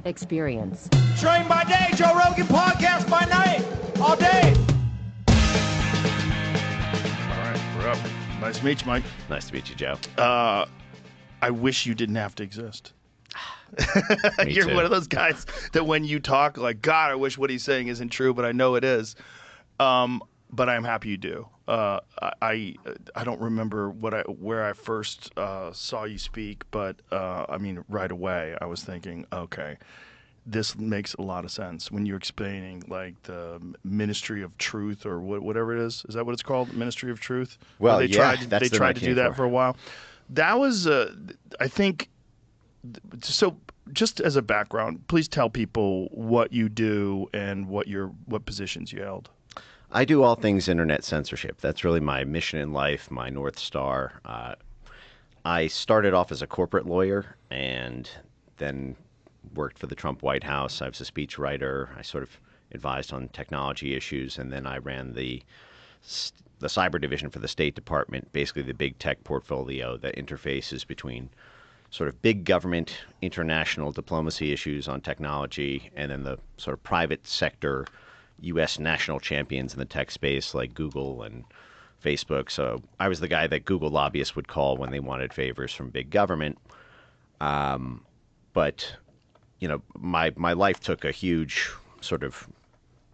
experience. Train by day, Joe Rogan podcast by night, all day. All right, we're up. Nice to meet you, Mike. Nice to meet you, Joe. I wish you didn't have to exist. Me You're too. one of those guys that when you talk, like, God, I wish what he's saying isn't true, but I know it is. But I'm happy you do. I don't remember where I first saw you speak, but I mean, right away I was thinking, okay, this makes a lot of sense when you're explaining like the Ministry of Truth or whatever it is. Is that what it's called? Ministry of Truth? Well, They yeah, tried, that's they the tried to do that 1984. for a while. That was, I think. So, just as a background, please tell people what you do and what positions you held. I do all things internet censorship. That's really my mission in life, my North Star. I started off as a corporate lawyer and then worked for the Trump White House. I was a speechwriter. I sort of advised on technology issues, and then I ran the cyber division for the State Department, basically the big tech portfolio that interfaces between sort of big government international diplomacy issues on technology and then the sort of private sector U.S. national champions in the tech space like Google and Facebook. So I was the guy that Google lobbyists would call when they wanted favors from big government. But, you know, my life took a huge sort of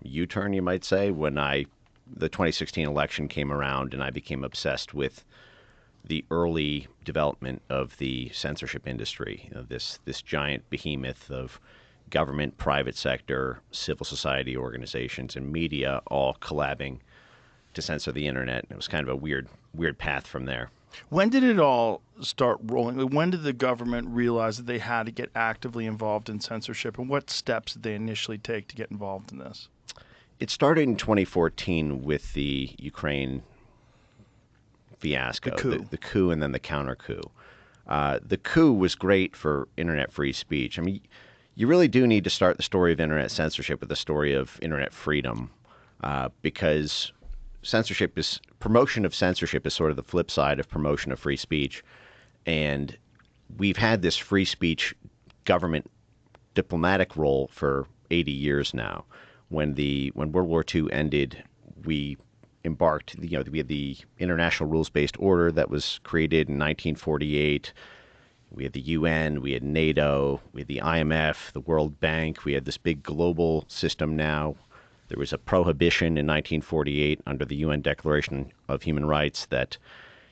U-turn, you might say, when the 2016 election came around and I became obsessed with the early development of the censorship industry, you know, this giant behemoth of government, private sector, civil society organizations, and media all collabing to censor the internet. It was kind of a weird path from there. When did it all start rolling? When did the government realize that they had to get actively involved in censorship, and what steps did they initially take to get involved in this? It started in 2014 with the Ukraine fiasco, the coup and then the counter coup. The coup was great for internet free speech. I mean, you really do need to start the story of internet censorship with the story of internet freedom, because promotion of censorship is sort of the flip side of promotion of free speech. And we've had this free speech government diplomatic role for 80 years now. When World War II ended, we embarked, we had the International Rules-Based Order that was created in 1948. We had the UN, we had NATO, we had the IMF, the World Bank. We had this big global system now. There was a prohibition in 1948 under the UN Declaration of Human Rights that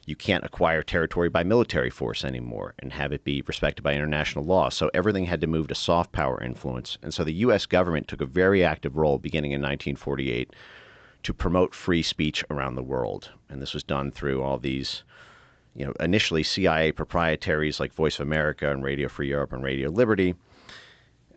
you can't acquire territory by military force anymore and have it be respected by international law. So everything had to move to soft power influence. And so the U.S. government took a very active role beginning in 1948 to promote free speech around the world. And this was done through all these, initially CIA proprietaries like Voice of America and Radio Free Europe and Radio Liberty.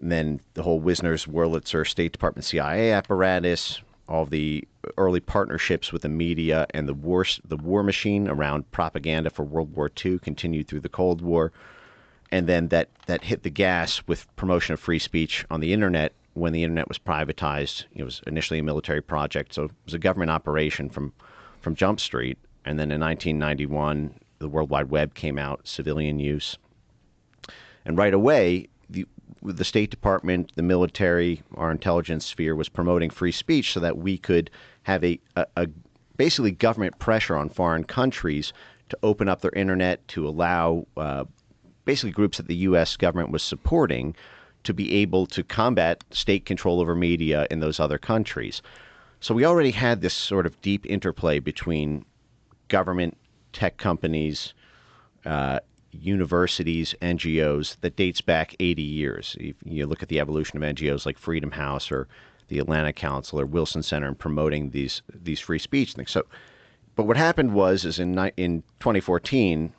And then the whole Wisner's, Wurlitzer, State Department CIA apparatus, all the early partnerships with the media and the war machine around propaganda for World War II continued through the Cold War. And then that hit the gas with promotion of free speech on the internet when the internet was privatized. It was initially a military project, so it was a government operation from Jump Street. And then in 1991, the World Wide Web came out, civilian use. And right away, the State Department, the military, our intelligence sphere was promoting free speech so that we could have a basically government pressure on foreign countries to open up their internet, to allow basically groups that the U.S. government was supporting to be able to combat state control over media in those other countries. So we already had this sort of deep interplay between government, tech companies, universities, NGOs that dates back 80 years. If you look at the evolution of NGOs like Freedom House or the Atlantic Council or Wilson Center in promoting these free speech things. So, but what happened was in 2014,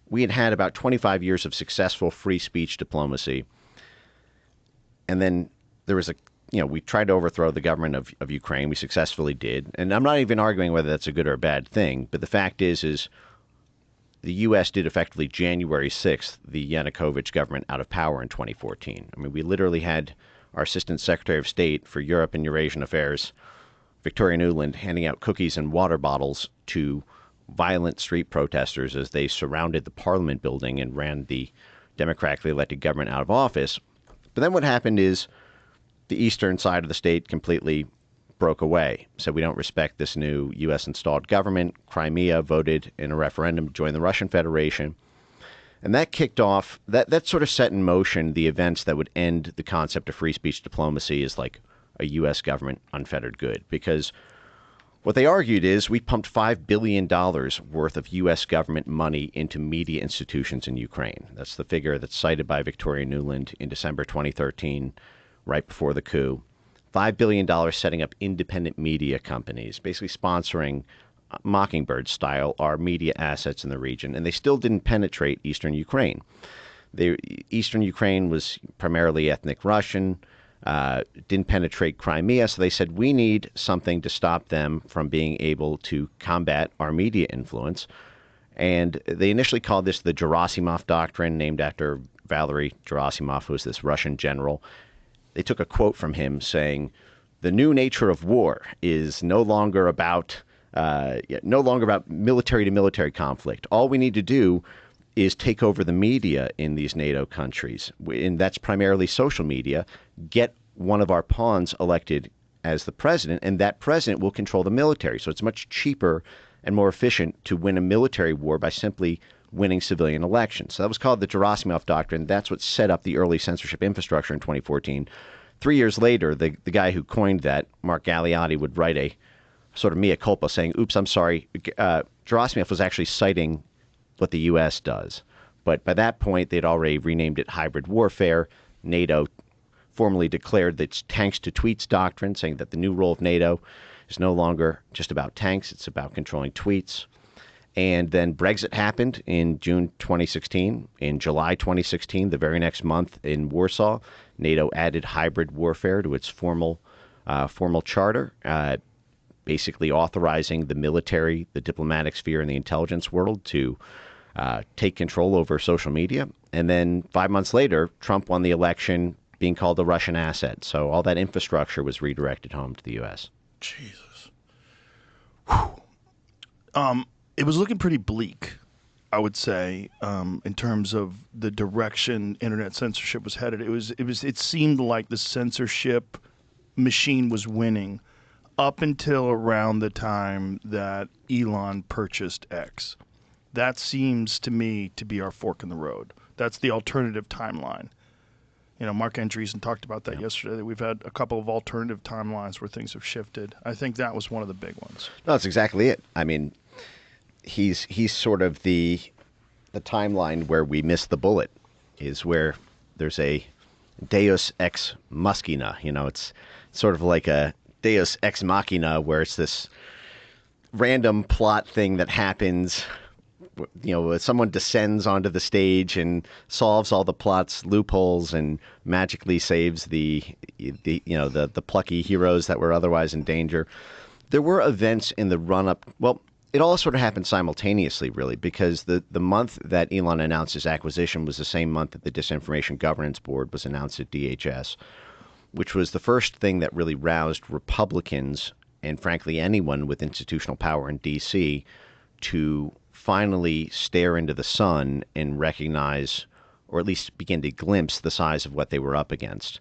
we had about 25 years of successful free speech diplomacy. And then there was we tried to overthrow the government of Ukraine. We successfully did. And I'm not even arguing whether that's a good or a bad thing. But the fact is the U.S. did effectively January 6th, the Yanukovych government out of power in 2014. I mean, we literally had our Assistant Secretary of State for Europe and Eurasian Affairs, Victoria Nuland, handing out cookies and water bottles to violent street protesters as they surrounded the Parliament building and ran the democratically elected government out of office. But then what happened is the eastern side of the state completely broke away. So we don't respect this new U.S.-installed government. Crimea voted in a referendum to join the Russian Federation. And that kicked off, that sort of set in motion the events that would end the concept of free speech diplomacy as like a U.S. government unfettered good. Because what they argued is we pumped $5 billion worth of U.S. government money into media institutions in Ukraine. That's the figure that's cited by Victoria Nuland in December 2013, right before the coup. $5 billion setting up independent media companies, basically sponsoring Mockingbird style our media assets in the region. And they still didn't penetrate eastern Ukraine. Eastern Ukraine was primarily ethnic Russian, didn't penetrate Crimea. So they said, we need something to stop them from being able to combat our media influence. And they initially called this the Gerasimov Doctrine, named after Valery Gerasimov, who was this Russian general. They took a quote from him saying, the new nature of war is no longer about military to military conflict. All we need to do is take over the media in these NATO countries, and that's primarily social media, get one of our pawns elected as the president, and that president will control the military. So it's much cheaper and more efficient to win a military war by simply winning civilian elections. So that was called the Gerasimov Doctrine. That's what set up the early censorship infrastructure in 2014. 3 years later, the guy who coined that, Mark Galeotti, would write a sort of mea culpa saying, oops, I'm sorry. Gerasimov was actually citing what the U.S. does. But by that point, they'd already renamed it hybrid warfare. NATO formally declared its tanks to tweets doctrine, saying that the new role of NATO is no longer just about tanks. It's about controlling tweets. And then Brexit happened in June 2016. In July 2016, the very next month in Warsaw, NATO added hybrid warfare to its formal charter, basically authorizing the military, the diplomatic sphere, and the intelligence world to take control over social media. And then 5 months later, Trump won the election, being called a Russian asset. So all that infrastructure was redirected home to the U.S. Jesus. Whew. It was looking pretty bleak, I would say, in terms of the direction internet censorship was headed. It seemed like the censorship machine was winning up until around the time that Elon purchased X. That seems to me to be our fork in the road. That's the alternative timeline. You know, Mark Andreessen talked about that yesterday, that we've had a couple of alternative timelines where things have shifted. I think that was one of the big ones. No, that's exactly it. I mean, he's sort of the timeline where we missed the bullet, is where there's a deus ex machina. You know, it's sort of like a deus ex machina where it's this random plot thing that happens. You know, someone descends onto the stage and solves all the plot's loopholes and magically saves the plucky heroes that were otherwise in danger. There were events in the run-up. Well, it all sort of happened simultaneously, really, because the month that Elon announced his acquisition was the same month that the Disinformation Governance Board was announced at DHS, which was the first thing that really roused Republicans and, frankly, anyone with institutional power in D.C. to finally stare into the sun and recognize, or at least begin to glimpse, the size of what they were up against.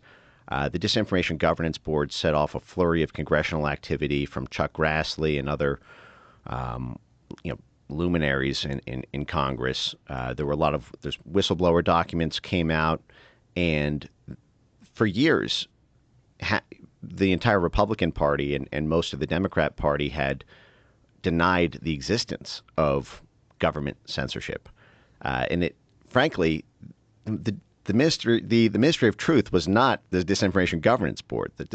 The Disinformation Governance Board set off a flurry of congressional activity from Chuck Grassley and other luminaries in Congress. There were there's whistleblower documents came out, and for years, the entire Republican Party and most of the Democrat Party had denied the existence of government censorship, and it, frankly, the Ministry of Truth was not the Disinformation Governance Board. The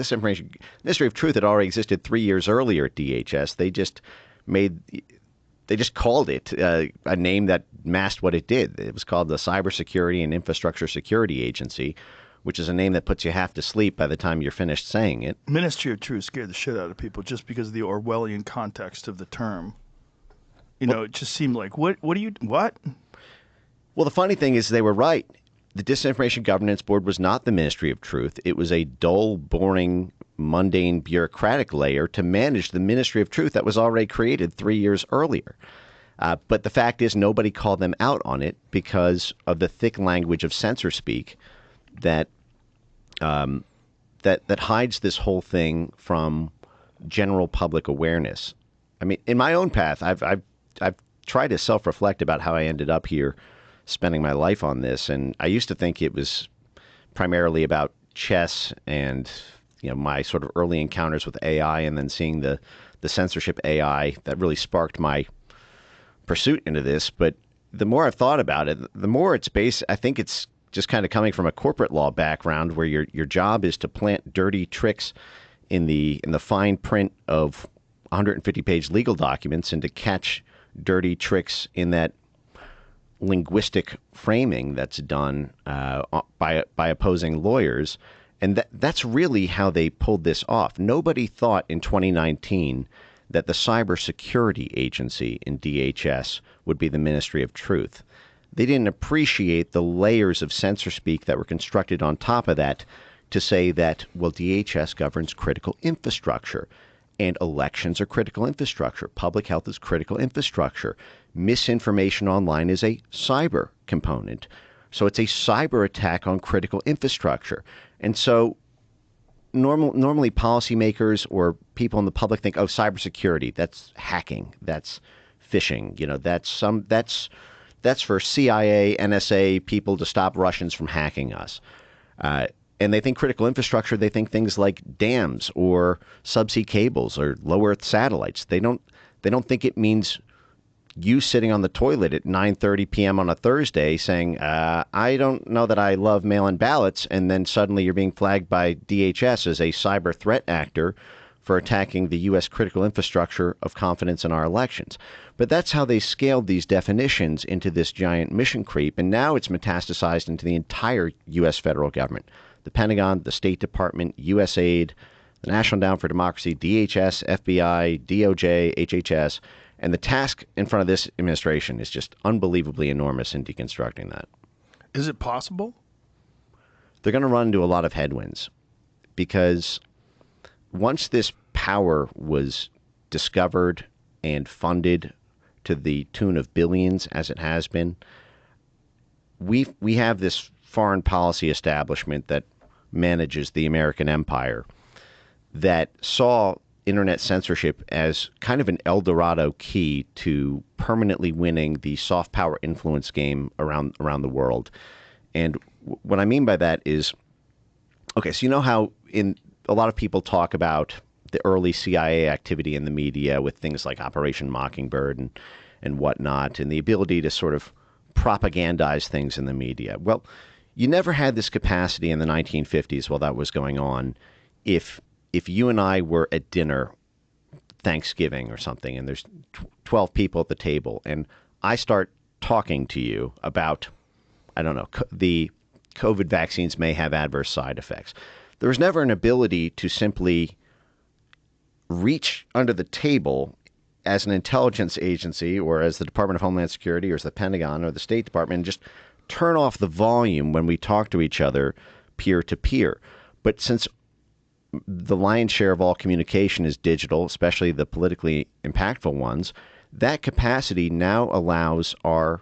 Ministry of Truth had already existed 3 years earlier at DHS. They just called it a name that masked what it did. It was called the Cybersecurity and Infrastructure Security Agency, which is a name that puts you half to sleep by the time you're finished saying it. Ministry of Truth scared the shit out of people just because of the Orwellian context of the term. You know, it just seemed like, what? Well, the funny thing is they were right. The Disinformation Governance Board was not the Ministry of Truth. It was a dull, boring, mundane, bureaucratic layer to manage the Ministry of Truth that was already created 3 years earlier. But the fact is nobody called them out on it because of the thick language of censor speak that that hides this whole thing from general public awareness. I mean, in my own path, I've tried to self-reflect about how I ended up here, spending my life on this, and I used to think it was primarily about chess and my sort of early encounters with AI, and then seeing the censorship AI that really sparked my pursuit into this. But the more I've thought about it, the more it's based. I think it's just kind of coming from a corporate law background where your job is to plant dirty tricks in the fine print of 150-page legal documents and to catch dirty tricks in that linguistic framing that's done by opposing lawyers. And that's really how they pulled this off. Nobody thought in 2019 that the cybersecurity agency in DHS would be the Ministry of Truth. They didn't appreciate the layers of censorspeak that were constructed on top of that to say that, well, DHS governs critical infrastructure, and elections are critical infrastructure. Public health is critical infrastructure. Misinformation online is a cyber component. So it's a cyber attack on critical infrastructure. And so normally policymakers or people in the public think, oh, cybersecurity, that's hacking, that's phishing, that's for CIA, NSA people to stop Russians from hacking us. And they think critical infrastructure, they think things like dams or subsea cables or low Earth satellites. They don't think it means you sitting on the toilet at 9:30 p.m. on a Thursday saying, I don't know that I love mail-in ballots, and then suddenly you're being flagged by DHS as a cyber threat actor for attacking the U.S. critical infrastructure of confidence in our elections. But that's how they scaled these definitions into this giant mission creep, and now it's metastasized into the entire U.S. federal government. The Pentagon, the State Department, USAID, the National Endowment for Democracy, DHS, FBI, DOJ, HHS, and the task in front of this administration is just unbelievably enormous in deconstructing that. Is it possible? They're going to run into a lot of headwinds because once this power was discovered and funded to the tune of billions, as it has been, we have this foreign policy establishment that manages the American empire that saw internet censorship as kind of an El Dorado key to permanently winning the soft power influence game around the world. And what I mean by that is, okay, so you know how in a lot of people talk about the early CIA activity in the media with things like Operation Mockingbird and whatnot, and the ability to sort of propagandize things in the media. Well, you never had this capacity in the 1950s while that was going on. If you and I were at dinner, Thanksgiving or something, and there's 12 people at the table, and I start talking to you about, I don't know, the COVID vaccines may have adverse side effects. There was never an ability to simply reach under the table as an intelligence agency or as the Department of Homeland Security or as the Pentagon or the State Department and just turn off the volume when we talk to each other peer to peer. But since the lion's share of all communication is digital, especially the politically impactful ones, that capacity now allows our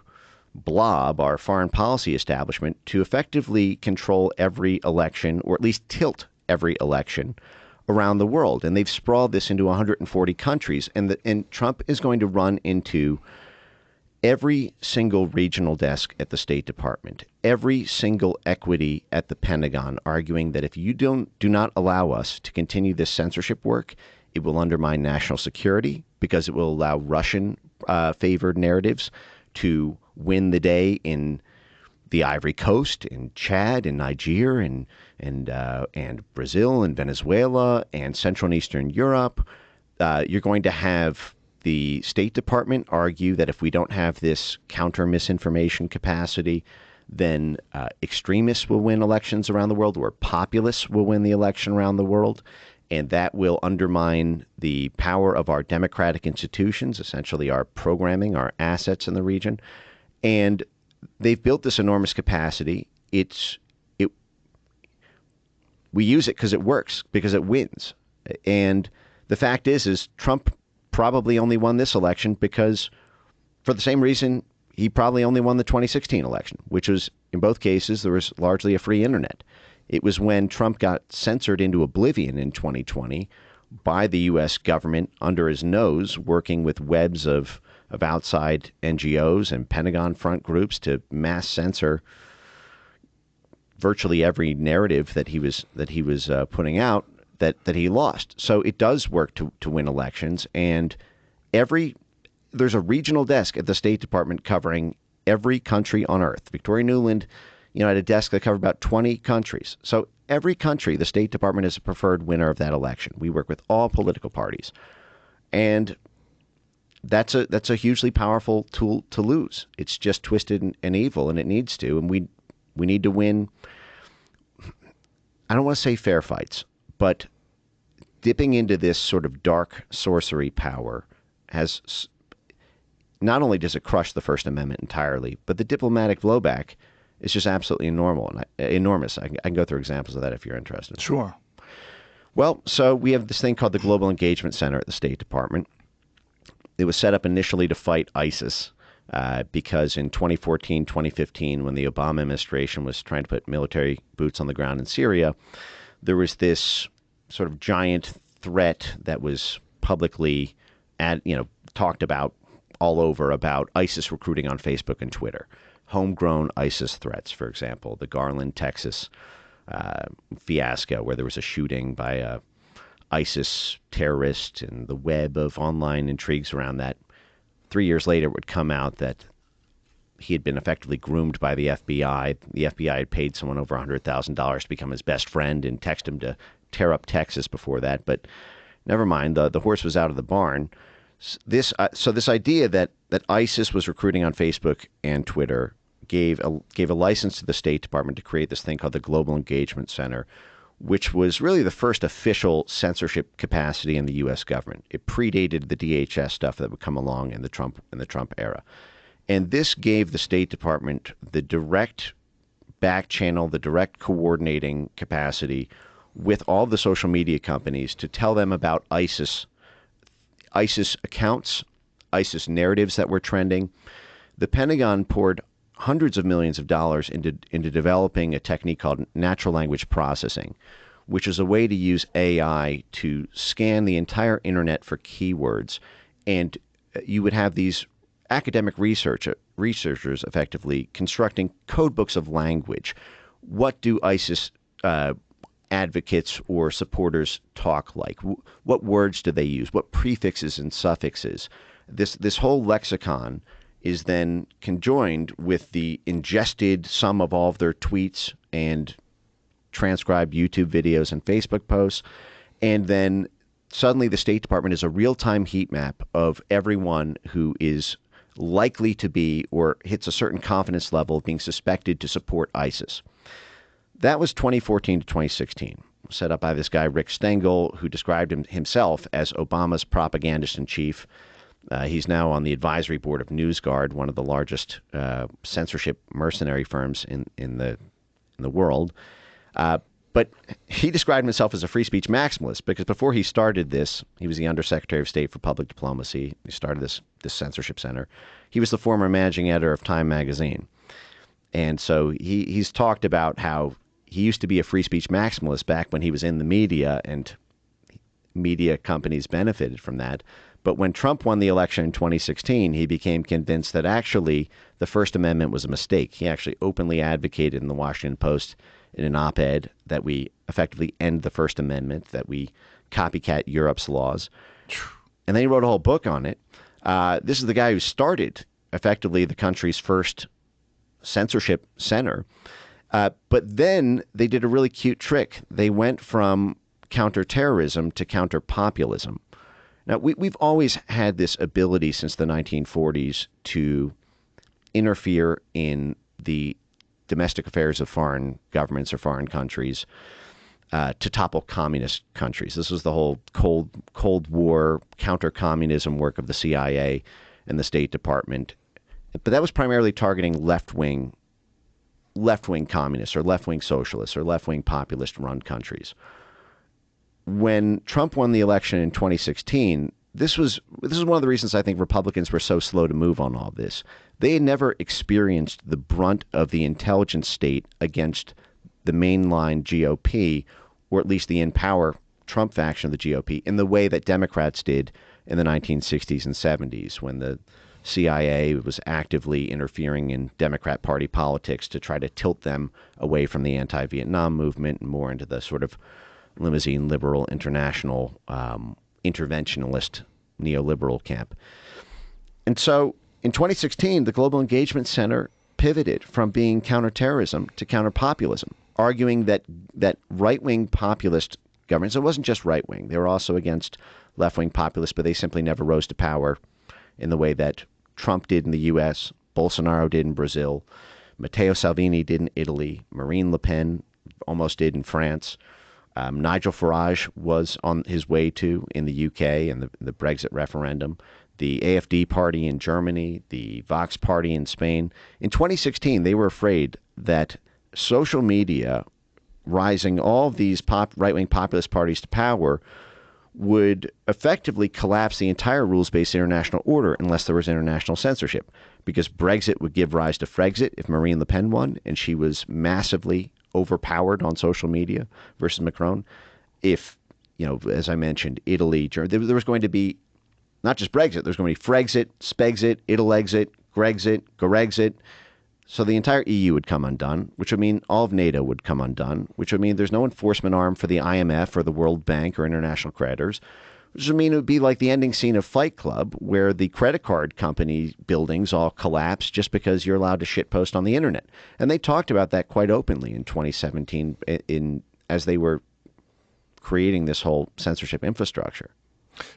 blob, our foreign policy establishment, to effectively control every election, or at least tilt every election around the world. And they've sprawled this into 140 countries. And Trump is going to run into every single regional desk at the State Department, every single equity at the Pentagon, arguing that if you do not allow us to continue this censorship work, it will undermine national security because it will allow Russian favored narratives to win the day in the Ivory Coast, in Chad, in Niger, and Brazil, and Venezuela, and Central and Eastern Europe. You're going to have the State Department argue that if we don't have this counter misinformation capacity, then extremists will win elections around the world, or populists will win the election around the world. And that will undermine the power of our democratic institutions, essentially our programming, our assets in the region. And they've built this enormous capacity. We use it because it works, because it wins. And the fact is Trump probably only won this election because, for the same reason, he probably only won the 2016 election, which was, in both cases, there was largely a free internet. It was when Trump got censored into oblivion in 2020 by the U.S. government under his nose, working with webs of outside NGOs and Pentagon front groups to mass censor virtually every narrative that he was putting out, that he lost. So it does work to win elections, and there's a regional desk at the State Department covering every country on earth. Victoria Nuland, had a desk that covered about 20 countries. So every country, the State Department is a preferred winner of that election. We work with all political parties, and that's a hugely powerful tool to lose. It's just twisted and evil, and it needs to. And we need to win. I don't want to say fair fights, but dipping into this sort of dark sorcery power has not only does it crush the First Amendment entirely, but the diplomatic blowback is just absolutely enormous. I can go through examples of that if you're interested. Sure. Well, so we have this thing called the Global Engagement Center at the State Department. It was set up initially to fight ISIS because in 2014, 2015, when the Obama administration was trying to put military boots on the ground in Syria, there was this sort of giant threat that was publicly talked about all over about ISIS recruiting on Facebook and Twitter. Homegrown ISIS threats, for example, the Garland, Texas fiasco where there was a shooting by a ISIS terrorist and the web of online intrigues around that. 3 years later, it would come out that he had been effectively groomed by the FBI. The FBI had paid someone over $100,000 to become his best friend and text him to tear up Texas before that. But never mind, the horse was out of the barn. This idea that ISIS was recruiting on Facebook and Twitter gave a license to the State Department to create this thing called the Global Engagement Center, which was really the first official censorship capacity in the U.S. government. It predated the DHS stuff that would come along in the Trump era. And this gave the State Department the direct back channel, the direct coordinating capacity with all the social media companies to tell them about ISIS accounts, ISIS narratives that were trending. The Pentagon poured hundreds of millions of dollars into developing a technique called natural language processing, which is a way to use AI to scan the entire internet for keywords. And you would have these academic researchers effectively constructing code books of language. What do ISIS advocates or supporters talk like? What words do they use? What prefixes and suffixes? This whole lexicon is then conjoined with the ingested sum of all of their tweets and transcribed YouTube videos and Facebook posts. And then suddenly the State Department is a real-time heat map of everyone who is likely to be or hits a certain confidence level of being suspected to support ISIS. That was 2014 to 2016, set up by this guy, Rick Stengel, who described himself as Obama's propagandist in chief. He's now on the advisory board of NewsGuard, one of the largest censorship mercenary firms in the world. But he described himself as a free speech maximalist because before he started this, he was the Undersecretary of State for Public Diplomacy. He started this censorship center. He was the former managing editor of Time magazine. And so he's talked about how he used to be a free speech maximalist back when he was in the media, and media companies benefited from that. But when Trump won the election in 2016, he became convinced that actually the First Amendment was a mistake. He actually openly advocated in the Washington Post in an op-ed that we effectively end the First Amendment, that we copycat Europe's laws. And then he wrote a whole book on it. This is the guy who started effectively the country's first censorship center. But then they did a really cute trick. They went from counterterrorism to counterpopulism. Now, we've always had this ability since the 1940s to interfere in the domestic affairs of foreign governments or foreign countries, to topple communist countries. This was the whole Cold War counter-communism work of the CIA and the State Department. But that was primarily targeting left-wing communists or left-wing socialists or left-wing populist-run countries. When Trump won the election in 2016, this is one of the reasons I think Republicans were so slow to move on all this. They had never experienced the brunt of the intelligence state against the mainline GOP, or at least the in-power Trump faction of the GOP, in the way that Democrats did in the 1960s and 70s, when the CIA was actively interfering in Democrat Party politics to try to tilt them away from the anti-Vietnam movement and more into the sort of limousine liberal international interventionist neoliberal camp. And so in 2016, the Global Engagement Center pivoted from being counterterrorism to counterpopulism, arguing that right-wing populist governments, it wasn't just right-wing, they were also against left-wing populists, but they simply never rose to power in the way that Trump did in the U.S., Bolsonaro did in Brazil, Matteo Salvini did in Italy, Marine Le Pen almost did in France, Nigel Farage was on his way to in the UK and the Brexit referendum, the AfD party in Germany, the Vox party in Spain. In 2016, they were afraid that social media, rising all of these right-wing populist parties to power, would effectively collapse the entire rules-based international order unless there was international censorship, because Brexit would give rise to Frexit if Marine Le Pen won, and she was massively overpowered on social media versus Macron. If, as I mentioned, Italy, Germany, there was going to be not just Brexit, there's going to be Frexit, Spexit, Italexit, Grexit, Gorexit. So the entire EU would come undone, which would mean all of NATO would come undone, which would mean there's no enforcement arm for the IMF or the World Bank or international creditors, which would mean it would be like the ending scene of Fight Club, where the credit card company buildings all collapse just because you're allowed to shitpost on the internet. And they talked about that quite openly in 2017 as they were creating this whole censorship infrastructure.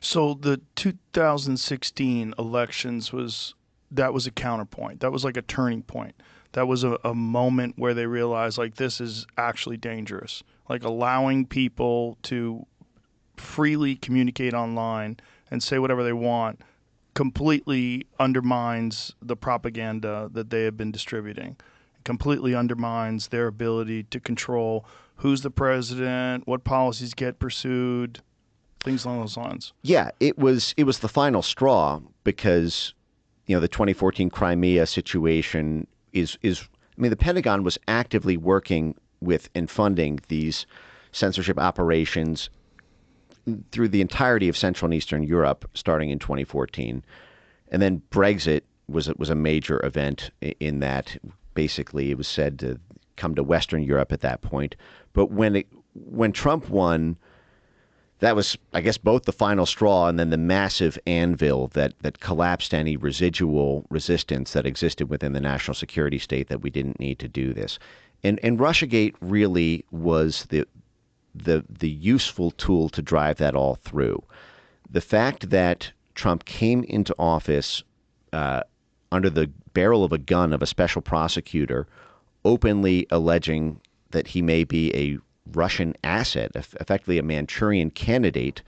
So the 2016 elections was a counterpoint. That was like a turning point. That was a moment where they realized, like, this is actually dangerous. Like, allowing people to freely communicate online and say whatever they want completely undermines the propaganda that they have been distributing. It completely undermines their ability to control who's the president, what policies get pursued, things along those lines. Yeah, it was the final straw, because the 2014 Crimea situation is the Pentagon was actively working with and funding these censorship operations through the entirety of Central and Eastern Europe starting in 2014. And then Brexit was a major event in that. Basically, it was said to come to Western Europe at that point. But when Trump won, that was, I guess, both the final straw and then the massive anvil that collapsed any residual resistance that existed within the national security state that we didn't need to do this. And Russiagate really was the useful tool to drive that all through. The fact that Trump came into office under the barrel of a gun of a special prosecutor, openly alleging that he may be a Russian asset, effectively a Manchurian candidate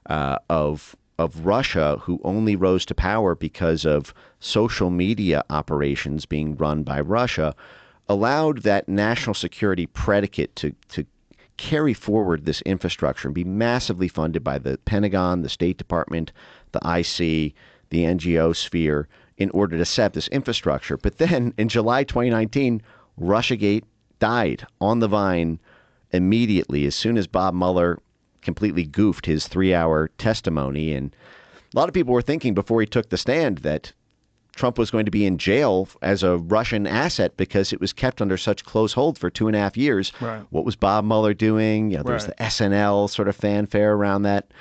of Russia, who only rose to power because of social media operations being run by Russia, allowed that national security predicate to carry forward this infrastructure and be massively funded by the Pentagon, the State Department, the IC, the NGO sphere, in order to set up this infrastructure. But then in July 2019, Russiagate died on the vine immediately, as soon as Bob Mueller completely goofed his 3-hour testimony. And a lot of people were thinking before he took the stand that Trump was going to be in jail as a Russian asset because it was kept under such close hold for 2.5 years. Right. What was Bob Mueller doing? There's the SNL sort of fanfare around that.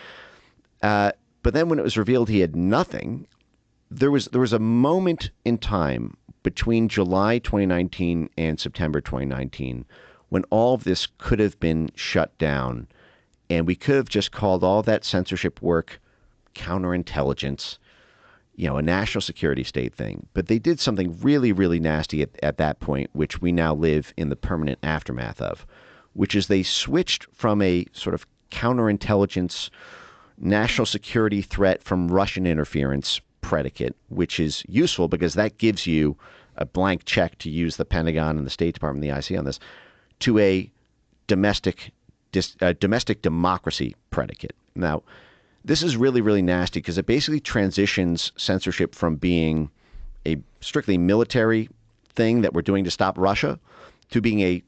But then when it was revealed he had nothing, there was a moment in time between July 2019 and September 2019 when all of this could have been shut down, and we could have just called all that censorship work counterintelligence, a national security state thing. But they did something really, really nasty at that point, which we now live in the permanent aftermath of, which is they switched from a sort of counterintelligence, national security threat from Russian interference predicate, which is useful because that gives you a blank check to use the Pentagon and the State Department and the IC on this, to a domestic democracy predicate. Now, this is really, really nasty because it basically transitions censorship from being a strictly military thing that we're doing to stop Russia to being a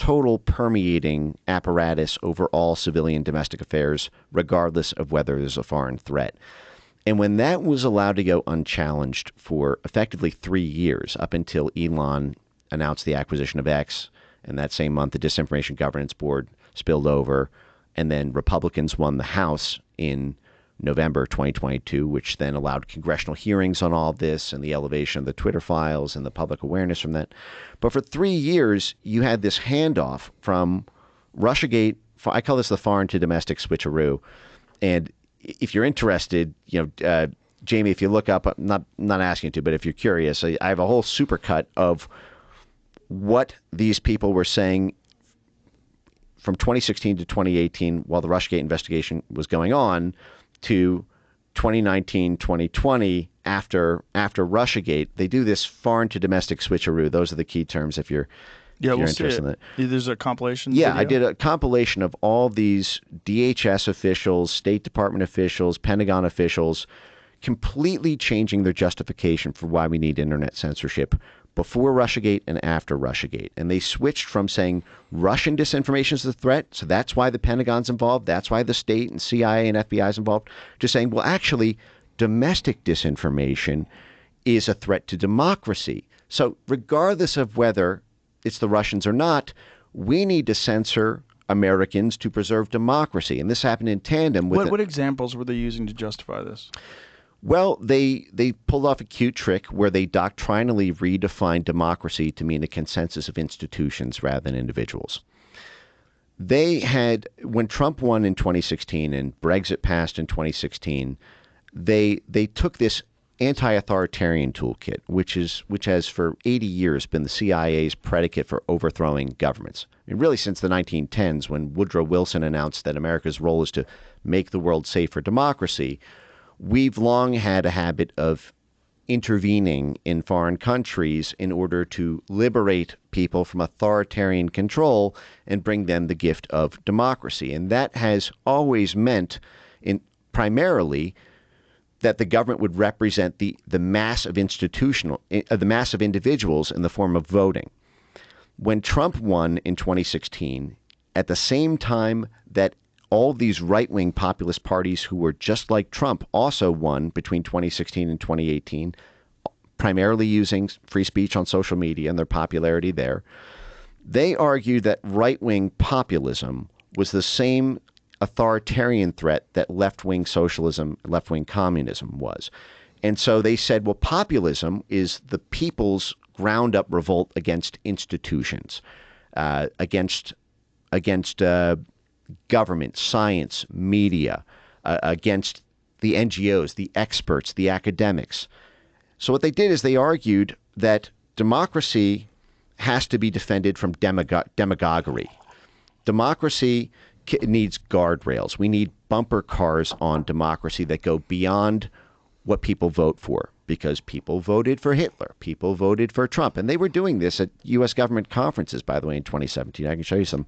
total permeating apparatus over all civilian domestic affairs, regardless of whether there's a foreign threat. And when that was allowed to go unchallenged for effectively 3 years, up until Elon announced the acquisition of X, and that same month the Disinformation Governance Board spilled over, and then Republicans won the House in November 2022, which then allowed congressional hearings on all of this and the elevation of the Twitter files and the public awareness from that. But for 3 years, you had this handoff from Russiagate. I call this the foreign to domestic switcheroo. And if you're interested, Jamie, if you look up, I'm not asking you to, but if you're curious, I have a whole supercut of what these people were saying from 2016 to 2018 while the Russiagate investigation was going on, to 2019, 2020 after Russiagate. They do this foreign to domestic switcheroo. Those are the key terms if you're interested in that. There's a compilation video? I did a compilation of all these DHS officials, State Department officials, Pentagon officials, completely changing their justification for why we need internet censorship before Russiagate and after Russiagate. And they switched from saying Russian disinformation is the threat, so that's why the Pentagon's involved, that's why the state and CIA and FBI is involved, to saying, well, actually, domestic disinformation is a threat to democracy. So regardless of whether it's the Russians or not, we need to censor Americans to preserve democracy. And this happened in tandem with... What examples were they using to justify this? Well, they pulled off a cute trick where they doctrinally redefined democracy to mean a consensus of institutions rather than individuals. They had, when Trump won in 2016 and Brexit passed in 2016, they took this anti-authoritarian toolkit, which has for 80 years been the CIA's predicate for overthrowing governments. And really since the 1910s, when Woodrow Wilson announced that America's role is to make the world safe for democracy, we've long had a habit of intervening in foreign countries in order to liberate people from authoritarian control and bring them the gift of democracy. And that has always meant, primarily, that the government would represent the mass of the mass of individuals in the form of voting. When Trump won in 2016, at the same time that all these right-wing populist parties who were just like Trump also won between 2016 and 2018, primarily using free speech on social media and their popularity there. They argued that right-wing populism was the same authoritarian threat that left-wing socialism, left-wing communism was. And so they said, well, populism is the people's ground-up revolt against institutions, against government, science, media, against the NGOs, the experts, the academics. So what they did is they argued that democracy has to be defended from demagoguery. Democracy needs guardrails. We need bumper cars on democracy that go beyond what people vote for, because people voted for Hitler. People voted for Trump. And they were doing this at U.S. government conferences, by the way, in 2017. I can show you some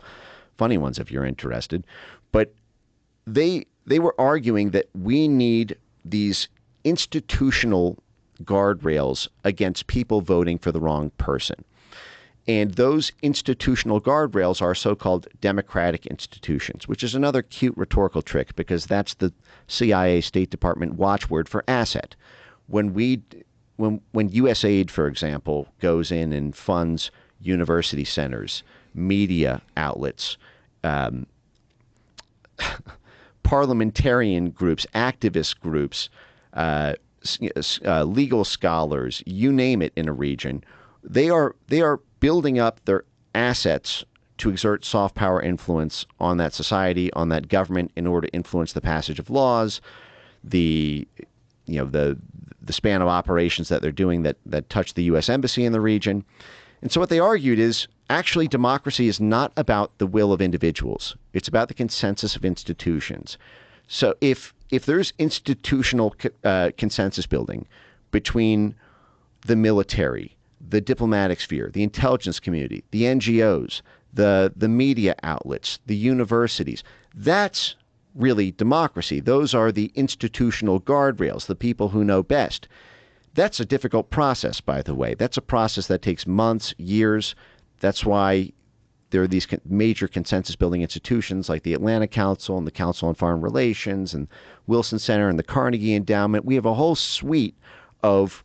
funny ones if you're interested. But they were arguing that we need these institutional guardrails against people voting for the wrong person. And those institutional guardrails are so-called democratic institutions, which is another cute rhetorical trick because that's the CIA State Department watchword for asset. When USAID, for example, goes in and funds university centers, media outlets, parliamentarian groups, activist groups, legal scholars, you name it in a region, they are building up their assets to exert soft power influence on that society, on that government, in order to influence the passage of laws, the span of operations that they're doing that touch the U.S. Embassy in the region. And so what they argued is actually democracy is not about the will of individuals. It's about the consensus of institutions. So if there's institutional consensus building between the military, the diplomatic sphere, the intelligence community, the NGOs, the media outlets, the universities, that's really democracy. Those are the institutional guardrails, the people who know best. That's a difficult process, by the way. That's a process that takes months, years. That's why there are these major consensus-building institutions like the Atlantic Council and the Council on Foreign Relations and Wilson Center and the Carnegie Endowment. We have a whole suite of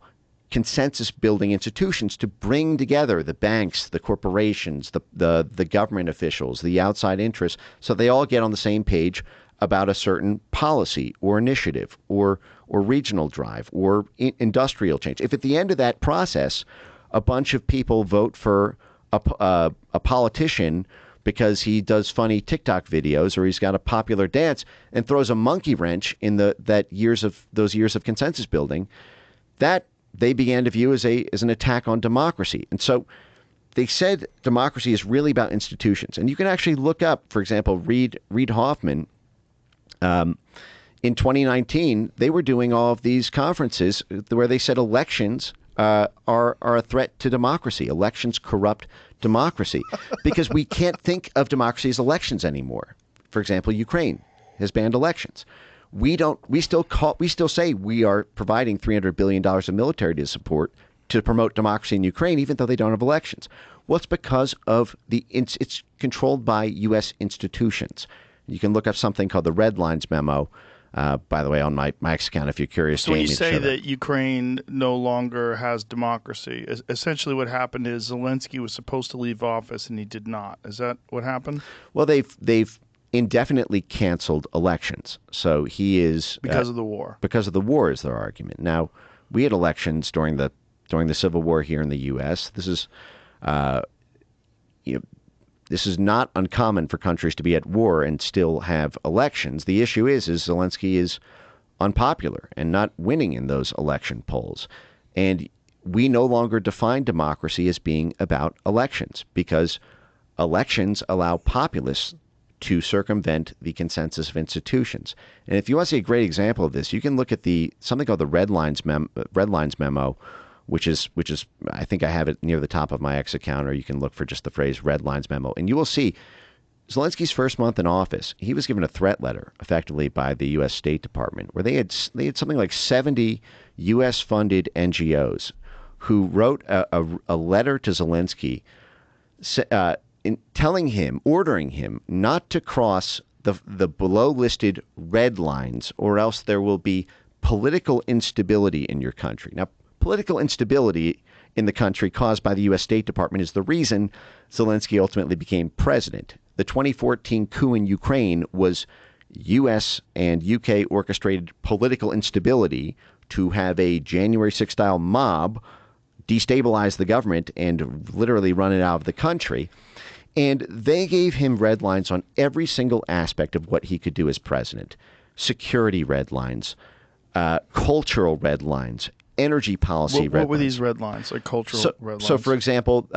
consensus-building institutions to bring together the banks, the corporations, the government officials, the outside interests, so they all get on the same page about a certain policy or initiative or regional drive or industrial change. If at the end of that process, a bunch of people vote for a politician because he does funny TikTok videos or he's got a popular dance and throws a monkey wrench in those years of consensus building, that they began to view as an attack on democracy. And so they said democracy is really about institutions. And you can actually look up, for example, Reid Hoffman. In 2019, they were doing all of these conferences where they said elections are a threat to democracy. Elections corrupt democracy because we can't think of democracy as elections anymore. For example, Ukraine has banned elections. We still say we are providing $300 billion of military support to promote democracy in Ukraine, even though they don't have elections. Well, it's because of it's controlled by U.S. institutions. You can look up something called the Red Lines Memo. By the way, on my X account, if you're curious. So when you say that Ukraine no longer has democracy, essentially what happened is Zelensky was supposed to leave office and he did not. Is that what happened? Well, they've indefinitely canceled elections. So he is because of the war. Because of the war is their argument. Now, we had elections during the Civil War here in the U.S. This is This is not uncommon for countries to be at war and still have elections. The issue is Zelensky is unpopular and not winning in those election polls. And we no longer define democracy as being about elections because elections allow populists to circumvent the consensus of institutions. And if you want to see a great example of this, you can look at something called the Red Lines Memo, which is I think I have it near the top of my X account, or you can look for just the phrase Red Lines Memo. And you will see Zelensky's first month in office, he was given a threat letter effectively by the U.S. State Department, where they had something like 70 U.S.-funded NGOs who wrote a letter to Zelensky ordering him not to cross the below-listed red lines, or else there will be political instability in your country. Now, political instability in the country caused by the U.S. State Department is the reason Zelensky ultimately became president. The 2014 coup in Ukraine was U.S. and U.K. orchestrated political instability to have a January 6th style mob destabilize the government and literally run it out of the country. And they gave him red lines on every single aspect of what he could do as president. Security red lines, cultural red lines, energy policy red lines. What were these red lines, like cultural red lines? So, for example,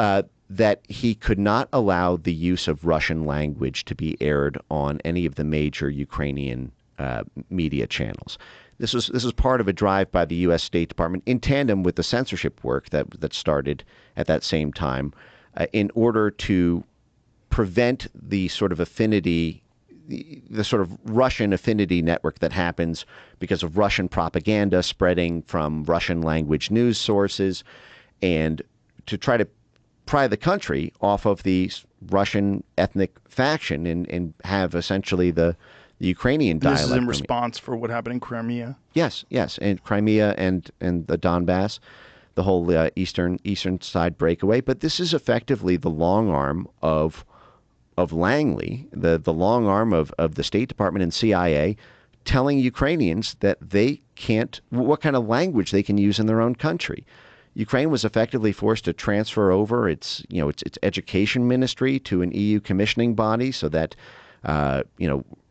that he could not allow the use of Russian language to be aired on any of the major Ukrainian media channels. This was part of a drive by the U.S. State Department in tandem with the censorship work that started at that same time in order to prevent the sort of affinity, the sort of Russian affinity network that happens because of Russian propaganda spreading from Russian language news sources, and to try to pry the country off of the Russian ethnic faction and have essentially the Ukrainian dialect. This is in response for what happened in Crimea? Yes, and Crimea and the Donbass, the whole eastern side breakaway. But this is effectively the long arm of Langley, the long arm of the State Department and CIA, telling Ukrainians that they can't, what kind of language they can use in their own country. Ukraine was effectively forced to transfer over its education ministry to an EU commissioning body so that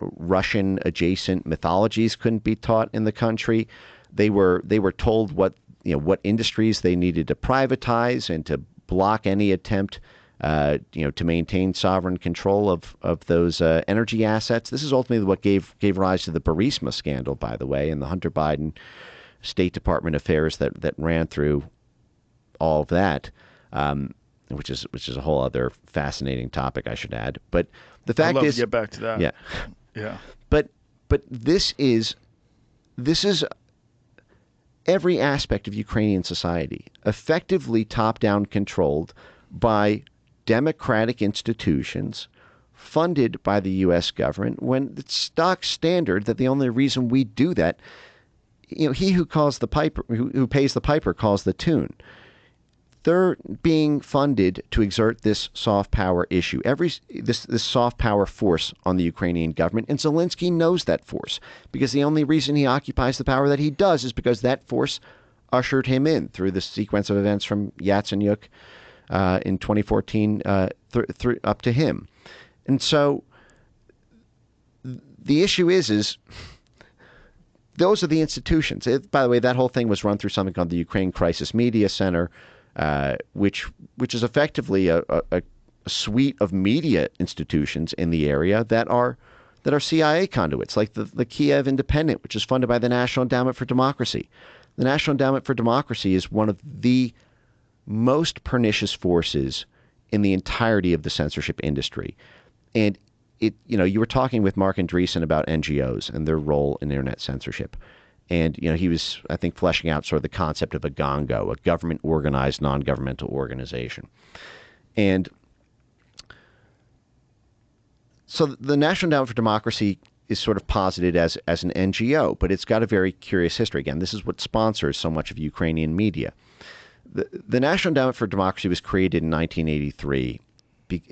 Russian adjacent mythologies couldn't be taught in the country. They were told what industries they needed to privatize and to block any attempt to maintain sovereign control of those energy assets. This is ultimately what gave rise to the Burisma scandal, by the way, and the Hunter Biden State Department affairs that ran through all of that, which is a whole other fascinating topic, I should add. But the fact I'd love is, to get back to that. Yeah. But this is every aspect of Ukrainian society effectively top-down controlled by democratic institutions funded by the U.S. government, when it's stock standard that the only reason we do that, he who pays the piper calls the tune. They're being funded to exert this soft power issue, this soft power force on the Ukrainian government, and Zelensky knows that force, because the only reason he occupies the power that he does is because that force ushered him in through the sequence of events from Yatsenyuk in 2014 through up to him. And so the issue is those are the institutions. By the way, that whole thing was run through something called the Ukraine Crisis Media Center, which is effectively a suite of media institutions in the area that are CIA conduits, like the Kiev Independent, which is funded by the National Endowment for Democracy. The National Endowment for Democracy is one of the most pernicious forces in the entirety of the censorship industry. And you were talking with Mark Andreessen about NGOs and their role in internet censorship. And, he was, I think, fleshing out sort of the concept of a GONGO, a government-organized, non-governmental organization. And so the National Endowment for Democracy is sort of posited as an NGO, but it's got a very curious history. Again, this is what sponsors so much of Ukrainian media. The National Endowment for Democracy was created in 1983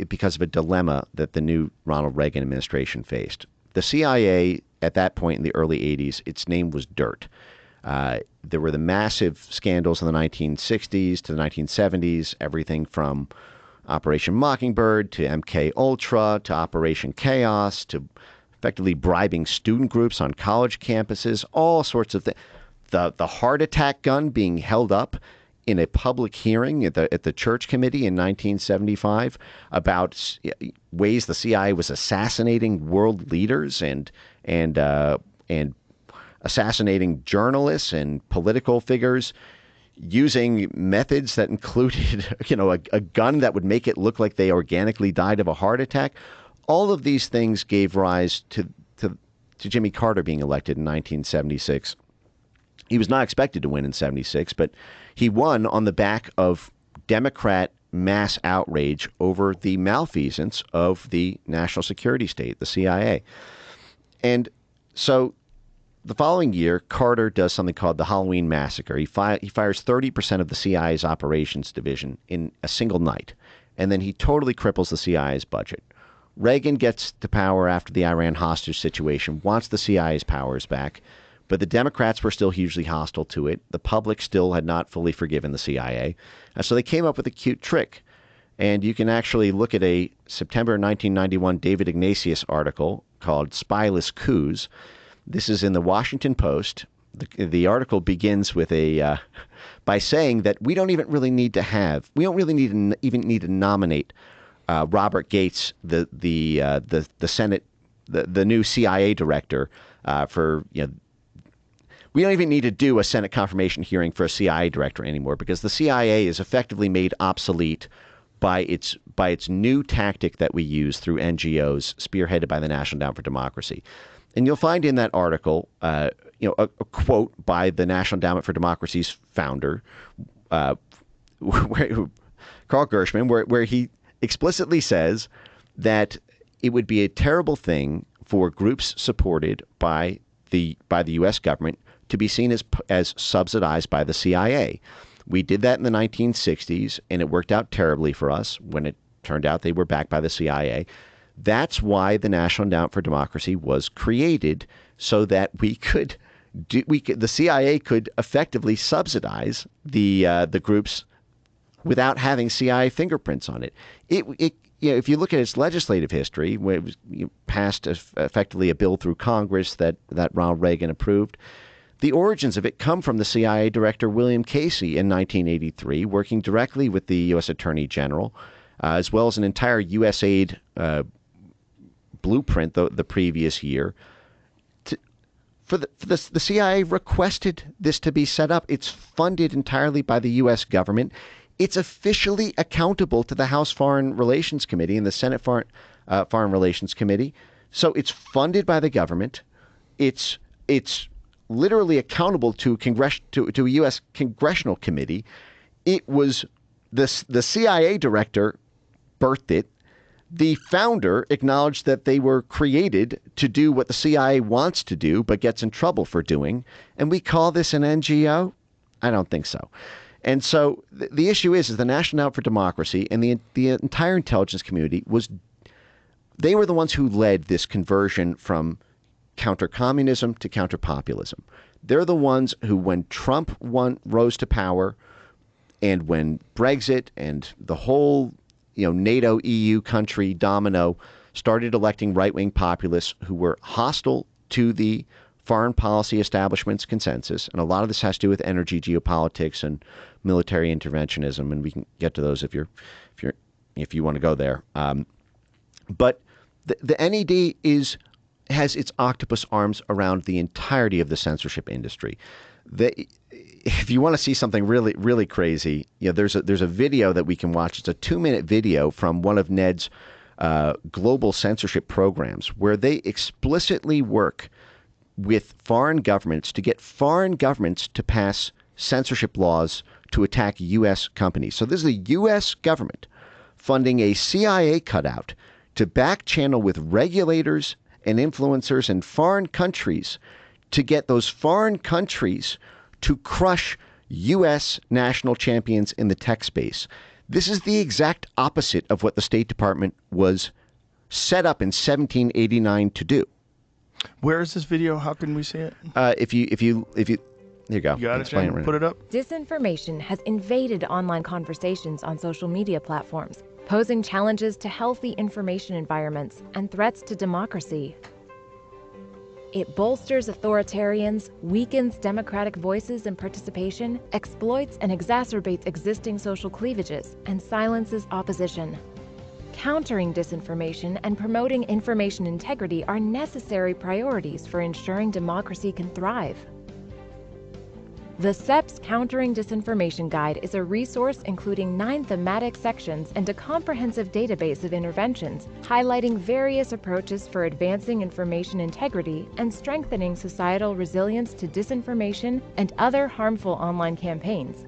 because of a dilemma that the new Ronald Reagan administration faced. The CIA, at that point in the early 80s, its name was dirt. There were the massive scandals in the 1960s to the 1970s, everything from Operation Mockingbird to MK Ultra to Operation Chaos to effectively bribing student groups on college campuses, all sorts of things. The heart attack gun being held up in a public hearing at the Church Committee in 1975 about ways the CIA was assassinating world leaders and assassinating journalists and political figures using methods that included, a gun that would make it look like they organically died of a heart attack. All of these things gave rise to Jimmy Carter being elected in 1976. He was not expected to win in 76, but he won on the back of Democrat mass outrage over the malfeasance of the national security state, the CIA. And so the following year, Carter does something called the Halloween Massacre. He fires 30% of the CIA's operations division in a single night, and then he totally cripples the CIA's budget. Reagan gets to power after the Iran hostage situation, wants the CIA's powers back, but the Democrats were still hugely hostile to it. The public still had not fully forgiven the CIA. And so they came up with a cute trick. And you can actually look at a September 1991 David Ignatius article called Spyless Coups. This is in the Washington Post. The article begins with by saying that we don't even really need to nominate Robert Gates, the Senate, the new CIA director, we don't even need to do a Senate confirmation hearing for a CIA director anymore, because the CIA is effectively made obsolete by its new tactic that we use through NGOs spearheaded by the National Endowment for Democracy. And you'll find in that article, a quote by the National Endowment for Democracy's founder, Carl Gershman, where he explicitly says that it would be a terrible thing for groups supported by the U.S. government to be seen as subsidized by the CIA. We did that in the 1960s, and it worked out terribly for us when it turned out they were backed by the CIA. That's why the National Endowment for Democracy was created, so that the CIA could effectively subsidize the groups without having CIA fingerprints on it. If you look at its legislative history, when it was passed effectively a bill through Congress that Ronald Reagan approved, the origins of it come from the CIA director William Casey in 1983, working directly with the U.S. Attorney General, as well as an entire USAID blueprint the previous year. The CIA requested this to be set up. It's funded entirely by the U.S. government. It's officially accountable to the House Foreign Relations Committee and the Senate Foreign Relations Committee. So it's funded by the government. It's literally accountable to a U.S. congressional committee. It was the CIA director birthed it. The founder acknowledged that they were created to do what the CIA wants to do, but gets in trouble for doing. And we call this an NGO? I don't think so. And so the issue is the National Endowment for Democracy and the entire intelligence community they were the ones who led this conversion from counter-communism to counter-populism. They're the ones who, when Trump rose to power, and when Brexit and the whole NATO, EU country domino started electing right-wing populists who were hostile to the foreign policy establishment's consensus, and a lot of this has to do with energy geopolitics and military interventionism, and we can get to those if you want to go there. But the NED has its octopus arms around the entirety of the censorship industry. If you want to see something really, really crazy, there's a video that we can watch. It's a 2-minute video from one of Ned's global censorship programs where they explicitly work with foreign governments to get foreign governments to pass censorship laws to attack U.S. companies. So this is the U.S. government funding a CIA cutout to back channel with regulators and influencers in foreign countries to get those foreign countries to crush U.S. national champions in the tech space. This is the exact opposite of what the State Department was set up in 1789 to do. Where is this video? How can we see it? If you, here you go. You got it, Jen? Put it up. Disinformation has invaded online conversations on social media platforms, posing challenges to healthy information environments and threats to democracy. It bolsters authoritarians, weakens democratic voices and participation, exploits and exacerbates existing social cleavages, and silences opposition. Countering disinformation and promoting information integrity are necessary priorities for ensuring democracy can thrive. The CEP's Countering Disinformation Guide is a resource including 9 thematic sections and a comprehensive database of interventions highlighting various approaches for advancing information integrity and strengthening societal resilience to disinformation and other harmful online campaigns.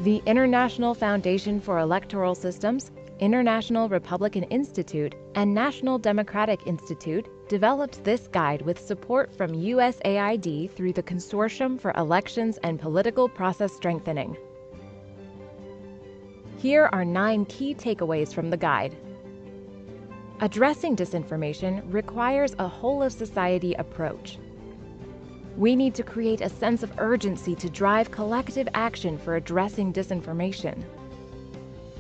The International Foundation for Electoral Systems, International Republican Institute, and National Democratic Institute developed this guide with support from USAID through the Consortium for Elections and Political Process Strengthening. Here are 9 key takeaways from the guide. Addressing disinformation requires a whole-of-society approach. We need to create a sense of urgency to drive collective action for addressing disinformation.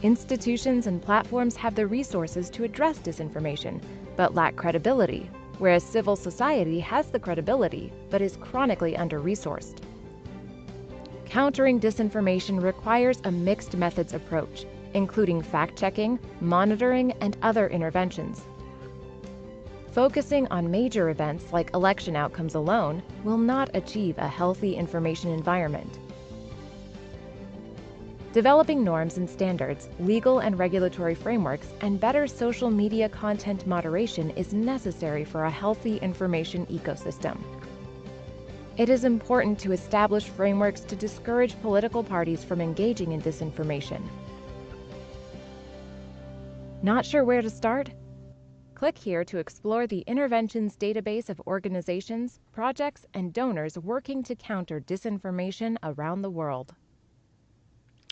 Institutions and platforms have the resources to address disinformation, but lack credibility, whereas civil society has the credibility, but is chronically under-resourced. Countering disinformation requires a mixed methods approach, including fact-checking, monitoring, and other interventions. Focusing on major events like election outcomes alone will not achieve a healthy information environment. Developing norms and standards, legal and regulatory frameworks, and better social media content moderation is necessary for a healthy information ecosystem. It is important to establish frameworks to discourage political parties from engaging in disinformation. Not sure where to start? Click here to explore the Interventions database of organizations, projects, and donors working to counter disinformation around the world.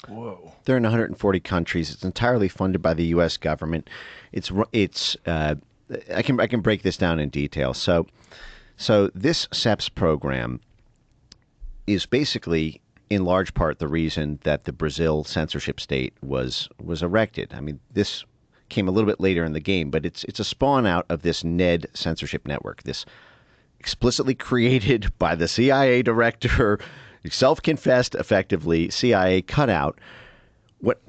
Whoa. They're in 140 countries. It's entirely funded by the U.S. government. I can break this down in detail. So this CEPS program is basically, in large part, the reason that the Brazil censorship state was erected. I mean, this came a little bit later in the game, but it's a spawn out of this NED censorship network, this explicitly created by the CIA director, self-confessed, effectively, CIA cutout. What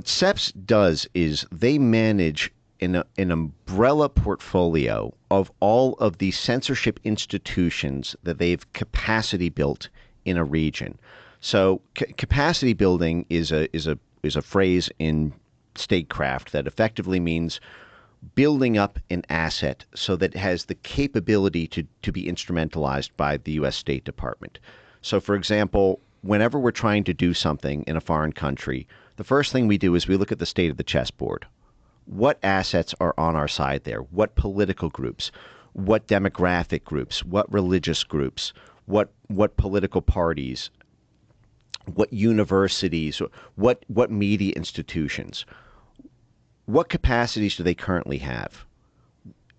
CEPS does is they manage an umbrella portfolio of all of the censorship institutions that they've capacity built in a region. So capacity building is a phrase in statecraft that effectively means building up an asset so that it has the capability to be instrumentalized by the U.S. State Department. So, for example, whenever we're trying to do something in a foreign country, the first thing we do is we look at the state of the chessboard. What assets are on our side there? What political groups? What demographic groups? What religious groups? What political parties? What universities? What media institutions? What capacities do they currently have?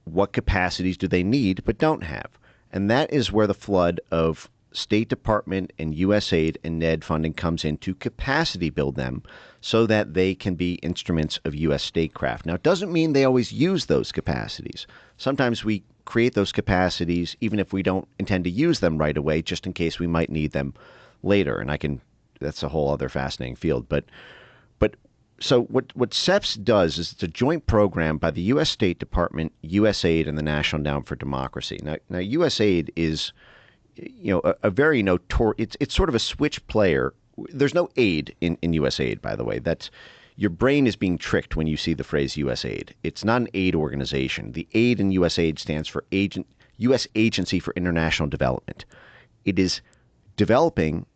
What capacities do they need but don't have? And that is where the flood of State Department and USAID and NED funding comes in to capacity build them so that they can be instruments of U.S. statecraft. Now, it doesn't mean they always use those capacities. Sometimes we create those capacities even if we don't intend to use them right away, just in case we might need them later. And that's a whole other fascinating field. But so what CEPS does is it's a joint program by the U.S. State Department, USAID, and the National Endowment for Democracy. Now USAID is, a very notorious. It's sort of a switch player. There's no aid in USAID, by the way. That's your brain is being tricked when you see the phrase USAID. It's not an aid organization. The aid in USAID stands for U.S. Agency for International Development. It is developing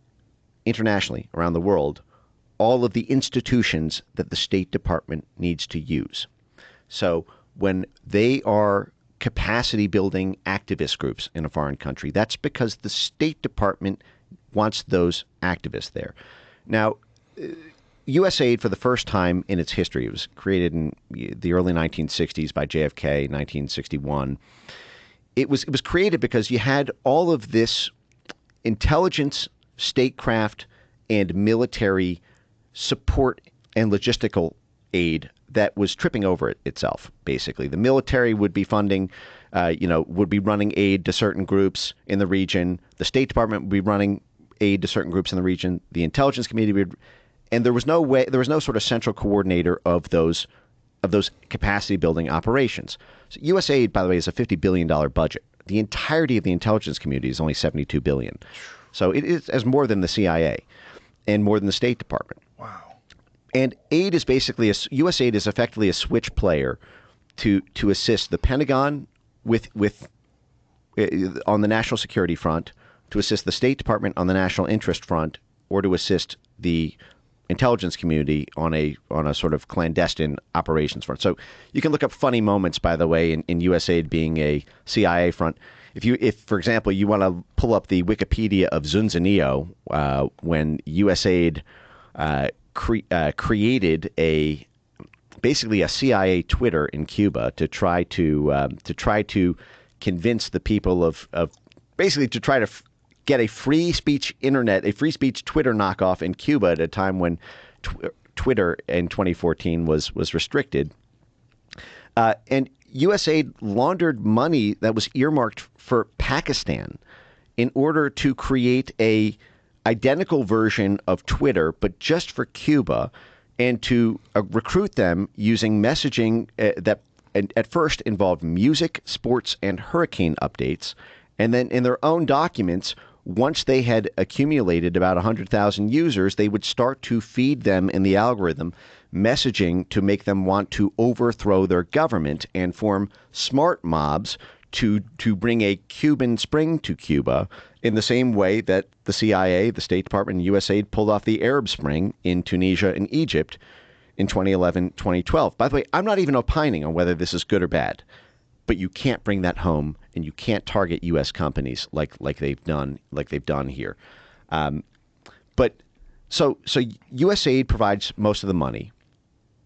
internationally around the world all of the institutions that the State Department needs to use. So when they are capacity building activist groups in a foreign country, that's because the State Department wants those activists there. Now, USAID, for the first time in its history, it was created in the early 1960s by JFK, 1961. It was created because you had all of this intelligence, statecraft, and military support and logistical aid that was tripping over itself, basically. The military would be funding, would be running aid to certain groups in the region. The State Department would be running aid to certain groups in the region. The intelligence community would, and there was no sort of central coordinator of those capacity building operations. So USAID, by the way, is a $50 billion budget. The entirety of the intelligence community is only $72 billion. So it is as more than the CIA and more than the State Department. Wow. And aid is basically USAID is effectively a switch player to assist the Pentagon with on the national security front, to assist the State Department on the national interest front, or to assist the intelligence community on a sort of clandestine operations front. So you can look up funny moments, by the way, in USAID being a CIA front. If for example, you want to pull up the Wikipedia of Zunzuneo, when USAID created basically a CIA Twitter in Cuba to try to convince the people of basically to try to get a free speech Twitter knockoff in Cuba at a time when Twitter in 2014 was restricted. And USAID laundered money that was earmarked for Pakistan in order to create a identical version of Twitter, but just for Cuba, and to recruit them using messaging that at first involved music, sports, and hurricane updates. And then in their own documents, once they had accumulated about 100,000 users, they would start to feed them in the algorithm messaging to make them want to overthrow their government and form smart mobs to bring a Cuban Spring to Cuba, in the same way that the CIA, the State Department, and USAID pulled off the Arab Spring in Tunisia and Egypt in 2011, 2012. By the way, I'm not even opining on whether this is good or bad, but you can't bring that home, and you can't target U.S. companies like they've done here. But so USAID provides most of the money.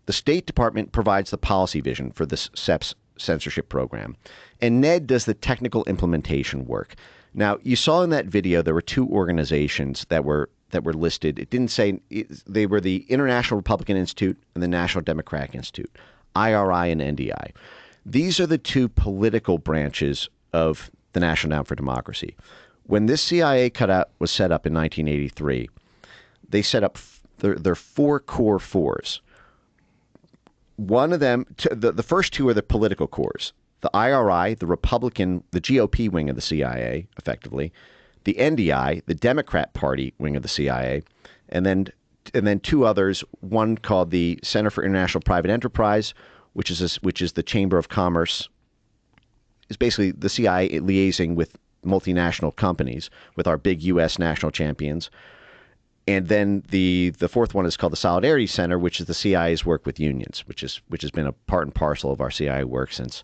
The State Department provides the policy vision for this CEPS censorship program, and NED does the technical implementation work. Now, you saw in that video there were two organizations that were listed. It didn't say they were the International Republican Institute and the National Democratic Institute, IRI and NDI. These are the two political branches of the National Endowment for Democracy. When this CIA cutout was set up in 1983, they set up their four core fours. One of them, the first two are the political cores. The IRI, the Republican, the GOP wing of the CIA, effectively. The NDI, the Democrat Party wing of the CIA. And then two others, one called the Center for International Private Enterprise, which is the Chamber of Commerce. Is basically the CIA liaising with multinational companies, with our big U.S. national champions. And then the fourth one is called the Solidarity Center, which is the CIA's work with unions, which has been a part and parcel of our CIA work since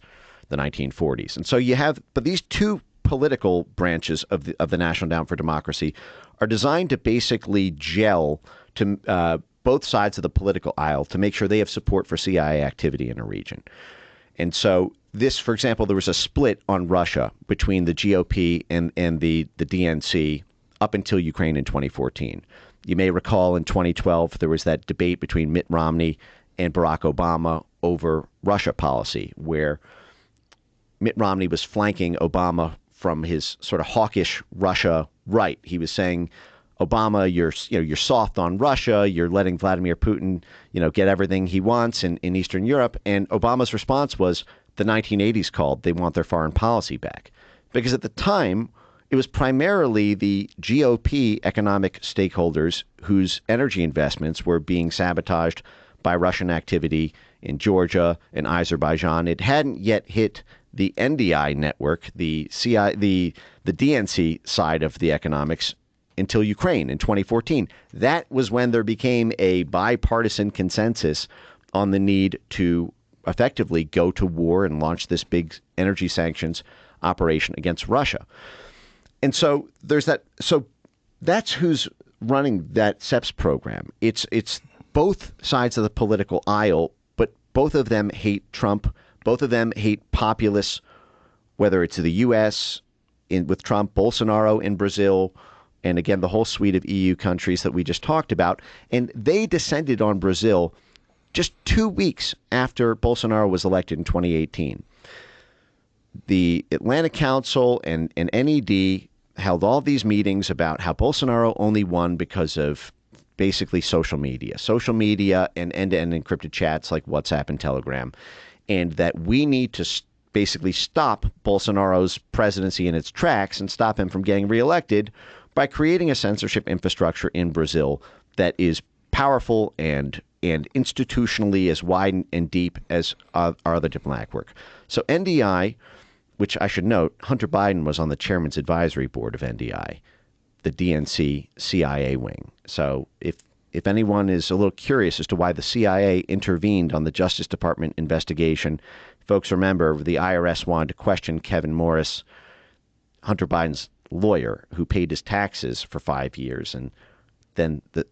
the 1940s. And so you have, but these two political branches of the National Endowment for Democracy are designed to basically gel to both sides of the political aisle to make sure they have support for CIA activity in a region. And so this, for example, there was a split on Russia between the GOP and the DNC up until Ukraine in 2014. You may recall in 2012, there was that debate between Mitt Romney and Barack Obama over Russia policy, where Mitt Romney was flanking Obama from his sort of hawkish Russia right. He was saying, Obama, you're soft on Russia. You're letting Vladimir Putin, get everything he wants in Eastern Europe. And Obama's response was the 1980s called. They want their foreign policy back. Because at the time, it was primarily the GOP economic stakeholders whose energy investments were being sabotaged by Russian activity in Georgia and Azerbaijan. It hadn't yet hit the NDI network, the DNC side of the economics, until Ukraine in 2014. That was when there became a bipartisan consensus on the need to effectively go to war and launch this big energy sanctions operation against Russia. And so there's that. So that's who's running that CEPS program. It's both sides of the political aisle, but both of them hate Trump. Both of them hate populists, whether it's the U.S. with Trump, Bolsonaro in Brazil, and again, the whole suite of EU countries that we just talked about. And they descended on Brazil just 2 weeks after Bolsonaro was elected in 2018. The Atlantic Council and NED held all these meetings about how Bolsonaro only won because of basically social media and end-to-end encrypted chats like WhatsApp and Telegram, and that we need to basically stop Bolsonaro's presidency in its tracks and stop him from getting reelected by creating a censorship infrastructure in Brazil that is powerful and institutionally as wide and deep as our other diplomatic work. So NDI, which I should note, Hunter Biden was on the chairman's advisory board of NDI, the DNC CIA wing. So if anyone is a little curious as to why the CIA intervened on the Justice Department investigation, folks remember the IRS wanted to question Kevin Morris, Hunter Biden's lawyer, who paid his taxes for 5 years. And then the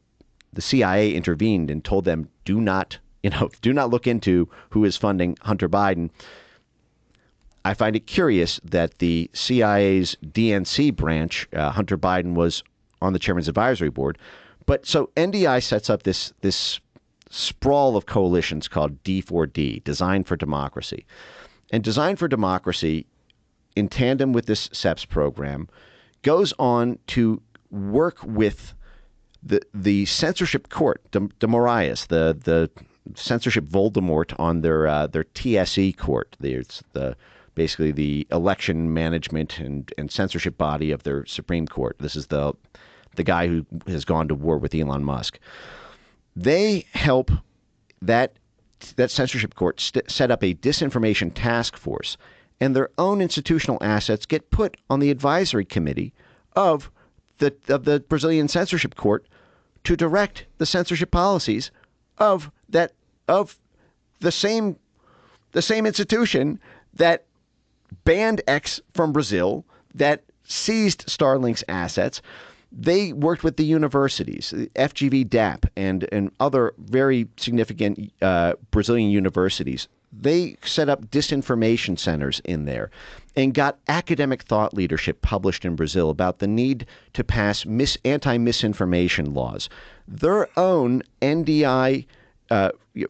CIA intervened and told them, do not look into who is funding Hunter Biden. I find it curious that the CIA's DNC branch, Hunter Biden, was on the chairman's advisory board. But so NDI sets up this sprawl of coalitions called D4D, Design for Democracy. And Design for Democracy, in tandem with this CEPS program, goes on to work with the censorship court, de Moraes, the censorship Voldemort on their TSE court. It's basically the election management and censorship body of their Supreme Court. This is the guy who has gone to war with Elon Musk. They help that censorship court set up a disinformation task force, and their own institutional assets get put on the advisory committee of the Brazilian censorship court to direct the censorship policies of the same institution that banned X from Brazil, that seized Starlink's assets. They worked with the universities, FGV DAP, and other very significant Brazilian universities. They set up disinformation centers in there and got academic thought leadership published in Brazil about the need to pass anti-misinformation laws. Their own NDI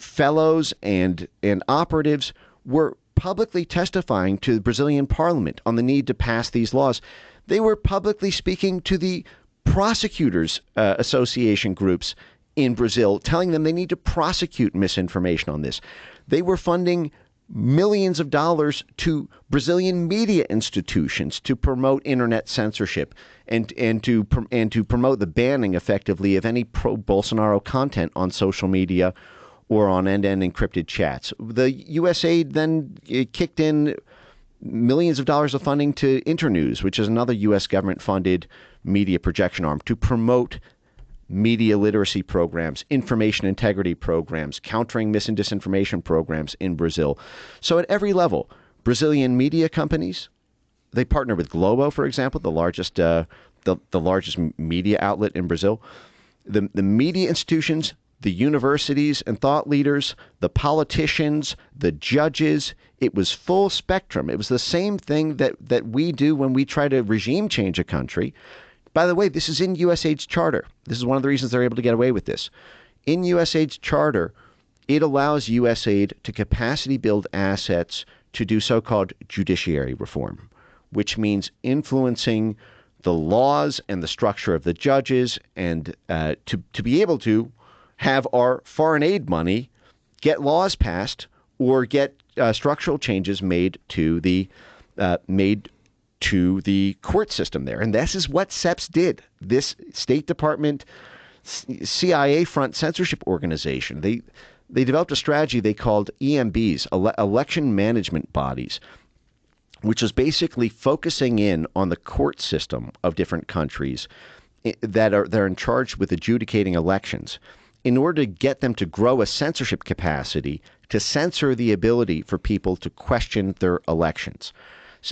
fellows and operatives were publicly testifying to the Brazilian parliament on the need to pass these laws. They were publicly speaking to the prosecutors association groups in Brazil, telling them they need to prosecute misinformation on this. They were funding millions of dollars to Brazilian media institutions to promote internet censorship and to promote the banning effectively of any pro-Bolsonaro content on social media or on end-to-end encrypted chats. The USAID then kicked in millions of dollars of funding to Internews, which is another U.S. government-funded media projection arm, to promote media literacy programs, information integrity programs, countering mis and disinformation programs in Brazil. So at every level, Brazilian media companies, they partner with Globo, for example, the largest media outlet in Brazil. The media institutions, the universities and thought leaders, the politicians, the judges, it was full spectrum. It was the same thing that we do when we try to regime change a country. By the way, this is in USAID's charter. This is one of the reasons they're able to get away with this. In USAID's charter, it allows USAID to capacity build assets to do so-called judiciary reform, which means influencing the laws and the structure of the judges and to be able to have our foreign aid money get laws passed or get structural changes made to the court system there. And this is what CEPS did. This State Department CIA front censorship organization, they developed a strategy they called EMBs, election management bodies, which was basically focusing in on the court system of different countries that are in charge with adjudicating elections in order to get them to grow a censorship capacity to censor the ability for people to question their elections.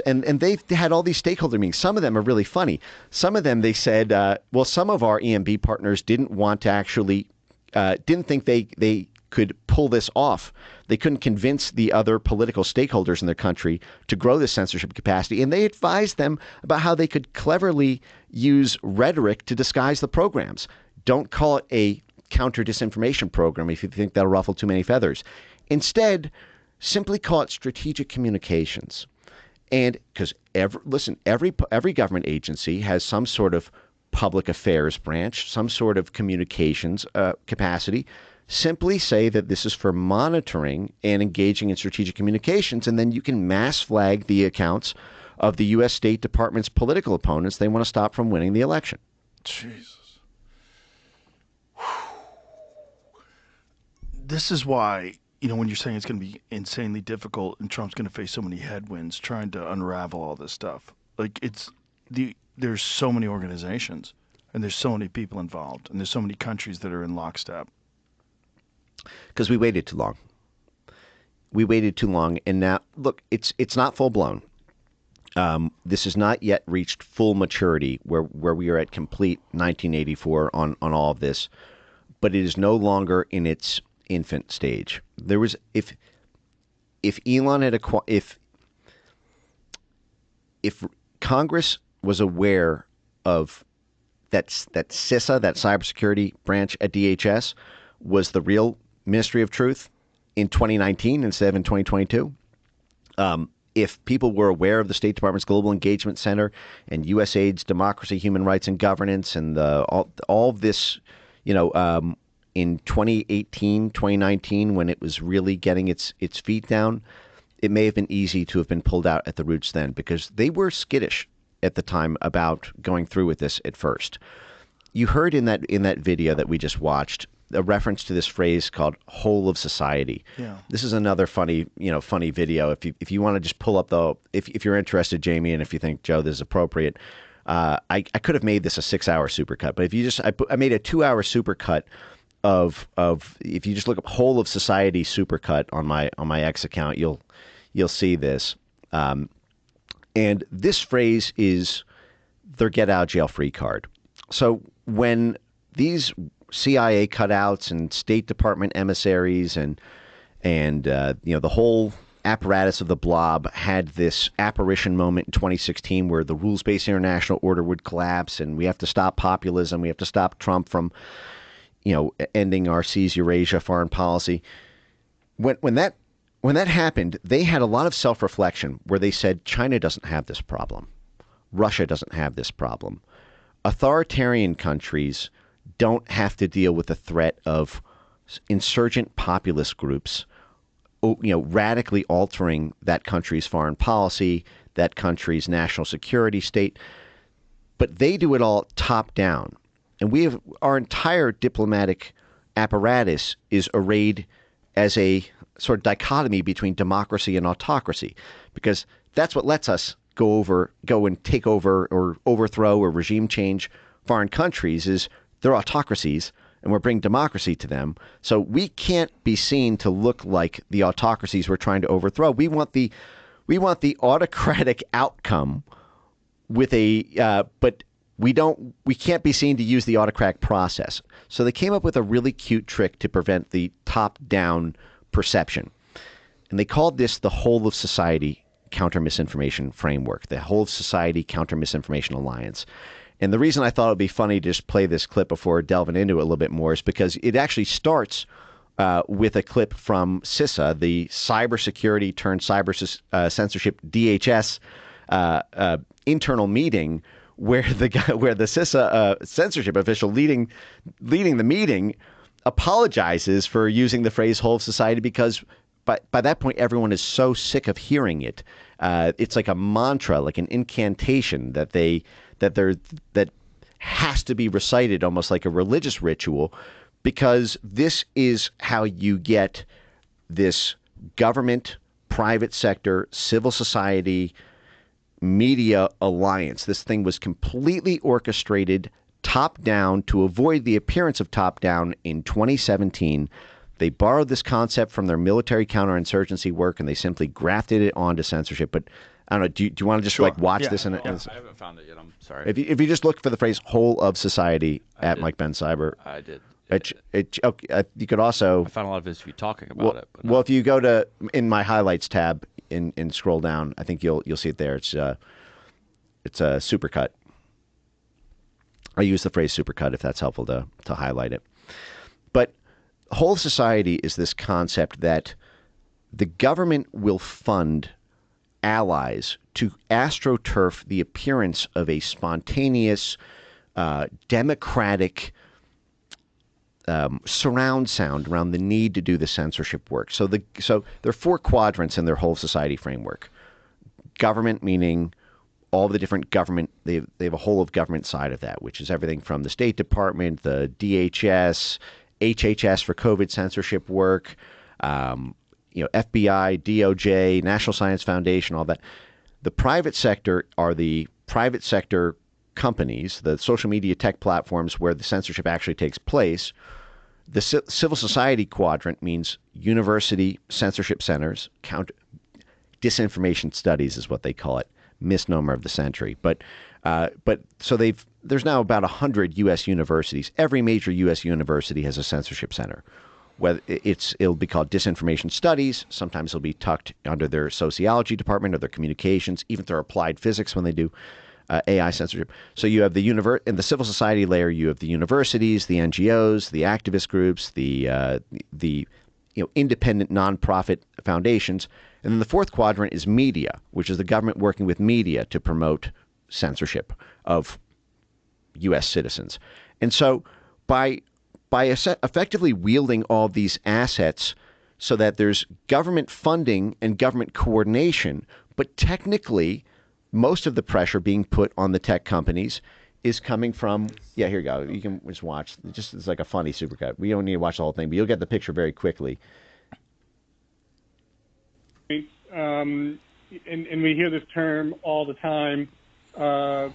And they've had all these stakeholder meetings. Some of them are really funny. Some of them, they said, well, some of our EMB partners didn't want to actually, didn't think they could pull this off. They couldn't convince the other political stakeholders in their country to grow this censorship capacity. And they advised them about how they could cleverly use rhetoric to disguise the programs. Don't call it a counter-disinformation program if you think that'll ruffle too many feathers. Instead, simply call it strategic communications. And because every government agency has some sort of public affairs branch, some sort of communications capacity. Simply say that this is for monitoring and engaging in strategic communications, and then you can mass flag the accounts of the U.S. State Department's political opponents they want to stop from winning the election. Jesus. This is why, when you're saying it's going to be insanely difficult and Trump's going to face so many headwinds trying to unravel all this stuff. Like, there's so many organizations and there's so many people involved and there's so many countries that are in lockstep. Because we waited too long. We waited too long, and now look, it's not full blown. This has not yet reached full maturity where we are at complete 1984 on all of this, but it is no longer in its infant stage. There was if Elon had if Congress was aware of that CISA, that cybersecurity branch at DHS, was the real Ministry of Truth in 2019 instead of in 2022. If people were aware of the State Department's Global Engagement Center and USAID's Democracy, Human Rights, and Governance, and all of this, in 2018, 2019, when it was really getting its feet down, it may have been easy to have been pulled out at the roots then, because they were skittish at the time about going through with this at first. You heard in that video that we just watched a reference to this phrase called "whole of society." Yeah. This is another funny video. If you want to just pull up if you're interested, Jamie, and if you think, Joe, this is appropriate, I could have made this a 6-hour supercut, but if you I made a 2-hour supercut of if you just look up "whole of society" supercut on my X account, you'll see this. And this phrase is their get out of jail free card. So when these CIA cutouts and State Department emissaries and the whole apparatus of the blob had this apparition moment in 2016 where the rules-based international order would collapse, and we have to stop populism, we have to stop Trump from ending our Seize Eurasia foreign policy. When that happened, they had a lot of self-reflection where they said China doesn't have this problem, Russia doesn't have this problem, authoritarian countries don't have to deal with the threat of insurgent populist groups, radically altering that country's foreign policy, that country's national security state. But they do it all top down. And our entire diplomatic apparatus is arrayed as a sort of dichotomy between democracy and autocracy, because that's what lets us go and take over or overthrow or regime change foreign countries is they're autocracies, and we're bringing democracy to them. So we can't be seen to look like the autocracies we're trying to overthrow. We want the autocratic outcome with but we can't be seen to use the autocratic process. So they came up with a really cute trick to prevent the top-down perception. And they called this the whole of society counter misinformation framework, the whole of society counter misinformation alliance. And the reason I thought it would be funny to just play this clip before delving into it a little bit more is because it actually starts with a clip from CISA, the cybersecurity turned cyber censorship DHS internal meeting, where the CISA censorship official leading the meeting apologizes for using the phrase "whole of society" because by that point everyone is so sick of hearing it. It's like a mantra, like an incantation that has to be recited almost like a religious ritual, because this is how you get this government, private sector, civil society, media alliance. This thing was completely orchestrated top down to avoid the appearance of top down in 2017. They borrowed this concept from their military counterinsurgency work and they simply grafted it onto censorship. But I don't know. Do you want to just watch this? I haven't found it yet. I'm sorry. If you just look for the phrase "whole of society" at Mike Ben Cyber, I did. You could also. I found a lot of his talking about it. But well, if you go to in my highlights tab and scroll down, I think you'll see it there. It's a supercut. I use the phrase supercut if that's helpful to highlight it. But whole society is this concept that the government will fund allies to astroturf the appearance of a spontaneous, democratic surround sound around the need to do the censorship work. So there are four quadrants in their whole society framework. Government meaning all the different government, they have a whole of government side of that, which is everything from the State Department, the DHS, HHS for COVID censorship work, FBI, DOJ, National Science Foundation, all that. The private sector are the private sector companies, the social media tech platforms where the censorship actually takes place. The civil society quadrant means university censorship centers, disinformation studies is what they call it, misnomer of the century. But so there's now about 100 U.S. universities. Every major U.S. university has a censorship center. Whether it'll be called disinformation studies. Sometimes it'll be tucked under their sociology department or their communications, even their applied physics when they do AI censorship. So you have in the civil society layer, you have the universities, the NGOs, the activist groups, the independent nonprofit foundations, and then the fourth quadrant is media, which is the government working with media to promote censorship of U.S. citizens. And so by effectively wielding all these assets so that there's government funding and government coordination, but technically most of the pressure being put on the tech companies is coming from, here you go. You can just watch. It's like a funny supercut. We don't need to watch the whole thing, but you'll get the picture very quickly. And we hear this term all the time. A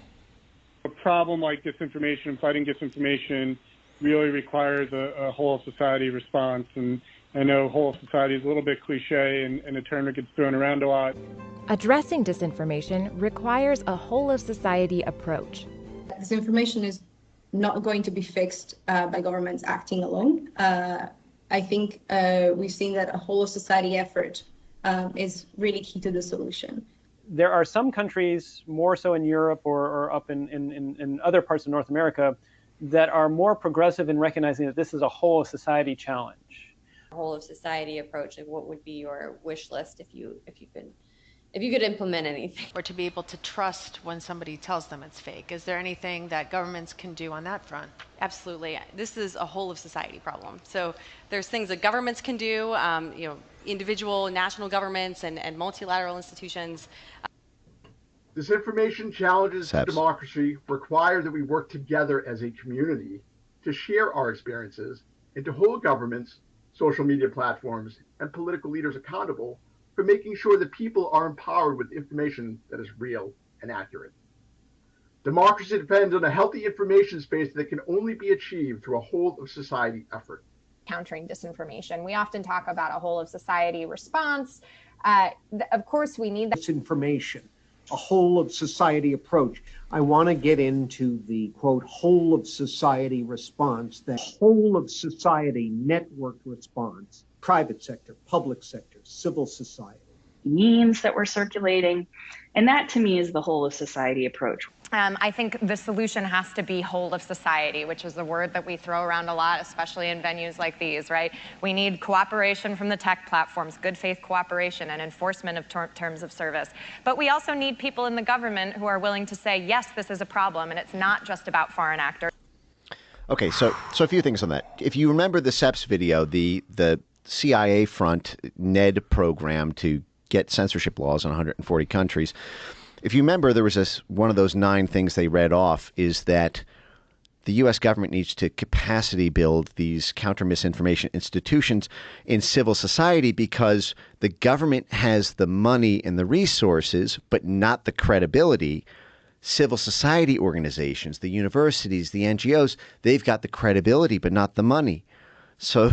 problem like disinformation, fighting disinformation, really requires a whole of society response. And I know whole of society is a little bit cliche and a term that gets thrown around a lot. Addressing disinformation requires a whole of society approach. Disinformation is not going to be fixed by governments acting alone. I think we've seen that a whole of society effort is really key to the solution. There are some countries, more so in Europe or up in other parts of North America, that are more progressive in recognizing that this is a whole of society challenge. Whole of society approach, like what would be your wish list if you could implement anything? Or to be able to trust when somebody tells them it's fake. Is there anything that governments can do on that front? Absolutely. This is a whole of society problem. So there's things that governments can do, individual national governments and multilateral institutions. Disinformation challenges to democracy require that we work together as a community to share our experiences and to hold governments, social media platforms, and political leaders accountable for making sure that people are empowered with information that is real and accurate. Democracy depends on a healthy information space that can only be achieved through a whole of society effort. Countering disinformation. We often talk about a whole of society response. Of course, we need that. Disinformation, a whole of society approach. I want to get into the, quote, whole of society response, the whole of society network response, private sector, public sector, civil society. Memes that we're circulating. And that to me is the whole of society approach. I think the solution has to be whole of society, which is a word that we throw around a lot, especially in venues like these, right? We need cooperation from the tech platforms, good faith cooperation and enforcement of terms of service. But we also need people in the government who are willing to say, yes, this is a problem, and it's not just about foreign actors. Okay, so a few things on that. If you remember the SEPS video, the CIA front NED program to get censorship laws in 140 countries. If you remember, there was one of those 9 things they read off is that the U.S. government needs to capacity build these counter-misinformation institutions in civil society because the government has the money and the resources, but not the credibility. Civil society organizations, the universities, the NGOs, they've got the credibility, but not the money. So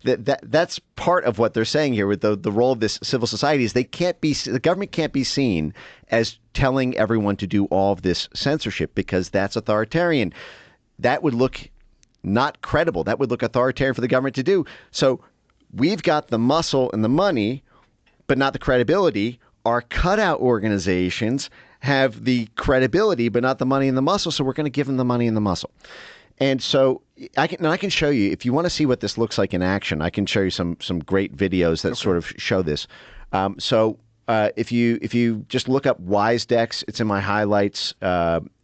that's part of what they're saying here with the role of this civil society is the government can't be seen as telling everyone to do all of this censorship because that's authoritarian. That would look not credible. That would look authoritarian for the government to do. So we've got the muscle and the money, but not the credibility. Our cutout organizations have the credibility, but not the money and the muscle. So we're going to give them the money and the muscle. And so I can show you, if you want to see what this looks like in action, I can show you some great videos that sort of show this. If you just look up WiseDex, it's in my highlights.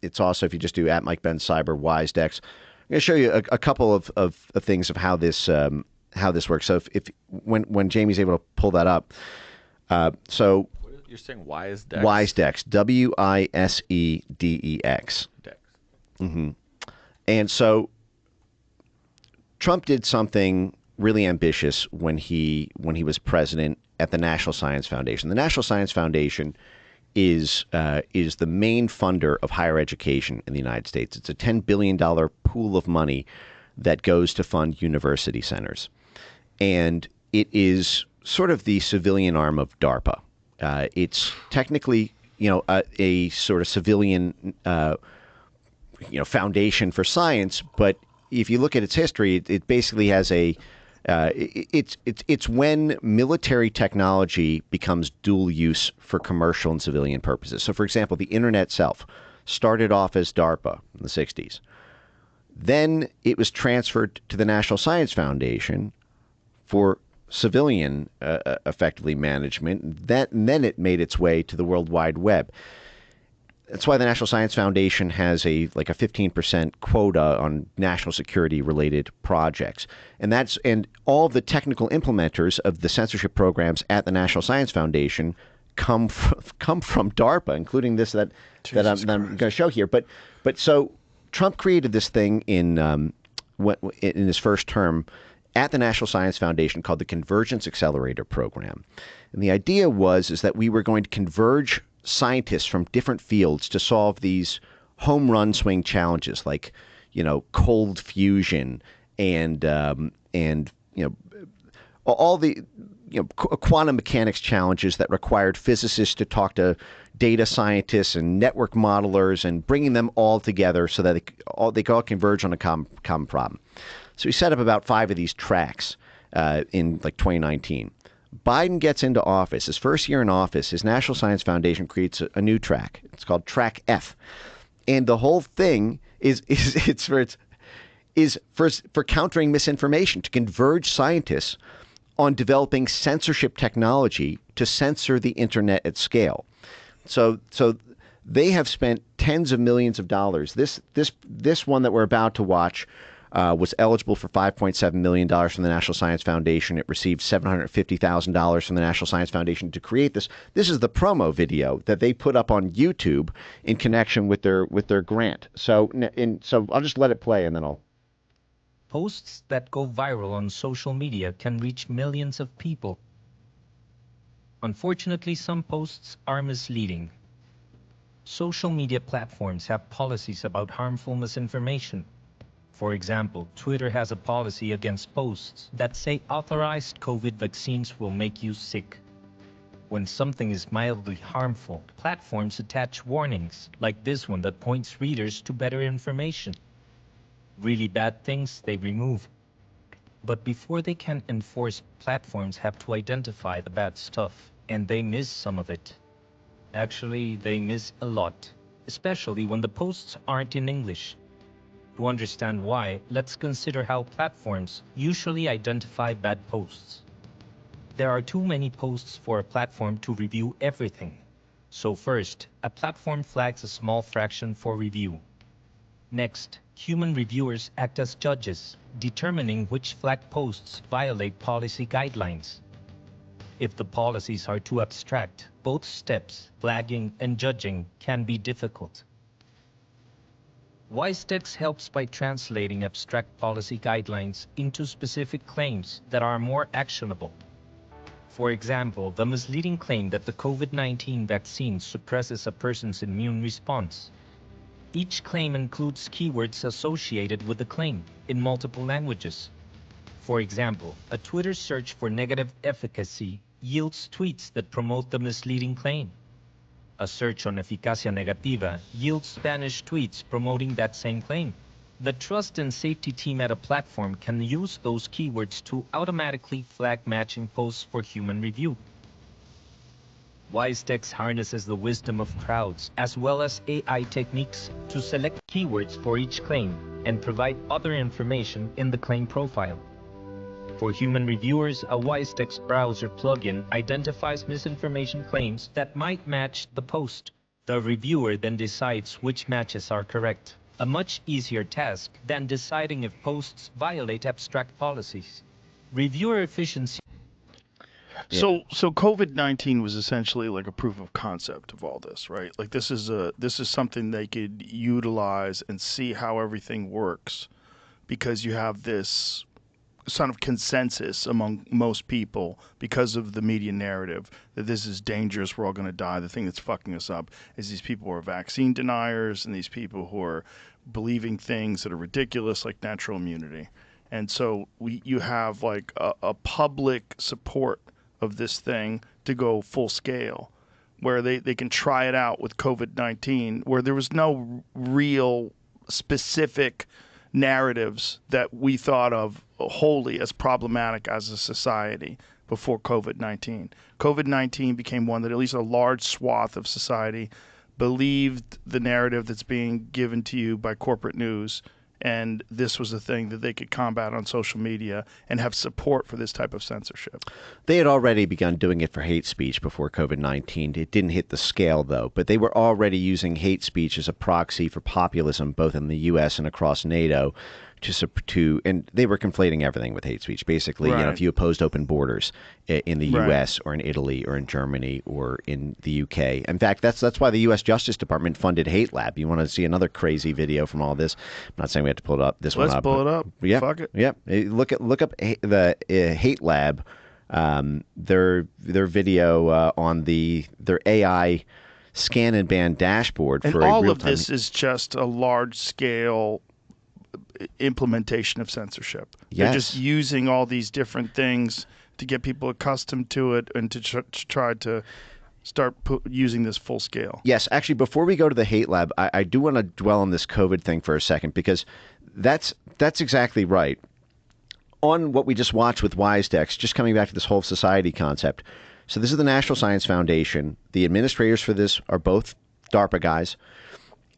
It's also, if you just do @MikeBenzCyber WiseDex, I'm going to show you a couple of things of how this works. So if when Jamie's able to pull that up, You're saying WiseDex? WiseDex, WISEDEX. Dex. Mm-hmm. And so Trump did something really ambitious when he was president at the National Science Foundation. The National Science Foundation is the main funder of higher education in the United States. It's a $10 billion pool of money that goes to fund university centers. And it is sort of the civilian arm of DARPA. It's technically, a sort of civilian foundation for science, but if you look at its history, it basically has it's when military technology becomes dual use for commercial and civilian purposes. So, for example, the internet itself started off as DARPA in the 60s. Then it was transferred to the National Science Foundation for civilian, effectively, management. And then it made its way to the World Wide Web. That's why the National Science Foundation has a 15% quota on national security related projects. And all of the technical implementers of the censorship programs at the National Science Foundation come from DARPA, including this that I'm going to show here. But so Trump created this thing in his first term at the National Science Foundation called the Convergence Accelerator Program. And the idea is that we were going to converge scientists from different fields to solve these home run swing challenges like, cold fusion and all the, quantum mechanics challenges that required physicists to talk to data scientists and network modelers and bringing them all together so that they could all converge on a common problem. So we set up about 5 of these tracks in 2019. Biden gets into office. His first year in office, his National Science Foundation creates a new track. It's called Track F, and the whole thing is for countering misinformation, to converge scientists on developing censorship technology to censor the internet at scale. So they have spent tens of millions of dollars. This one that we're about to watch was eligible for $5.7 million from the National Science Foundation. It received $750,000 from the National Science Foundation to create this. This is the promo video that they put up on YouTube in connection with their grant. So I'll just let it play and then I'll. Posts that go viral on social media can reach millions of people. Unfortunately, some posts are misleading. Social media platforms have policies about harmful misinformation. For example, Twitter has a policy against posts that say authorized COVID vaccines will make you sick. When something is mildly harmful, platforms attach warnings, like this one that points readers to better information. Really bad things they remove. But before they can enforce, platforms have to identify the bad stuff, and they miss some of it. Actually, they miss a lot, especially when the posts aren't in English. To understand why, let's consider how platforms usually identify bad posts. There are too many posts for a platform to review everything. So first, a platform flags a small fraction for review. Next, human reviewers act as judges, determining which flagged posts violate policy guidelines. If the policies are too abstract, both steps, flagging and judging, can be difficult. WiseText helps by translating abstract policy guidelines into specific claims that are more actionable. For example, the misleading claim that the COVID-19 vaccine suppresses a person's immune response. Each claim includes keywords associated with the claim in multiple languages. For example, a Twitter search for negative efficacy yields tweets that promote the misleading claim. A search on eficacia negativa yields Spanish tweets promoting that same claim. The trust and safety team at a platform can use those keywords to automatically flag matching posts for human review. WiseText harnesses the wisdom of crowds as well as AI techniques to select keywords for each claim and provide other information in the claim profile. For human reviewers, a WiseText browser plugin identifies misinformation claims that might match the post. The reviewer then decides which matches are correct, a much easier task than deciding if posts violate abstract policies. Reviewer efficiency. So COVID-19 was essentially like a proof of concept of all this, right? Like this is something they could utilize and see how everything works, because you have this sort of consensus among most people because of the media narrative that this is dangerous, we're all going to die. The thing that's fucking us up is these people who are vaccine deniers and these people who are believing things that are ridiculous, like natural immunity. And so you have like a public support of this thing to go full scale, where they can try it out with COVID-19, where there was no real specific narratives that we thought of wholly as problematic as a society before COVID-19. COVID-19 became one that at least a large swath of society believed the narrative that's being given to you by corporate news, and this was a thing that they could combat on social media and have support for this type of censorship. They had already begun doing it for hate speech before COVID-19. It didn't hit the scale, though, but they were already using hate speech as a proxy for populism, both in the U.S. and across NATO, and they were conflating everything with hate speech. Basically, Right. If you opposed open borders in the Right. U.S. or in Italy or in Germany or in the U.K. In fact, that's why the U.S. Justice Department funded Hate Lab. You want to see another crazy video from all this? I'm not saying we have to pull it up. Let's pull it up. Yeah, Fuck it. Yeah, look up the Hate Lab. Their video on their AI scan and ban dashboard And for a all real of time. this is just a large scale implementation of censorship. Yes. They're just using all these different things to get people accustomed to it and to try to start using this full scale. Yes, actually, before we go to the Hate Lab, I do want to dwell on this COVID thing for a second, because that's exactly right. On what we just watched with WiseText, just coming back to this whole society concept. So this is the National Science Foundation. The administrators for this are both DARPA guys.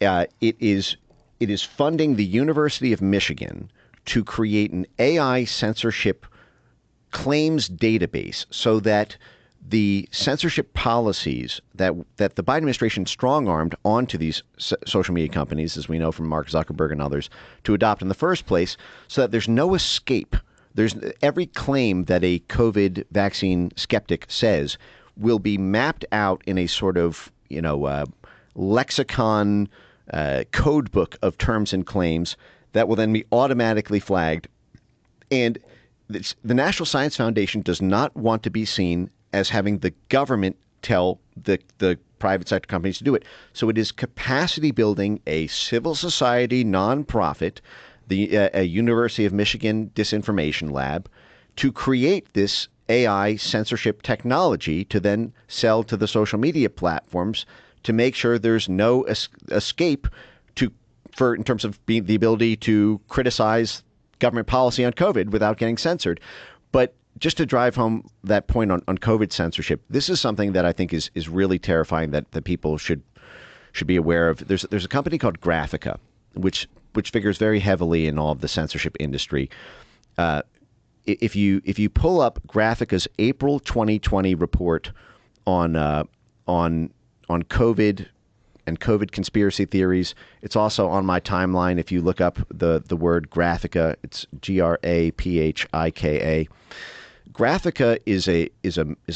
It is funding the University of Michigan to create an AI censorship claims database so that the censorship policies that the Biden administration strong-armed onto these social media companies, as we know from Mark Zuckerberg and others, to adopt in the first place, so that there's no escape. There's every claim that a COVID vaccine skeptic says will be mapped out in a sort of, lexicon code book of terms and claims that will then be automatically flagged. And the National Science Foundation does not want to be seen as having the government tell the private sector companies to do it. So it is capacity building a civil society nonprofit, a University of Michigan disinformation lab, to create this AI censorship technology to then sell to the social media platforms to make sure there's no escape in terms of the ability to criticize government policy on COVID without getting censored. But just to drive home that point on COVID censorship, this is something that I think is really terrifying that people should be aware of. There's a company called Graphica, which figures very heavily in all of the censorship industry. If you pull up Graphica's April 2020 report on COVID and COVID conspiracy theories, it's also on my timeline. If you look up the word Graphica, it's Graphika. Graphica is a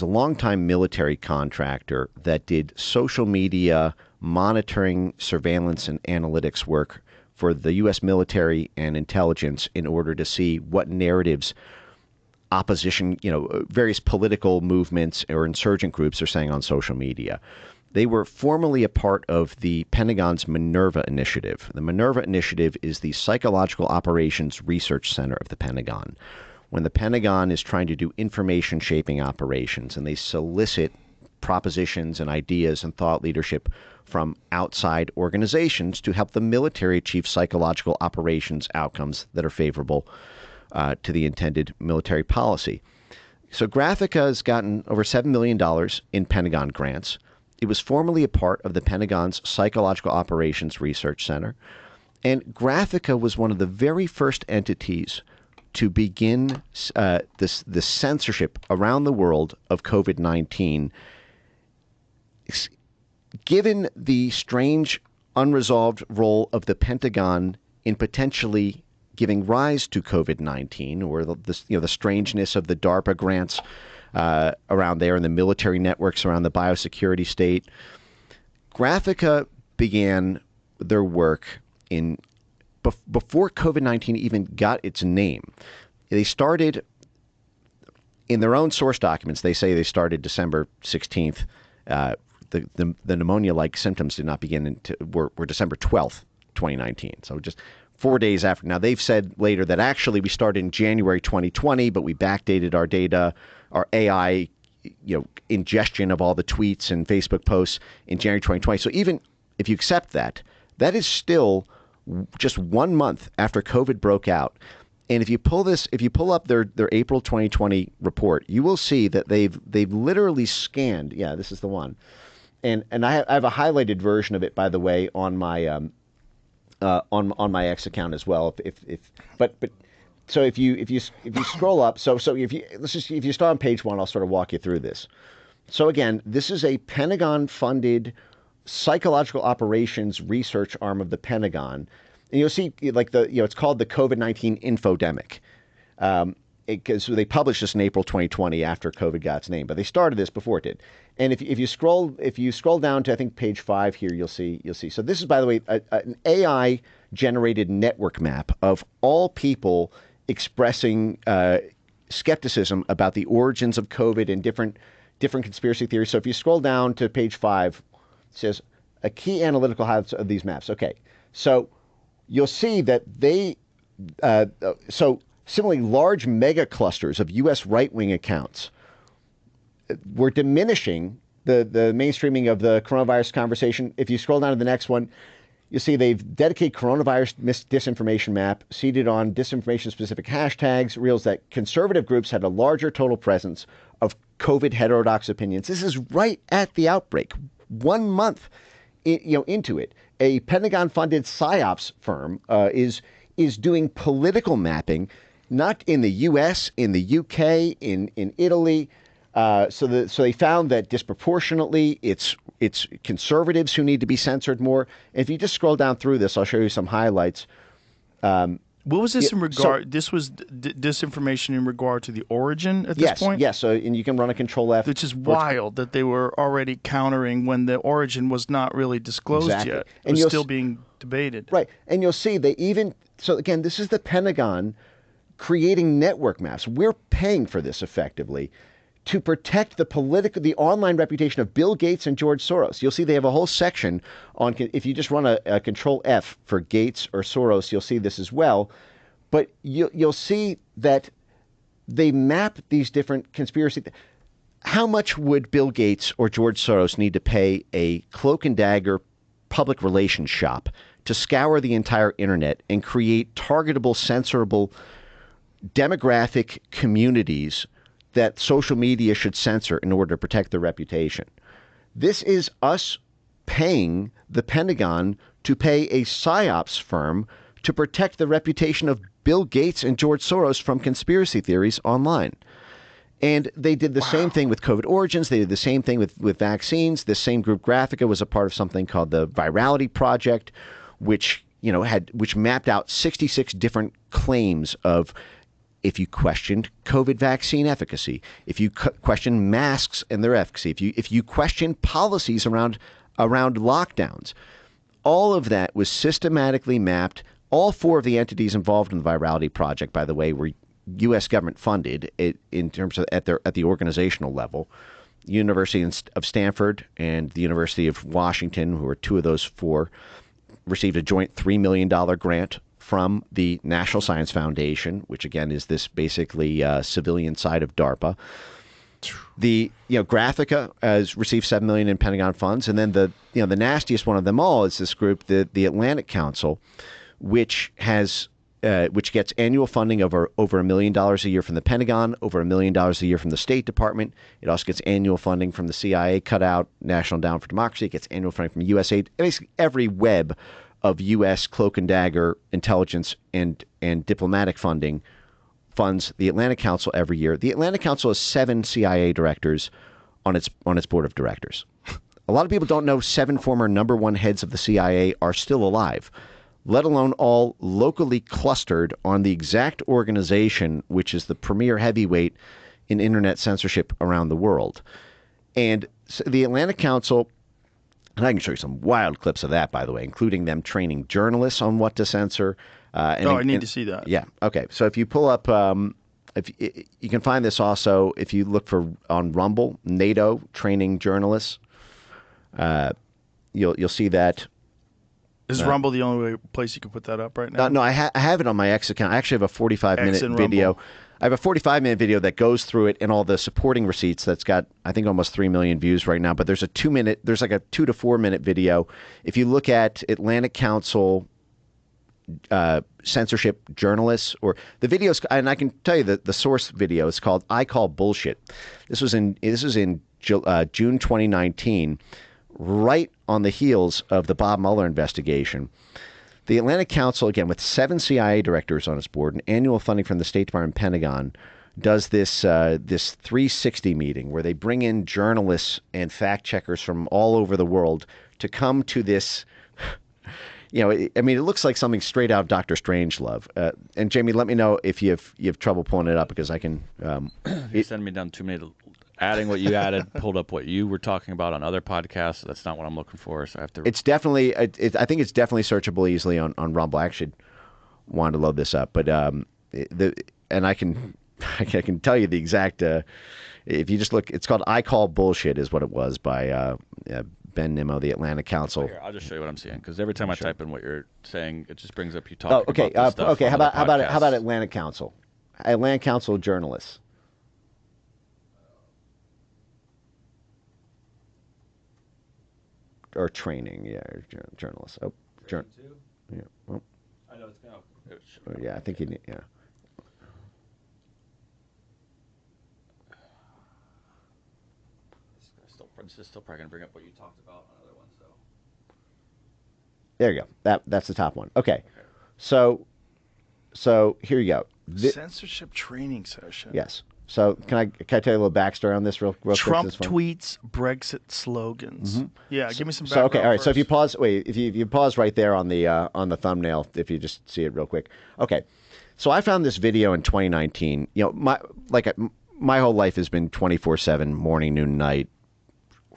longtime military contractor that did social media monitoring, surveillance, and analytics work for the U.S. military and intelligence in order to see what narratives opposition, various political movements or insurgent groups are saying on social media. They were formerly a part of the Pentagon's Minerva Initiative. The Minerva Initiative is the Psychological Operations Research Center of the Pentagon. When the Pentagon is trying to do information shaping operations and they solicit propositions and ideas and thought leadership from outside organizations to help the military achieve psychological operations outcomes that are favorable to the intended military policy. So Graphica has gotten over $7 million in Pentagon grants. It was formerly a part of the Pentagon's Psychological Operations Research Center. And Graphica was one of the very first entities to begin the censorship around the world of COVID-19. Given the strange, unresolved role of the Pentagon in potentially giving rise to COVID-19, or the strangeness of the DARPA grants around there and the military networks around the biosecurity state, Graphica began their work before COVID-19 even got its name. They started in their own source documents. They say they started December 16th. The pneumonia-like symptoms did not begin were December 12th, 2019. So just 4 days after. Now, they've said later that actually we started in January 2020, but we backdated our data, our AI, ingestion of all the tweets and Facebook posts in January 2020. So even if you accept that, that is still just 1 month after COVID broke out. And if you pull up their April 2020 report, you will see that they've literally scanned. Yeah, this is the one. And I have a highlighted version of it, by the way, on my on my X account as well. So if you scroll up, so if you start on page 1, I'll sort of walk you through this. So again, this is a Pentagon-funded psychological operations research arm of the Pentagon, and you'll see it's called the COVID-19 infodemic. Because they published this in April 2020 after COVID got its name, but they started this before it did. And if you scroll down to I think page 5 here, you'll see. So this is, by the way, an AI generated network map of all people expressing skepticism about the origins of COVID and different conspiracy theories. So if you scroll down to page 5, it says a key analytical highlights of these maps. Okay, so you'll see that similarly, large mega clusters of U.S. right-wing accounts were diminishing the mainstreaming of the coronavirus conversation. If you scroll down to the next one, you'll see they've dedicated coronavirus disinformation map seated on disinformation-specific hashtags, reveals that conservative groups had a larger total presence of COVID heterodox opinions. This is right at the outbreak, 1 month into it. A Pentagon-funded psyops firm is doing political mapping, not in the U.S., in the U.K., in Italy. So they found that disproportionately it's conservatives who need to be censored more. And if you just scroll down through this, I'll show you some highlights. What was this in regard? This was disinformation in regard to the origin at this point? Yes. So, and you can run a Control F. Which is wild that they were already countering when the origin was not really disclosed yet. It was still being debated. Right. And you'll see they so again, this is the Pentagon creating network maps. We're paying for this effectively to protect the online reputation of Bill Gates and George Soros. You'll see they have a whole section on, if you just run a Control F for Gates or Soros, you'll see this as well. But you'll see that they map these different conspiracy. How much would Bill Gates or George Soros need to pay a cloak and dagger public relations shop to scour the entire internet and create targetable, censorable demographic communities that social media should censor in order to protect their reputation? This is us paying the Pentagon to pay a psyops firm to protect the reputation of Bill Gates and George Soros from conspiracy theories online. And they did the same thing with COVID origins. They did the same thing with vaccines. This same group, Graphica, was a part of something called the Virality Project, which mapped out 66 different claims of, if you questioned COVID vaccine efficacy, if you questioned masks and their efficacy, if you questioned policies around lockdowns, all of that was systematically mapped. All 4 of the entities involved in the Virality Project, by the way, were U.S. government funded in terms of at the organizational level. University of Stanford and the University of Washington, who are 2 of those 4, received a joint $3 million grant from the National Science Foundation, which again is this basically civilian side of DARPA. The Graphica has received $7 million in Pentagon funds, and then the nastiest one of them all is this group, the Atlantic Council, which gets annual funding over $1 million a year from the Pentagon, over $1 million a year from the State Department. It also gets annual funding from the CIA, cut out National Endowment for Democracy. It gets annual funding from USAID. Basically, every web of U.S. cloak and dagger intelligence and diplomatic funding funds the Atlantic Council every year. The Atlantic Council has 7 CIA directors on its board of directors. A lot of people don't know 7 former number 1 heads of the CIA are still alive, let alone all locally clustered on the exact organization which is the premier heavyweight in internet censorship around the world. And so the Atlantic Council, and I can show you some wild clips of that, by the way, including them training journalists on what to censor. I need to see that. Yeah. Okay. So if you pull up, you can find this also if you look for on Rumble, NATO training journalists. You'll see that. Is Rumble the only place you can put that up right now? No, I have it on my X account. I actually have a 45-minute video. Rumble. I have a 45-minute video that goes through it and all the supporting receipts. That's got, I think, almost 3 million views right now. But there's there's like a 2 to 4 minute video. If you look at Atlantic Council censorship journalists, or the videos, and I can tell you that the source video is called "I Call Bullshit." This was in June 2019, right on the heels of the Bob Mueller investigation. The Atlantic Council, again, with 7 CIA directors on its board and annual funding from the State Department and Pentagon, does this 360 meeting where they bring in journalists and fact checkers from all over the world to come to this. It looks like something straight out of Dr. Strangelove. And Jamie, let me know if you have trouble pulling it up, because I can. You send me down 2 minutes. Adding what you added, pulled up what you were talking about on other podcasts. So that's not what I'm looking for. So I have to. It's definitely. I think it's definitely searchable easily on Rumble. I actually wanted to load this up, but and I can tell you the exact. If you just look, it's called "I Call Bullshit" is what it was by Ben Nimmo, the Atlantic Council. Here, I'll just show you what I'm seeing, because every time I type in what you're saying, it just brings up you talking. Oh, okay. About this stuff okay. How about Atlantic Council? Atlantic Council journalists. Or training, journalists. Oh, yeah. Well, I know it's going. Yeah, I think you need. Yeah. This is still probably going to bring up what you talked about on other ones, though. There you go. That's the top one. Okay. So here you go. Censorship training session. Yes. So can I tell you a little backstory on this real quick? Trump tweets Brexit slogans. Mm-hmm. Yeah, give me some background. So okay, all right. First. So if you pause, if you pause right there on the thumbnail, if you just see it real quick. Okay. So I found this video in 2019. My whole life has been 24/7, morning, noon, night,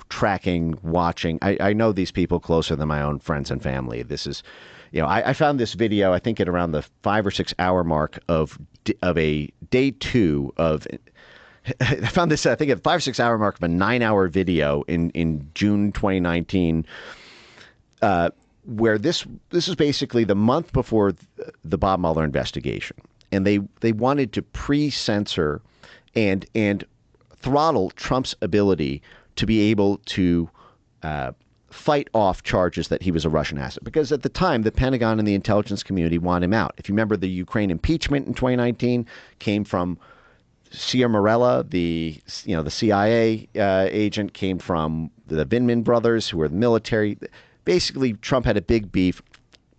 tracking, watching. I know these people closer than my own friends and family. This is, I found this video, I think at around the 5 or 6 hour mark of a day 2 of I found this, I think, at 5 or 6 hour mark of a 9-hour video in June 2019, where this is basically the month before the Bob Mueller investigation, and they wanted to pre-censor and throttle Trump's ability to be able to fight off charges that he was a Russian asset. Because at the time, the Pentagon and the intelligence community want him out. If you remember, the Ukraine impeachment in 2019 came from Ciaramella, the CIA agent, came from the Vindman brothers, who were the military. Basically, Trump had a big beef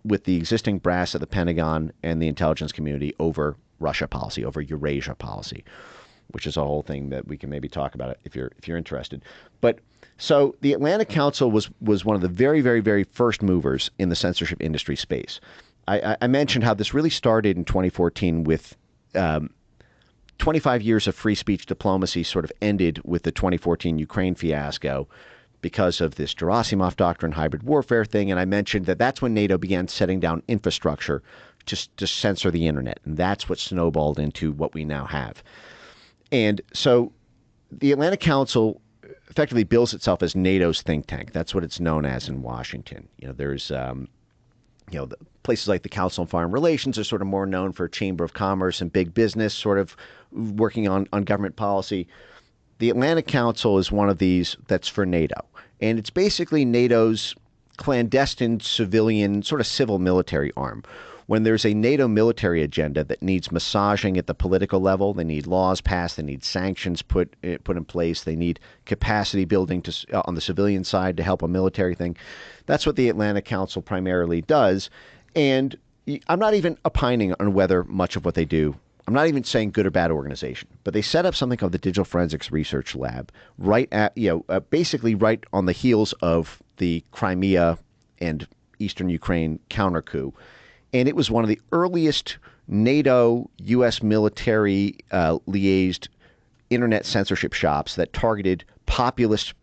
with the existing brass of the Pentagon and the intelligence community over Russia policy, over Eurasia policy, which is a whole thing that we can maybe talk about if you're interested. But so the Atlantic Council was one of the very, very, very first movers in the censorship industry space. I mentioned how this really started in 2014 with 25 years of free speech diplomacy sort of ended with the 2014 Ukraine fiasco because of this Gerasimov doctrine, hybrid warfare thing. And I mentioned that that's when NATO began setting down infrastructure to censor the internet. And that's what snowballed into what we now have. And so the Atlantic Council effectively bills itself as NATO's think tank. That's what it's known as in Washington. There's, the places like the Council on Foreign Relations are sort of more known for Chamber of Commerce and big business sort of working on government policy. The Atlantic Council is one of these that's for NATO. And it's basically NATO's clandestine civilian, sort of civil military arm. When there's a NATO military agenda that needs massaging at the political level, they need laws passed, they need sanctions put in place, they need capacity building on the civilian side to help a military thing. That's what the Atlantic Council primarily does. And I'm not even opining on whether much of what they do, I'm not even saying good or bad organization, but they set up something called the Digital Forensics Research Lab, basically right on the heels of the Crimea and Eastern Ukraine counter coup. And it was one of the earliest NATO U.S. military liaised internet censorship shops that targeted populist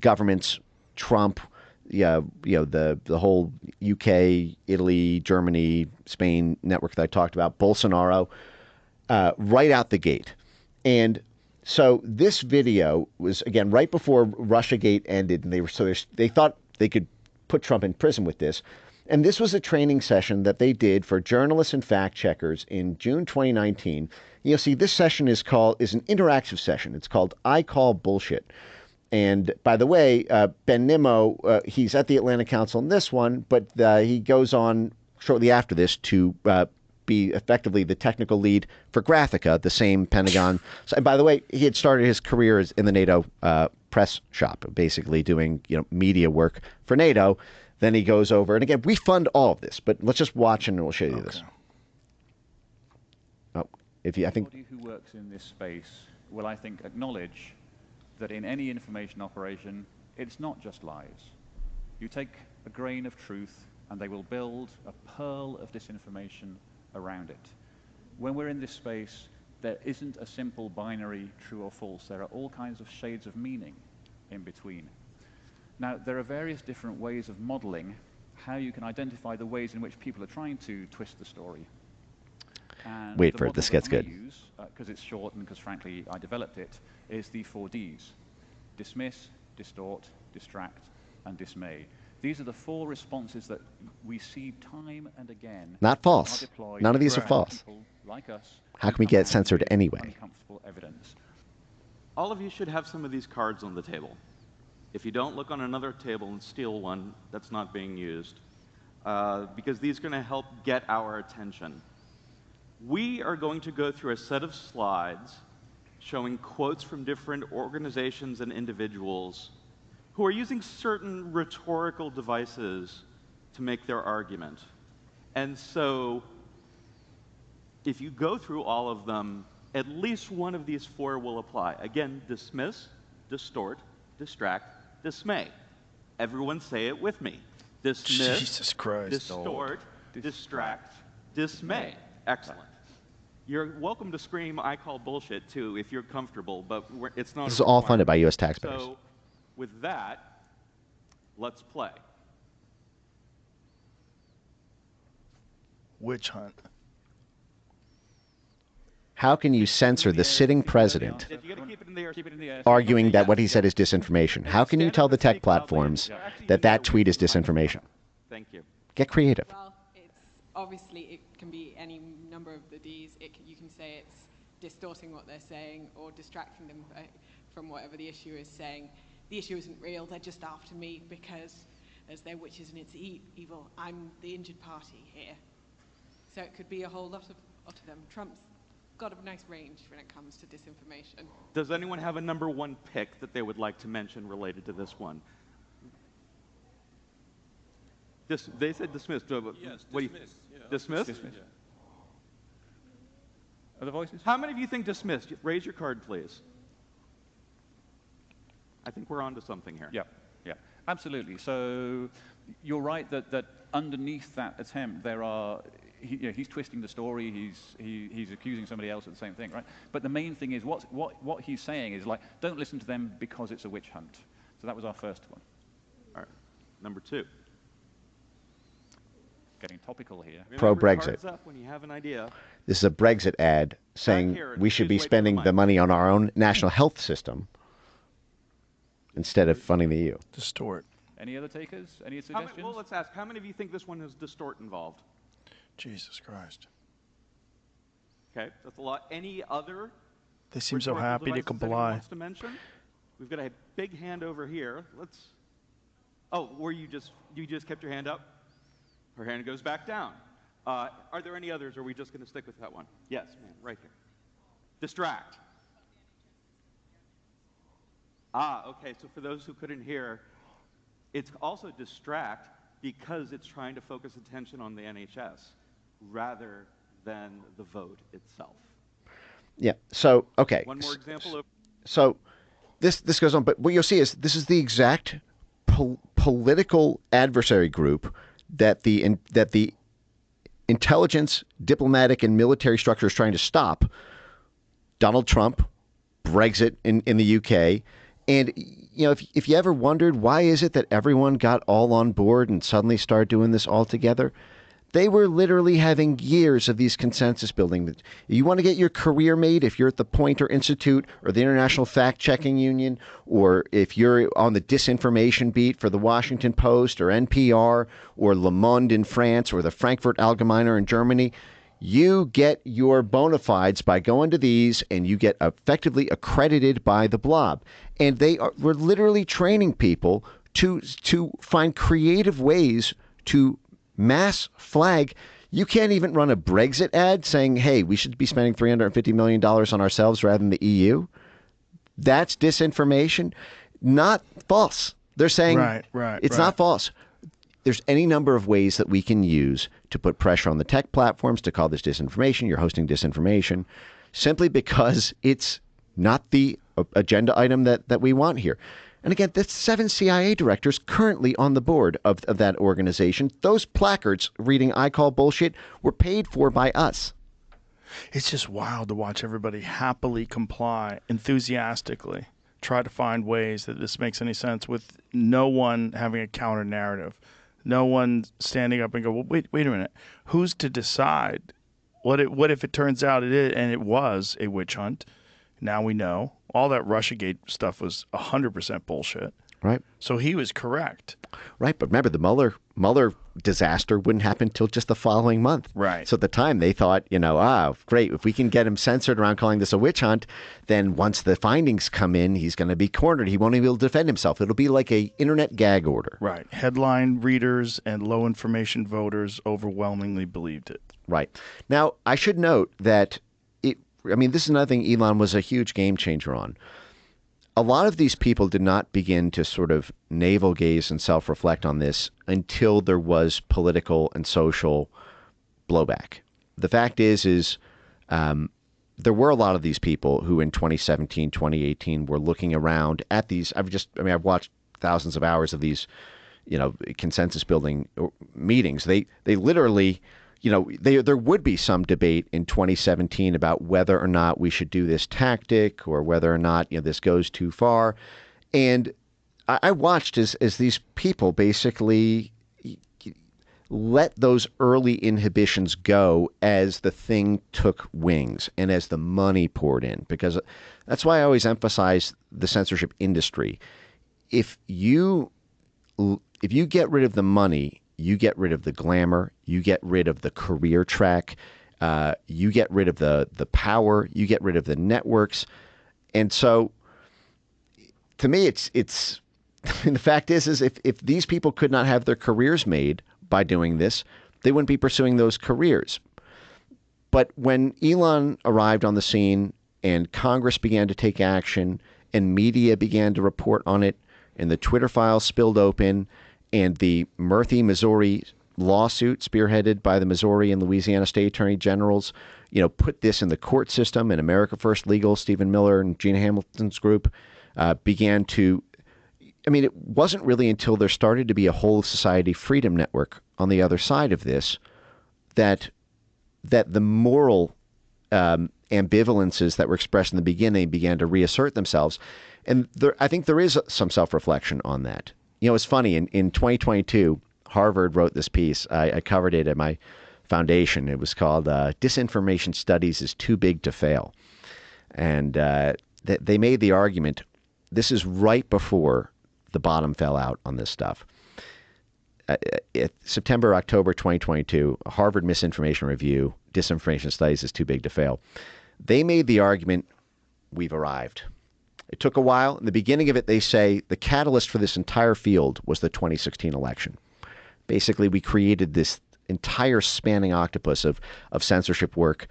governments, Trump, the whole UK, Italy, Germany, Spain network that I talked about, Bolsonaro, right out the gate. And so this video was, again, right before Russiagate ended, and they thought they could put Trump in prison with this. And this was a training session that they did for journalists and fact checkers in June 2019. You'll see this session is an interactive session. It's called I Call Bullshit. And by the way, Ben Nimmo, he's at the Atlantic Council in this one, but he goes on shortly after this to be effectively the technical lead for Graphica, the same Pentagon. And by the way, he had started his career in the NATO press shop, basically doing media work for NATO. Then he goes over, and again, we fund all of this, but let's just watch and we'll show you this. Oh, Anybody who works in this space will, I think, acknowledge that in any information operation, it's not just lies. You take a grain of truth, and they will build a pearl of disinformation around it. When we're in this space, there isn't a simple binary true or false. There are all kinds of shades of meaning in between. Now, there are various different ways of modeling how you can identify the ways in which people are trying to twist the story. And wait for it, this gets good. Because it's short and because, frankly, I developed it, is the 4 Ds. Dismiss, distort, distract, and dismay. These are the 4 responses that we see time and again. Not false. None of these are false. Like us, how can we get censored anyway? Evidence. All of you should have some of these cards on the table. If you don't, look on another table and steal one that's not being used, because these are going to help get our attention. We are going to go through a set of slides showing quotes from different organizations and individuals who are using certain rhetorical devices to make their argument. And so if you go through all of them, at least one of these 4 will apply. Again, dismiss, distort, distract, dismay. Everyone say it with me. Dismiss, Jesus Christ, distort, distract, dismay. Excellent. You're welcome to scream, I call bullshit, too, if you're comfortable, but it's not. This is all funded by U.S. taxpayers. So with that, let's play. Witch hunt. how can you censor the sitting president arguing that what he said is disinformation? How can you tell the tech platforms that that tweet is disinformation? Thank you. Get creative. Well, it's obviously it can be any number of the Ds. You can say it's distorting what they're saying or distracting them from whatever the issue is saying. The issue isn't real. They're just after me because, as they're witches and it's evil, I'm the injured party here. So it could be a whole lot of them. Trump's got a nice range when it comes to disinformation. Does anyone have a number one pick that they would like to mention related to this one? They said dismissed. Yes, dismissed. Dismissed? Dismissed. Other voices? How many of you think dismissed? Raise your card, please. I think we're onto something here. Yeah, absolutely. So you're right that underneath that attempt there are, he's twisting the story, he's accusing somebody else of the same thing, right? But the main thing is what he's saying is like, don't listen to them because it's a witch hunt. So that was our first one. All right, number two. Getting topical here. Pro-Brexit. When you have an idea. This is a Brexit ad saying we should be spending the money on our own national health system instead of funding the EU. Distort. Any other takers? Any suggestions? Well, let's ask, how many of you think this one has distort involved? Jesus Christ. Okay, that's a lot. Any other? They seem so happy to comply. Wants to mention? We've got a big hand over here. Let's. Oh, you just kept your hand up? Her hand goes back down. Are there any others, or are we just going to stick with that one? Yes, man, right here. Distract. Okay, so for those who couldn't hear, it's also distract because it's trying to focus attention on the NHS rather than the vote itself. Yeah, so, okay. One more example of... So this goes on, but what you'll see is this is the exact political adversary group that the intelligence, diplomatic, and military structure is trying to stop. Donald Trump, Brexit in the UK. And, if you ever wondered why is it that everyone got all on board and suddenly started doing this all together, they were literally having years of these consensus building. You want to get your career made if you're at the Poynter Institute or the International Fact-Checking Union, or if you're on the disinformation beat for the Washington Post or NPR or Le Monde in France or the Frankfurt Allgemeiner in Germany. You get your bona fides by going to these, and you get effectively accredited by the blob. And we're literally training people to find creative ways to mass flag. You can't even run a Brexit ad saying, hey, we should be spending $350 million on ourselves rather than the EU. That's disinformation. Not false. They're saying it's not false. There's any number of ways that we can use to put pressure on the tech platforms to call this disinformation. You're hosting disinformation simply because it's not the agenda item that we want here. And again, there's 7 CIA directors currently on the board of that organization. Those placards reading "I call bullshit" were paid for by us. It's just wild to watch everybody happily comply, enthusiastically, try to find ways that this makes any sense with no one having a counter narrative. No one standing up and go, well, wait a minute. Who's to decide? What if it turns out it is, and it was a witch hunt? Now we know. All that Russiagate stuff was 100% bullshit. Right. So he was correct. Right, but remember, the Mueller disaster wouldn't happen until just the following month. Right. So at the time, they thought, great, if we can get him censored around calling this a witch hunt, then once the findings come in, he's going to be cornered. He won't even be able to defend himself. It'll be like a internet gag order. Right. Headline readers and low information voters overwhelmingly believed it. Right. Now, I should note that, this is another thing Elon was a huge game changer on. A lot of these people did not begin to sort of navel gaze and self-reflect on this until there was political and social blowback. The fact is there were a lot of these people who in 2017, 2018 were looking around at these. I've watched thousands of hours of these, consensus building meetings. They literally, there would be some debate in 2017 about whether or not we should do this tactic or whether or not, this goes too far. And I watched as these people basically, let those early inhibitions go as the thing took wings and as the money poured in, because that's why I always emphasize the censorship industry. If you get rid of the money, you get rid of the glamour, you get rid of the career track, you get rid of the power, you get rid of the networks. And so to me, it's the fact is if these people could not have their careers made by doing this, they wouldn't be pursuing those careers. But when Elon arrived on the scene and Congress began to take action and media began to report on it and the Twitter files spilled open and the Murphy, Missouri lawsuit spearheaded by the Missouri and Louisiana state attorney generals, put this in the court system, and America First Legal, Stephen Miller and Gina Hamilton's group began to, it wasn't really until there started to be a whole society freedom network on the other side of this that the moral ambivalences that were expressed in the beginning began to reassert themselves. And I think there is some self-reflection on that. It's funny, in 2022, Harvard wrote this piece. I covered it at my foundation. It was called Disinformation Studies is Too Big to Fail. And they made the argument, this is right before the bottom fell out on this stuff. September, October 2022, Harvard Misinformation Review, Disinformation Studies is Too Big to Fail. They made the argument, we've arrived. It took a while. In the beginning of it, they say the catalyst for this entire field was the 2016 election. Basically, we created this entire spanning octopus of censorship work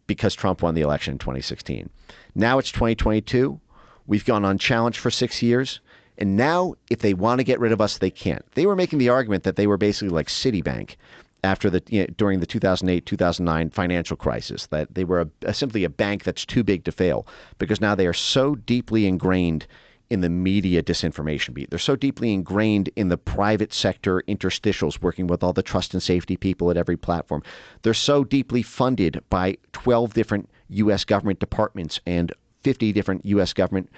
because Trump won the election in 2016. Now it's 2022. We've gone unchallenged for 6 years. And now, if they want to get rid of us, they can't. They were making the argument that they were basically like Citibank after during the 2008-2009 financial crisis, that they were simply a bank that's too big to fail because now they are so deeply ingrained in the media disinformation beat. They're so deeply ingrained in the private sector interstitials working with all the trust and safety people at every platform. They're so deeply funded by 12 different U.S. government departments and 50 different U.S. government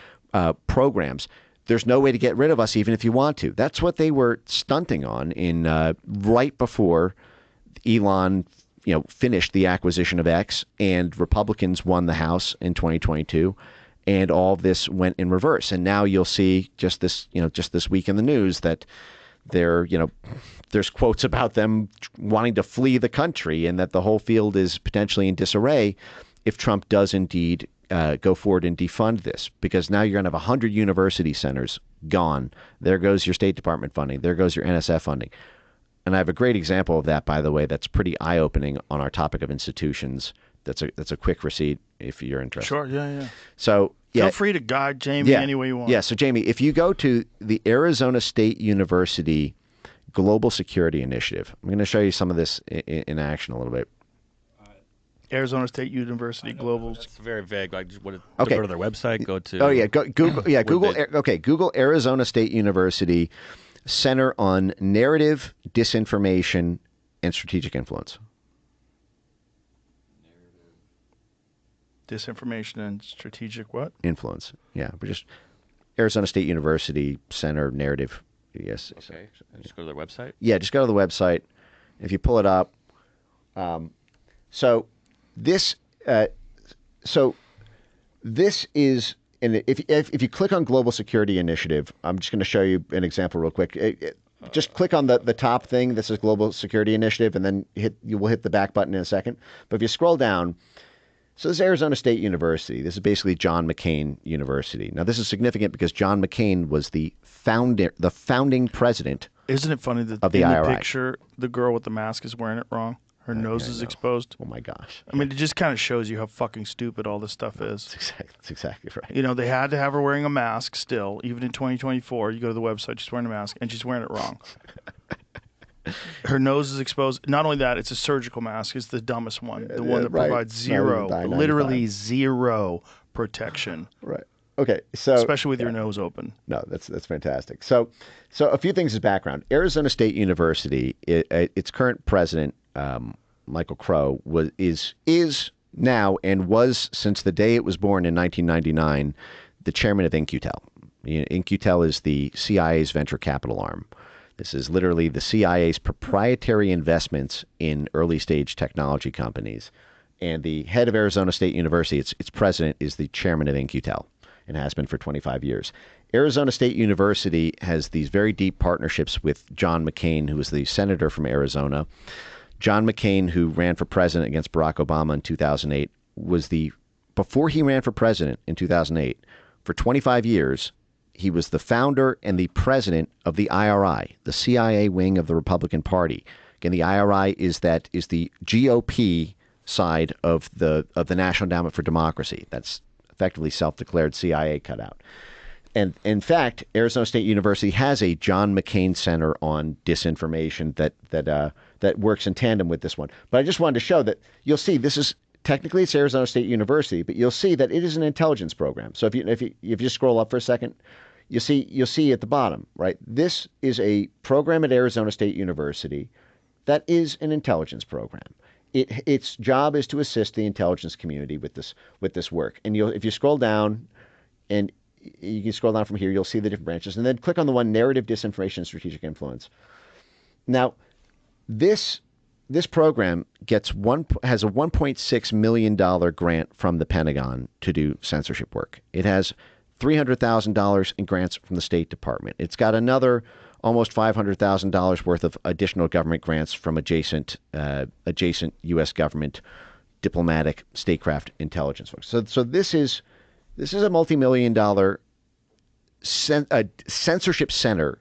programs. There's no way to get rid of us even if you want to. That's what they were stunting on in right before Elon, finished the acquisition of X and Republicans won the House in 2022, and all of this went in reverse. And now you'll see just this week in the news that there's quotes about them wanting to flee the country and that the whole field is potentially in disarray if Trump does indeed go forward and defund this, because now you're going to have 100 university centers gone. There goes your State Department funding. There goes your NSF funding. And I have a great example of that, by the way, that's pretty eye-opening on our topic of institutions. That's a quick receipt if you're interested. Sure, yeah. So feel free to guide Jamie any way you want. Yeah, so Jamie, if you go to the Arizona State University Global Security Initiative, I'm going to show you some of this in action a little bit. Arizona State University Global. That's very vague. Like, go Okay. to their website. Go to. Oh yeah, Google. Yeah, Google. Google Arizona State University Center on Narrative, Disinformation, and Strategic Influence. Disinformation and strategic what? Influence. Yeah, but just Arizona State University Center Narrative. Yes. Okay. Just go to their website. Yeah, just go to the website. If you pull it up, so this is, and if you click on Global Security Initiative, I'm just going to show you an example real quick. Just click on the top thing that says Global Security Initiative, and then you will hit the back button in a second. But if you scroll down, so this is Arizona State University. This is basically John McCain University. Now, this is significant because John McCain was the founding president. Isn't it funny that of the in IRI. the picture, the girl with the mask is wearing it wrong? Her nose is exposed. Oh my gosh! I mean, it just kind of shows you how fucking stupid all this stuff is. That's exactly right. They had to have her wearing a mask still, even in 2024. You go to the website, she's wearing a mask, and she's wearing it wrong. Her nose is exposed. Not only that, it's a surgical mask. It's the dumbest one. The one that provides literally zero protection. Right. Okay. So especially with your nose open. No, that's fantastic. So a few things as background. Arizona State University, its current president, Michael Crow, is now and was since the day it was born in 1999 the chairman of In-Q-Tel. In-Q-Tel is the CIA's venture capital arm. This is literally the CIA's proprietary investments in early-stage technology companies. And the head of Arizona State University, its president, is the chairman of In-Q-Tel and has been for 25 years. Arizona State University has these very deep partnerships with John McCain, who was the senator from Arizona. John McCain, who ran for president against Barack Obama in 2008, before he ran for president in 2008, for 25 years, he was the founder and the president of the IRI, the CIA wing of the Republican Party. Again, the IRI is the GOP side of the National Endowment for Democracy. That's effectively self-declared CIA cutout. And in fact, Arizona State University has a John McCain Center on disinformation that works in tandem with this one. But I just wanted to show that you'll see this is technically it's Arizona State University, but you'll see that it is an intelligence program. So if you scroll up for a second, you'll see at the bottom, right? This is a program at Arizona State University that is an intelligence program. Its job is to assist the intelligence community with this work. And if you scroll down, and you can scroll down from here, you'll see the different branches, and then click on the one narrative, disinformation, and strategic influence. Now, this program has a $1.6 million grant from the Pentagon to do censorship work. It has $300,000 in grants from the State Department. It's got another almost $500,000 worth of additional government grants from adjacent U.S. government diplomatic statecraft intelligence folks. So this is a multi-million-dollar censorship center,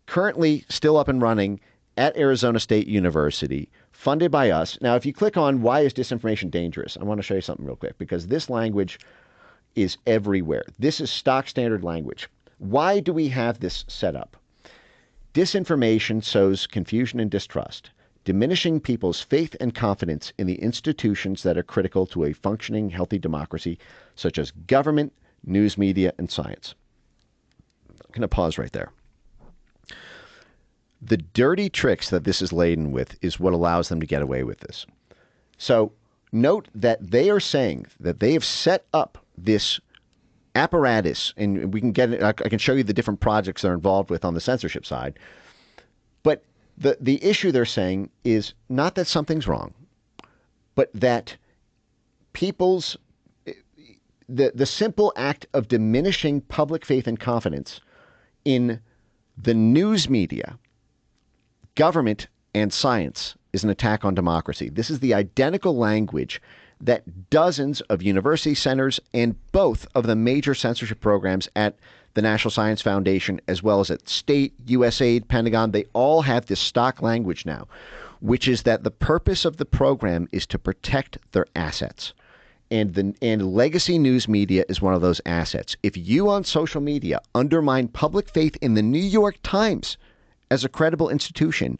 currently still up and running at Arizona State University, funded by us. Now, if you click on why is disinformation dangerous, I want to show you something real quick, because this language is everywhere. This is stock standard language. Why do we have this set up? Disinformation sows confusion and distrust, diminishing people's faith and confidence in the institutions that are critical to a functioning, healthy democracy, such as government, news media, and science. I'm going to pause right there. The dirty tricks that this is laden with is what allows them to get away with this. So note that they are saying that they have set up this apparatus, and we can get it. I can show you the different projects they're involved with on the censorship side. But the issue they're saying is not that something's wrong, but that the simple act of diminishing public faith and confidence in the news media, government, and science is an attack on democracy. This is the identical language that dozens of university centers and both of the major censorship programs at the National Science Foundation, as well as at state, USAID, Pentagon, they all have this stock language now, which is that the purpose of the program is to protect their assets. And legacy news media is one of those assets. If you on social media undermine public faith in the New York Times as a credible institution,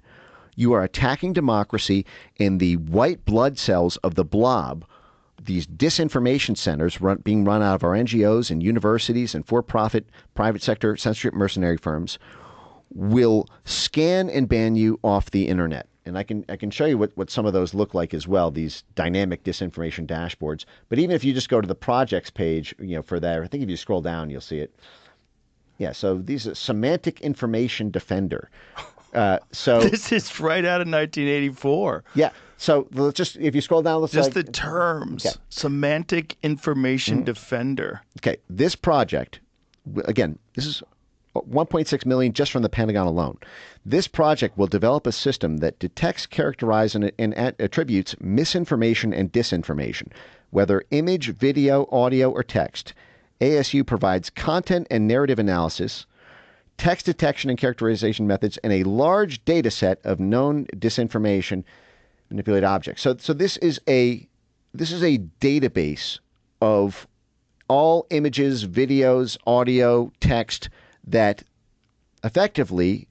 you are attacking democracy, and the white blood cells of the blob, these disinformation centers being run out of our NGOs and universities and for-profit private sector censorship mercenary firms, will scan and ban you off the internet. And I can show you what some of those look like as well, these dynamic disinformation dashboards. But even if you just go to the projects page, for that, I think if you scroll down, you'll see it. Yeah, so these are Semantic Information Defender. So this is right out of 1984. Yeah. So let's just, if you scroll down, let's just the terms. Okay. Semantic Information Defender. Okay. This project, again, this is $1.6 million just from the Pentagon alone. This project will develop a system that detects, characterizes, and attributes misinformation and disinformation, whether image, video, audio, or text. ASU provides content and narrative analysis, text detection and characterization methods, and a large data set of known disinformation manipulated objects. So this is a database of all images, videos, audio, text that effectively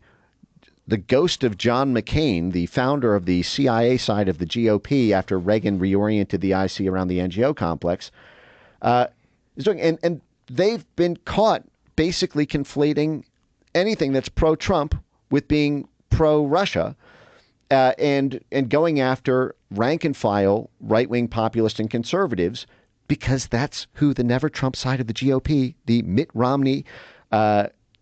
the ghost of John McCain, the founder of the CIA side of the GOP after Reagan reoriented the IC around the NGO complex, is doing. And they've been caught basically conflating anything that's pro-Trump with being pro-Russia, and going after rank-and-file right-wing populists and conservatives, because that's who the never-Trump side of the GOP, the Mitt Romney,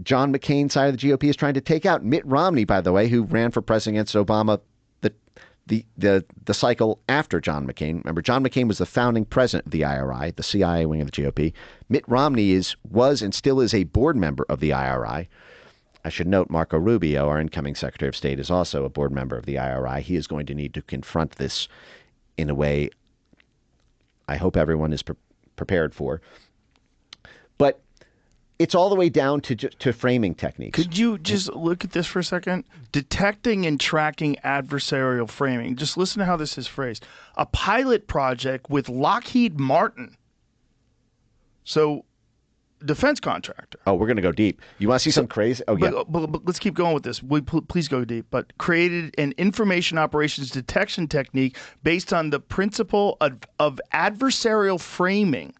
John McCain's side of the GOP is trying to take out. Mitt Romney, by the way, who ran for president against Obama the cycle after John McCain. Remember, John McCain was the founding president of the IRI, the CIA wing of the GOP. Mitt Romney was and still is a board member of the IRI. I should note Marco Rubio, our incoming Secretary of State, is also a board member of the IRI. He is going to need to confront this in a way I hope everyone is prepared for. But it's all the way down to framing techniques. Could you just look at this for a second? Detecting and tracking adversarial framing. Just listen to how this is phrased. A pilot project with Lockheed Martin. So, defense contractor. Oh, we're going to go deep. You want to see some crazy? Oh, yeah. But let's keep going with this. Please go deep. But created an information operations detection technique based on the principle of adversarial framing.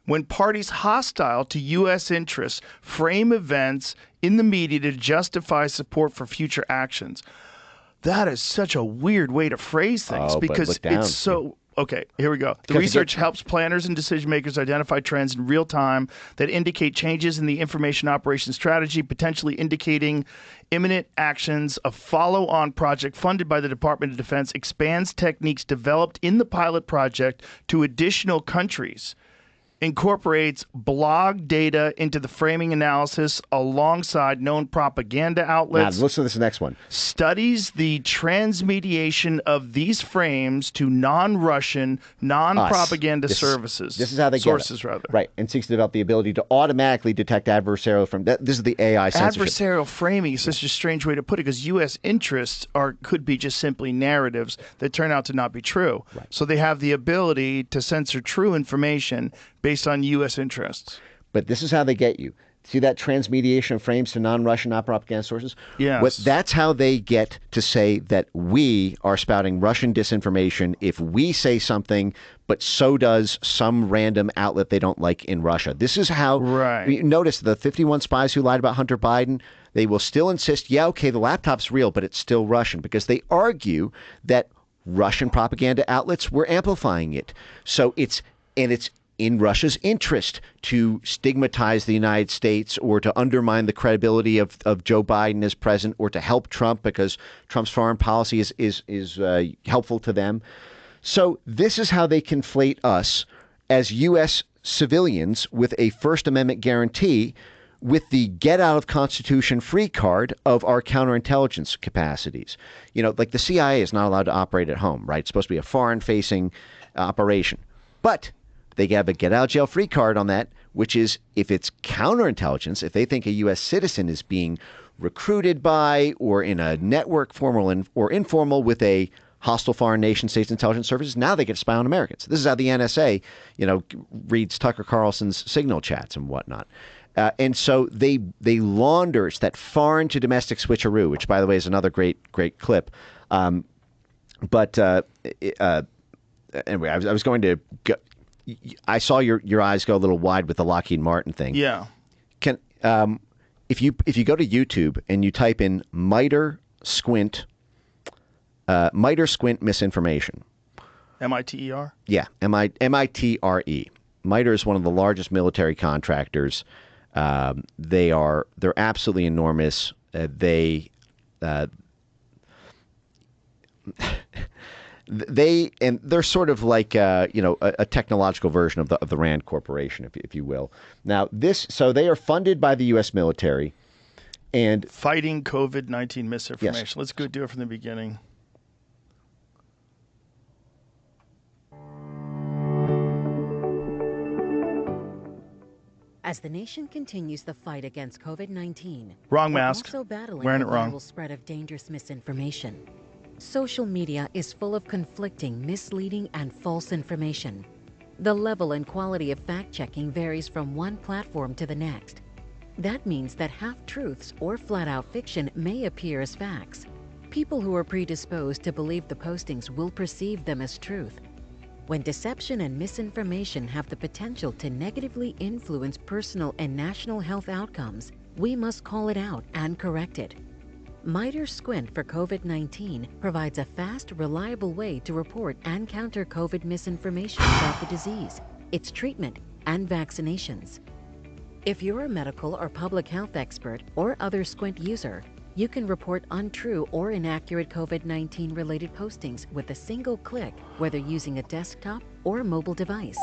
When parties hostile to U.S. interests frame events in the media to justify support for future actions. That is such a weird way to phrase things because it's so... Okay, here we go. The research helps planners and decision makers identify trends in real time that indicate changes in the information operations strategy, potentially indicating imminent actions. A follow-on project funded by the Department of Defense expands techniques developed in the pilot project to additional countries. Incorporates blog data into the framing analysis alongside known propaganda outlets. Now, listen to this next one. Studies the transmediation of these frames to non-Russian, non-propaganda services. This is how they sources, get it. Rather. Right, and seeks to develop the ability to automatically detect adversarial from. This is the AI censorship. Adversarial framing is such a strange way to put it because U.S. interests could be just simply narratives that turn out to not be true. Right. So they have the ability to censor true information based on U.S. interests. But this is how they get you. See that transmediation of frames to non-Russian, not propaganda sources? Yes. That's how they get to say that we are spouting Russian disinformation if we say something, but so does some random outlet they don't like in Russia. This is how... Right. Notice the 51 spies who lied about Hunter Biden, they will still insist, yeah, okay, the laptop's real, but it's still Russian, because they argue that Russian propaganda outlets were amplifying it. So it's in Russia's interest to stigmatize the United States or to undermine the credibility of Joe Biden as president or to help Trump because Trump's foreign policy is helpful to them. So this is how they conflate us as U.S. civilians with a First Amendment guarantee with the get out of Constitution free card of our counterintelligence capacities. You know, like the CIA is not allowed to operate at home, right? It's supposed to be a foreign facing operation. But they have a get out jail free card on that, which is if it's counterintelligence, if they think a U.S. citizen is being recruited by or in a network, formal or informal, with a hostile foreign nation state's intelligence services, now they get to spy on Americans. This is how the NSA, reads Tucker Carlson's signal chats and whatnot. And so they launder, it's that foreign to domestic switcheroo, which, by the way, is another great clip. Anyway, I was going to go. I saw your eyes go a little wide with the Lockheed Martin thing. Yeah. If you go to YouTube and you type in MITRE squint misinformation. MITER? Yeah, MITRE. MITRE is one of the largest military contractors. They're absolutely enormous. They're sort of like a technological version of the Rand Corporation, if you will. Now so they are funded by the U.S. military and fighting COVID-19 misinformation. Yes. Let's go do it from the beginning. As the nation continues the fight against COVID-19, wrong mask. Also battling Wearing it the wrong. viral spread of dangerous misinformation. Social media is full of conflicting, misleading, and false information. The level and quality of fact-checking varies from one platform to the next. That means that half-truths or flat-out fiction may appear as facts. People who are predisposed to believe the postings will perceive them as truth. When deception and misinformation have the potential to negatively influence personal and national health outcomes, we must call it out and correct it. MITRE Squint for COVID-19 provides a fast, reliable way to report and counter COVID misinformation about the disease, its treatment, and vaccinations. If you're a medical or public health expert or other Squint user, you can report untrue or inaccurate COVID-19 related postings with a single click, whether using a desktop or mobile device.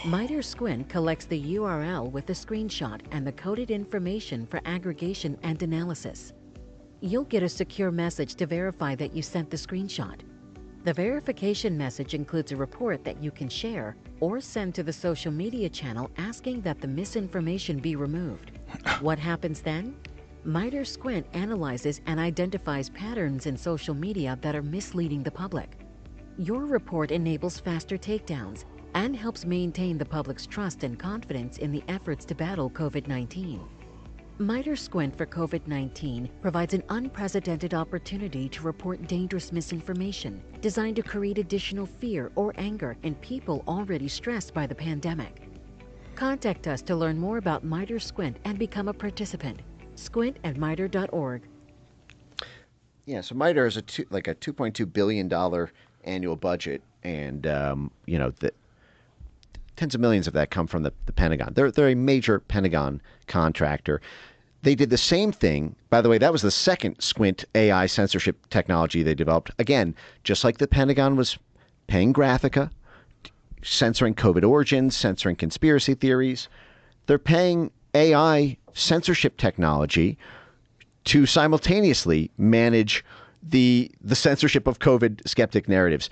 MITRE Squint collects the URL with the screenshot and the coded information for aggregation and analysis. You'll get a secure message to verify that you sent the screenshot. The verification message includes a report that you can share or send to the social media channel asking that the misinformation be removed. What happens then? MITRE Squint analyzes and identifies patterns in social media that are misleading the public. Your report enables faster takedowns and helps maintain the public's trust and confidence in the efforts to battle COVID-19. MITRE Squint for COVID-19 provides an unprecedented opportunity to report dangerous misinformation designed to create additional fear or anger in people already stressed by the pandemic. Contact us to learn more about MITRE Squint and become a participant. Squint@mitre.org. Yeah, so MITRE is a $2.2 billion annual budget, and the tens of millions of that come from the Pentagon. They're a major Pentagon contractor. They did the same thing. By the way, that was the second Squint AI censorship technology they developed. Again, just like the Pentagon was paying Graphica, censoring COVID origins, censoring conspiracy theories, they're paying AI censorship technology to simultaneously manage the censorship of COVID skeptic narratives.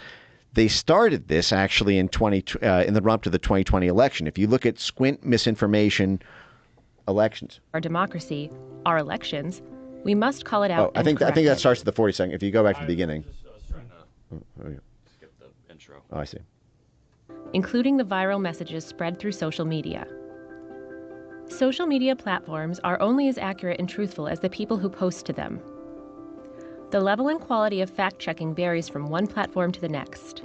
They started this actually in the run-up to the 2020 election. If you look at Squint misinformation elections, our democracy, our elections, we must call it out. I think that starts at the 42nd. If you go back to the beginning. Skip the intro. Oh, I see. Including the viral messages spread through social media. Social media platforms are only as accurate and truthful as the people who post to them. The level and quality of fact-checking varies from one platform to the next.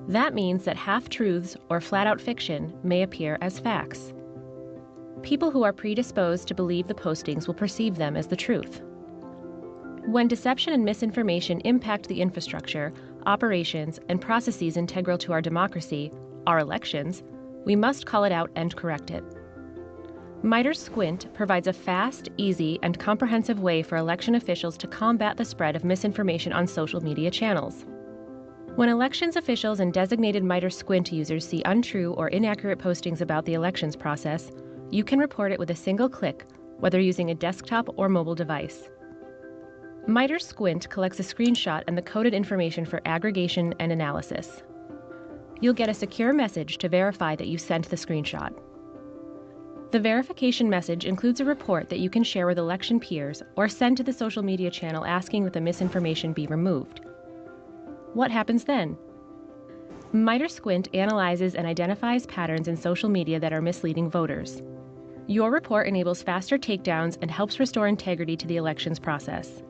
That means that half-truths or flat-out fiction may appear as facts. People who are predisposed to believe the postings will perceive them as the truth. When deception and misinformation impact the infrastructure, operations, and processes integral to our democracy, our elections, we must call it out and correct it. MITRE Squint provides a fast, easy, and comprehensive way for election officials to combat the spread of misinformation on social media channels. When elections officials and designated MITRE Squint users see untrue or inaccurate postings about the elections process, you can report it with a single click, whether using a desktop or mobile device. MITRE Squint collects a screenshot and the coded information for aggregation and analysis. You'll get a secure message to verify that you sent the screenshot. The verification message includes a report that you can share with election peers or send to the social media channel asking that the misinformation be removed. What happens then? MITRE Squint analyzes and identifies patterns in social media that are misleading voters. Your report enables faster takedowns and helps restore integrity to the elections process.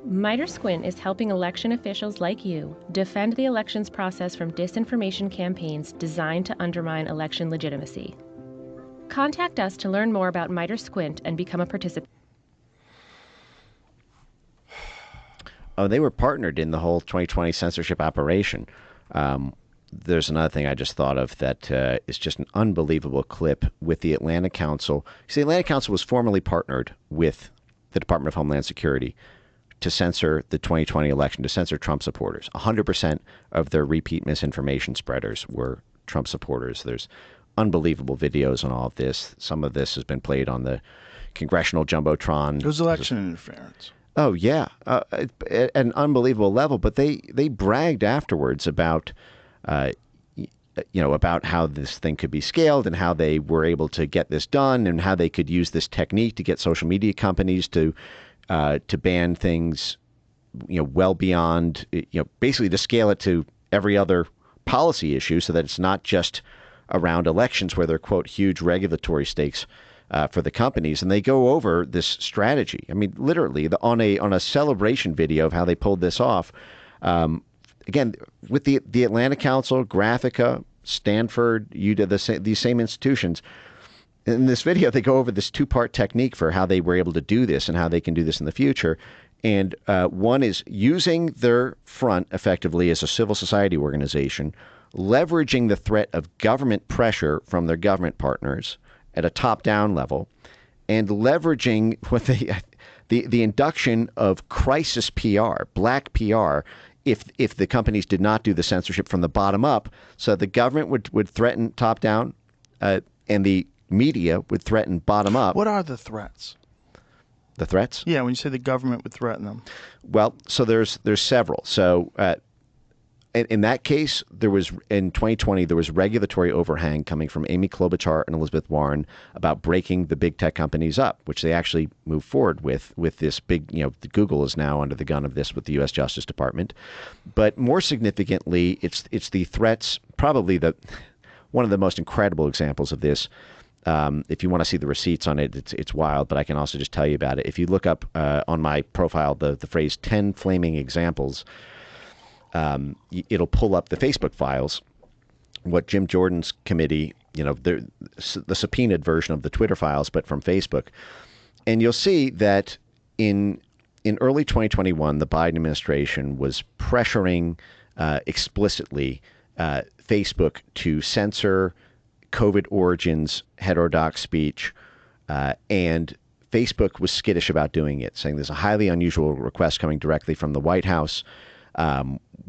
MITRE Squint is helping election officials like you defend the elections process from disinformation campaigns designed to undermine election legitimacy. Contact us to learn more about MITRE Squint and become a participant. Oh, they were partnered in the whole 2020 censorship operation. There's another thing I just thought of that is just an unbelievable clip with the Atlanta Council. See, the Atlanta Council was formerly partnered with the Department of Homeland Security to censor the 2020 election, to censor Trump supporters. 100% of their repeat misinformation spreaders were Trump supporters. There's unbelievable videos on all of this. Some of this has been played on the congressional jumbotron. It was election interference. Oh yeah, at an unbelievable level. But they bragged afterwards about, about how this thing could be scaled and how they were able to get this done and how they could use this technique to get social media companies to ban things, well beyond, basically to scale it to every other policy issue so that it's not just around elections where there are, quote, huge regulatory stakes for the companies. And they go over this strategy. I mean, literally on a celebration video of how they pulled this off. Again, with the Atlanta Council, Graphica, Stanford, UW, these same institutions. In this video, they go over this two-part technique for how they were able to do this and how they can do this in the future. And one is using their front effectively as a civil society organization, leveraging the threat of government pressure from their government partners, at a top-down level and leveraging what the induction of crisis PR, black PR, if the companies did not do the censorship from the bottom up. So the government would threaten top-down, and the media would threaten bottom up. What are the threats? The threats? Yeah, when you say the government would threaten them. Well, so there's several. So in that case, in 2020, there was regulatory overhang coming from Amy Klobuchar and Elizabeth Warren about breaking the big tech companies up, which they actually moved forward with this big, Google is now under the gun of this with the U.S. Justice Department. But more significantly, it's the threats, probably one of the most incredible examples of this. If you want to see the receipts on it, it's wild, but I can also just tell you about it. If you look up on my profile the phrase 10 flaming examples, it'll pull up the Facebook files, what Jim Jordan's committee, the subpoenaed version of the Twitter files, but from Facebook. And you'll see that in early 2021, the Biden administration was pressuring explicitly Facebook to censor COVID origins, heterodox speech, and Facebook was skittish about doing it, saying there's a highly unusual request coming directly from the White House.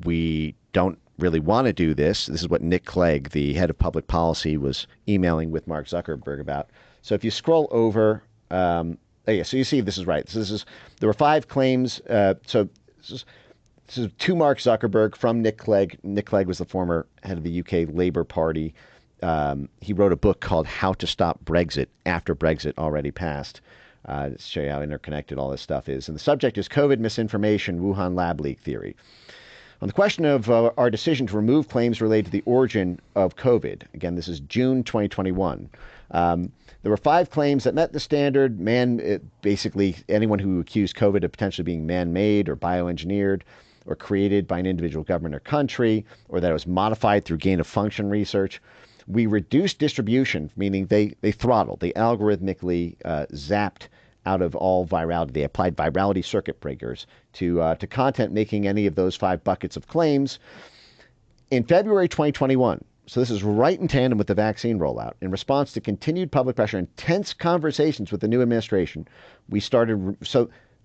We don't really want to do this. This is what Nick Clegg, the head of public policy, was emailing with Mark Zuckerberg about. So if you scroll over, so you see this is right. There were 5 claims. So this is to Mark Zuckerberg from Nick Clegg. Nick Clegg was the former head of the UK Labour Party. He wrote a book called How to Stop Brexit after Brexit already passed. To show you how interconnected all this stuff is. And the subject is COVID misinformation, Wuhan lab leak theory. On the question of our decision to remove claims related to the origin of COVID, again, this is June 2021. There were 5 claims that met the standard. Basically, anyone who accused COVID of potentially being man-made or bioengineered or created by an individual government or country, or that it was modified through gain-of-function research. We reduced distribution, meaning they throttled, they algorithmically zapped out of all virality. They applied virality circuit breakers to content making any of those 5 buckets of claims. In February 2021, so this is right in tandem with the vaccine rollout, in response to continued public pressure and tense conversations with the new administration,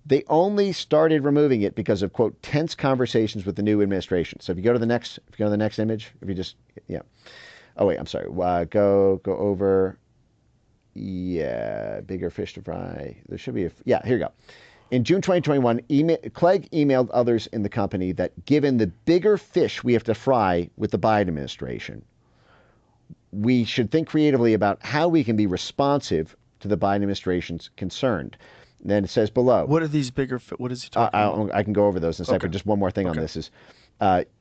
they only started removing it because of, quote, tense conversations with the new administration. So if you go to the next image, Oh, wait, I'm sorry. Go over. Yeah, bigger fish to fry. There should be here you go. In June 2021, Clegg emailed others in the company that given the bigger fish we have to fry with the Biden administration, we should think creatively about how we can be responsive to the Biden administration's concern. And then it says below. What are these bigger what is he talking about? I can go over those in a second. But just one more thing on this is,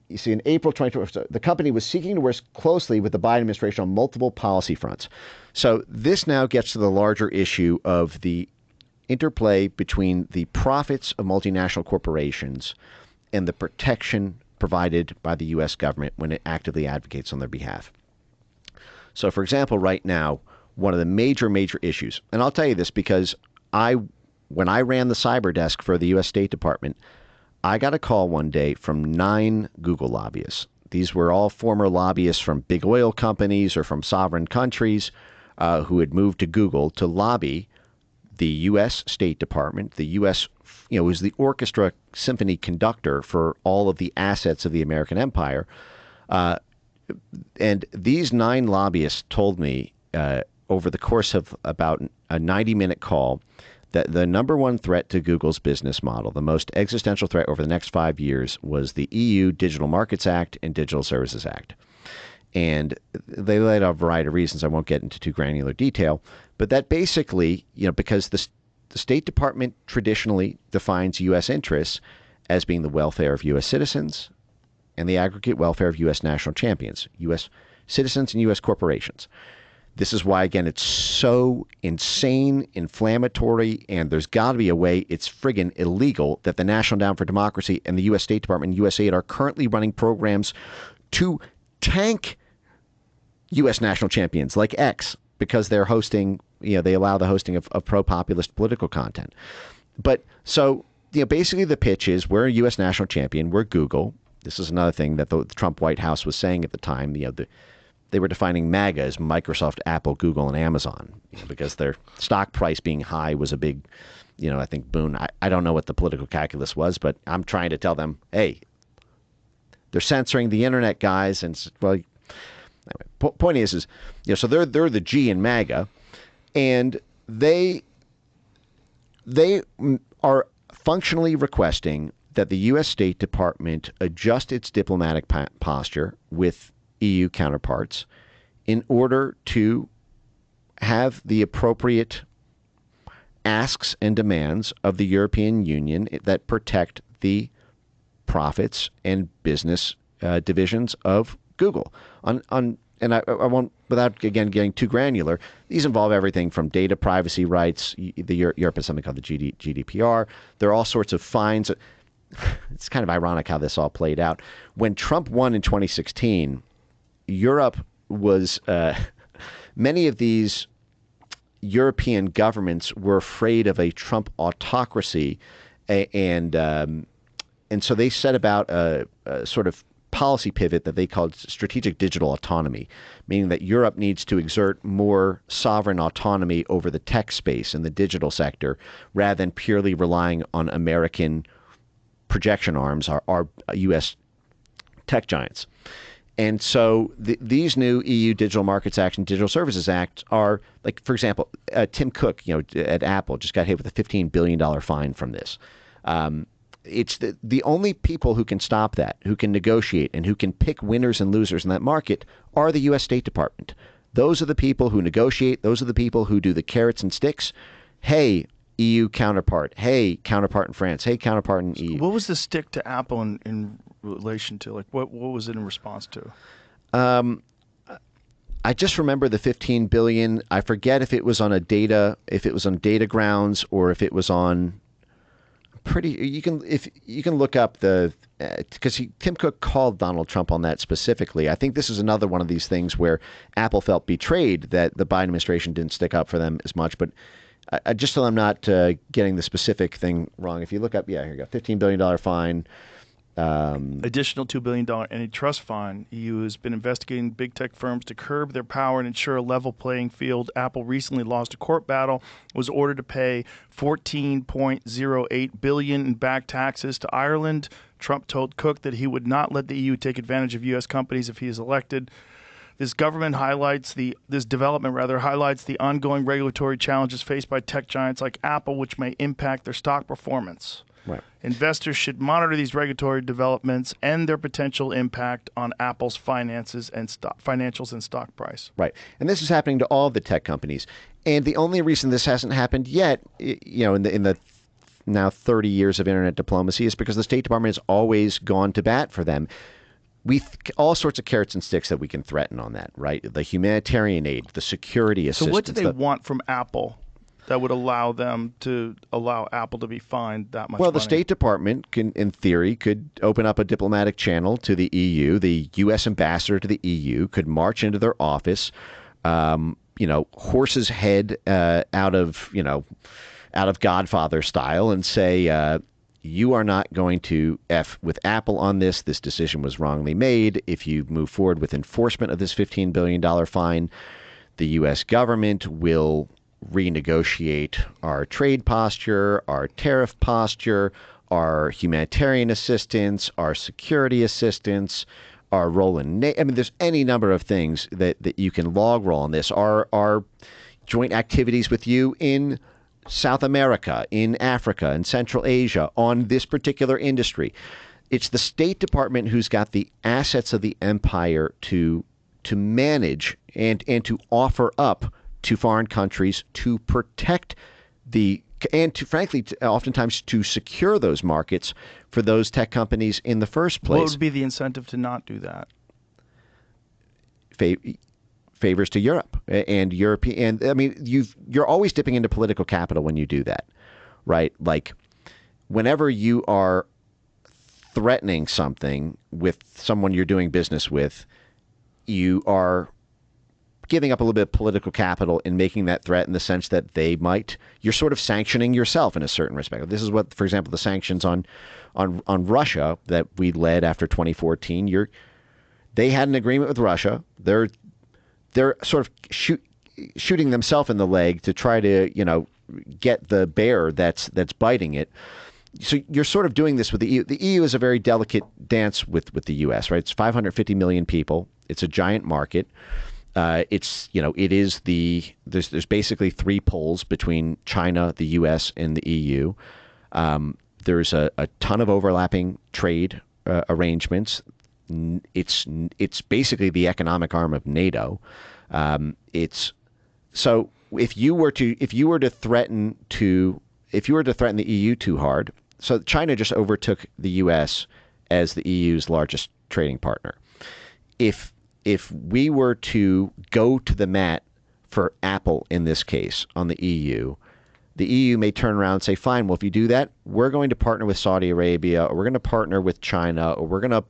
you see, in April 2020, the company was seeking to work closely with the Biden administration on multiple policy fronts. So this now gets to the larger issue of the interplay between the profits of multinational corporations and the protection provided by the U.S. government when it actively advocates on their behalf. So, for example, right now, one of the major issues, and I'll tell you this because when I ran the cyber desk for the U.S. State Department, I got a call one day from 9 Google lobbyists. These were all former lobbyists from big oil companies or from sovereign countries who had moved to Google to lobby the U.S. State Department, the U.S. Was the orchestra symphony conductor for all of the assets of the American empire. And these 9 lobbyists told me over the course of about a 90-minute call that the number one threat to Google's business model, the most existential threat over the next 5 years, was the EU Digital Markets Act and Digital Services Act. And they laid out a variety of reasons. I won't get into too granular detail, but that basically, because the State Department traditionally defines U.S. interests as being the welfare of U.S. citizens and the aggregate welfare of U.S. national champions, U.S. citizens and U.S. corporations. This is why, again, it's so insane, inflammatory, and there's got to be a way it's friggin' illegal that the National Endowment for Democracy and the U.S. State Department and USAID are currently running programs to tank U.S. national champions like X because they're hosting, they allow the hosting of pro-populist political content. But so, basically the pitch is we're a U.S. national champion, we're Google. This is another thing that the Trump White House was saying at the time, they were defining MAGA as Microsoft, Apple, Google, and Amazon, because their stock price being high was a big, I think, boon. I don't know what the political calculus was, but I'm trying to tell them, hey, they're censoring the internet, guys. And well, anyway, point is, so they're the G in MAGA, and they are functionally requesting that the U.S. State Department adjust its diplomatic posture with EU counterparts in order to have the appropriate asks and demands of the European Union that protect the profits and business divisions of Google. And I won't, without again getting too granular, these involve everything from data privacy rights. Europe has something called the GDPR. There are all sorts of fines. It's kind of ironic how this all played out. When Trump won in 2016, Europe was many of these European governments were afraid of a Trump autocracy, and so they set about a sort of policy pivot that they called strategic digital autonomy, meaning that Europe needs to exert more sovereign autonomy over the tech space and the digital sector, rather than purely relying on American projection arms, our U.S. tech giants. And so these new EU Digital Markets Act and Digital Services Act are, like, for example, Tim Cook, at Apple just got hit with a $15 billion fine from this. It's the only people who can stop that, who can negotiate, and who can pick winners and losers in that market are the U.S. State Department. Those are the people who negotiate. Those are the people who do the carrots and sticks. Hey, EU counterpart. Hey, counterpart in France. Hey, counterpart in EU. What was the stick to Apple in relation to? Like, what was it in response to? I just remember the $15 billion. I forget if it was on data grounds, or if it was on you can look up because Tim Cook called Donald Trump on that specifically. I think this is another one of these things where Apple felt betrayed that the Biden administration didn't stick up for them as much. But just so I'm not getting the specific thing wrong, if you look up, here you go, $15 billion fine. Additional $2 billion antitrust fine. EU has been investigating big tech firms to curb their power and ensure a level playing field. Apple recently lost a court battle, was ordered to pay $14.08 billion in back taxes to Ireland. Trump told Cook that he would not let the EU take advantage of U.S. companies if he is elected. This development highlights the ongoing regulatory challenges faced by tech giants like Apple, which may impact their stock performance. Right. Investors should monitor these regulatory developments and their potential impact on Apple's financials and stock price. Right. And this is happening to all the tech companies. And the only reason this hasn't happened yet, in the now 30 years of internet diplomacy, is because the State Department has always gone to bat for them. All sorts of carrots and sticks that we can threaten on that, right? The humanitarian aid, the security assistance. So what do they want from Apple that would allow Apple to be fined that much money? The State Department in theory, could open up a diplomatic channel to the EU. The U.S. ambassador to the EU could march into their office, horse's head out of Godfather style, and say, you are not going to F with Apple on this. This decision was wrongly made. If you move forward with enforcement of this $15 billion fine, the U.S. government will renegotiate our trade posture, our tariff posture, our humanitarian assistance, our security assistance, our role in there's any number of things that you can log roll on this. Our joint activities with you in South America, in Africa, in Central Asia, on this particular industry. It's the State Department who's got the assets of the empire to manage and to offer up to foreign countries to protect and to, frankly, oftentimes to secure those markets for those tech companies in the first place. What would be the incentive to not do that? Favors to Europe and European. You're always dipping into political capital when you do that, right? Like, whenever you are threatening something with someone you're doing business with, you are giving up a little bit of political capital in making that threat, in the sense that you're sort of sanctioning yourself in a certain respect. This is what, for example, the sanctions on Russia that we led after 2014. They had an agreement with Russia. they're sort of shooting themselves in the leg to try to, get the bear that's biting it. So you're sort of doing this with the EU. The EU is a very delicate dance with the U.S., right? It's 550 million people. It's a giant market. There's basically three poles between China, the U.S., and the EU. There's a ton of overlapping trade arrangements. It's basically the economic arm of NATO. So if you were to threaten the EU too hard, so China just overtook the U.S. as the EU's largest trading partner. If we were to go to the mat for Apple in this case on the EU may turn around and say, fine, well, if you do that, we're going to partner with Saudi Arabia, or we're going to partner with China, or we're going to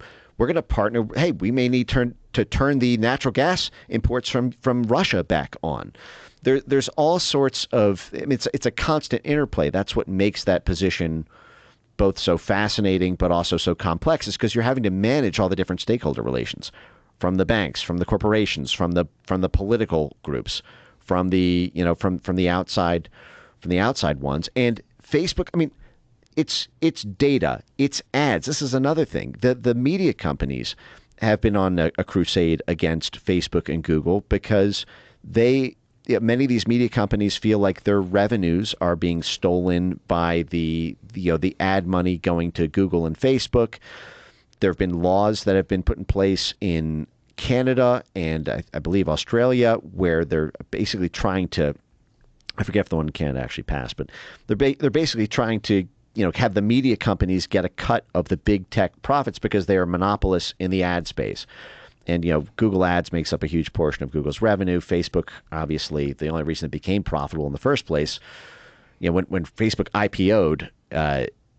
partner. Hey, we may need to turn the natural gas imports from Russia back on. There's all sorts of. I mean, it's a constant interplay. That's what makes that position both so fascinating, but also so complex. Is because you're having to manage all the different stakeholder relations, from the banks, from the corporations, from the political groups, from the outside ones. And Facebook, I mean, it's data, it's ads. This is another thing. The media companies have been on a crusade against Facebook and Google because many of these media companies feel like their revenues are being stolen by the ad money going to Google and Facebook. There have been laws that have been put in place in Canada and I believe Australia where they're basically trying to, I forget if the one in Canada actually passed, but they're basically trying to have the media companies get a cut of the big tech profits because they are monopolists in the ad space. And, Google Ads makes up a huge portion of Google's revenue. Facebook, obviously, the only reason it became profitable in the first place, when Facebook IPO'd,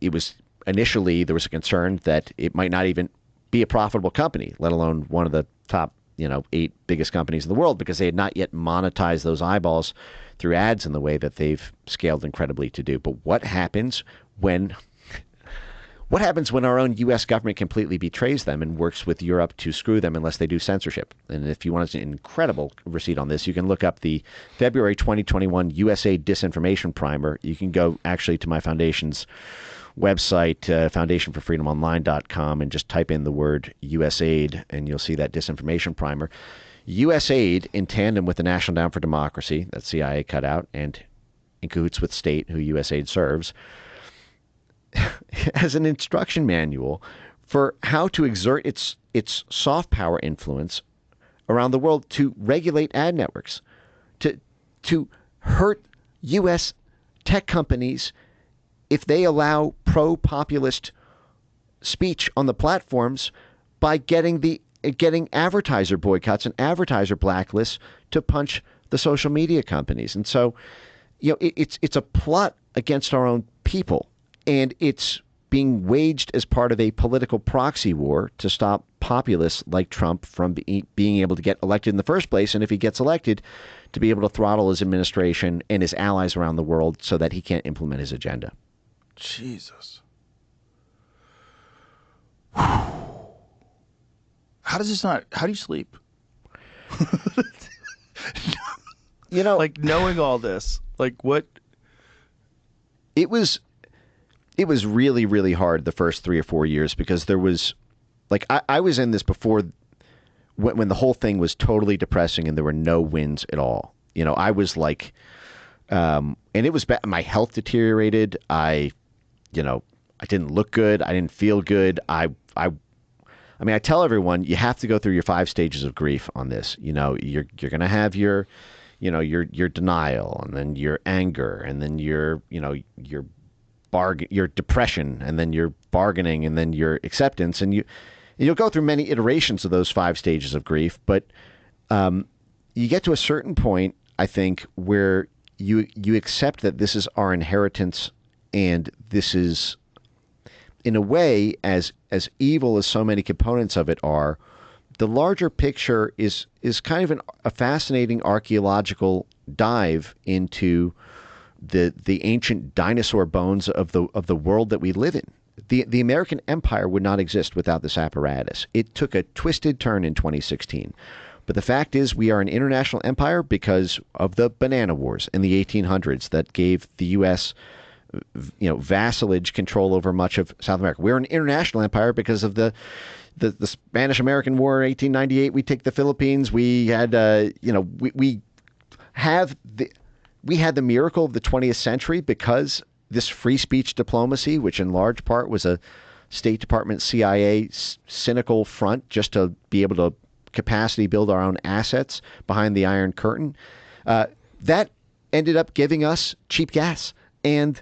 it was initially there was a concern that it might not even be a profitable company, let alone one of the top, 8 biggest companies in the world, because they had not yet monetized those eyeballs through ads in the way that they've scaled incredibly to do. But what happens when our own U.S. government completely betrays them and works with Europe to screw them unless they do censorship? And if you want an incredible receipt on this, you can look up the February 2021 USAID Disinformation Primer. You can go actually to my foundation's website, foundationforfreedomonline.com, and just type in the word USAID, and you'll see that Disinformation Primer. USAID, in tandem with the National Endowment for Democracy, that CIA cut out, and in cahoots with state, who USAID serves, as an instruction manual for how to exert its soft power influence around the world to regulate ad networks, to hurt U.S. tech companies if they allow pro-populist speech on the platforms by getting advertiser boycotts and advertiser blacklists to punch the social media companies. And so, it's a plot against our own people. And it's being waged as part of a political proxy war to stop populists like Trump from being able to get elected in the first place. And if he gets elected, to be able to throttle his administration and his allies around the world so that he can't implement his agenda. Jesus. How do you sleep? Like knowing all this, like what? It was really, really hard the first 3 or 4 years because there was, like, I was in this before when the whole thing was totally depressing and there were no wins at all. I was like, and it was bad. My health deteriorated. I didn't look good. I didn't feel good. I tell everyone you have to go through your 5 stages of grief on this. You're going to have your denial, and then your anger, and then your depression, and then your bargaining, and then your acceptance, and you'll go through many iterations of those 5 stages of grief. But you get to a certain point, I think, where you accept that this is our inheritance, and this is, in a way, as evil as so many components of it are, the larger picture is kind of a fascinating archaeological dive into the ancient dinosaur bones of the world that we live in. The American empire would not exist without this apparatus. It took a twisted turn in 2016, But the fact is, we are an international empire because of the banana wars in the 1800s that gave the U.S. Vassalage control over much of South America. We're an international empire because of the Spanish-American War, 1898. We take the Philippines. We had we had the miracle of the 20th century because this free speech diplomacy, which in large part was a State Department, CIA cynical front just to be able to capacity build our own assets behind the Iron Curtain, that ended up giving us cheap gas and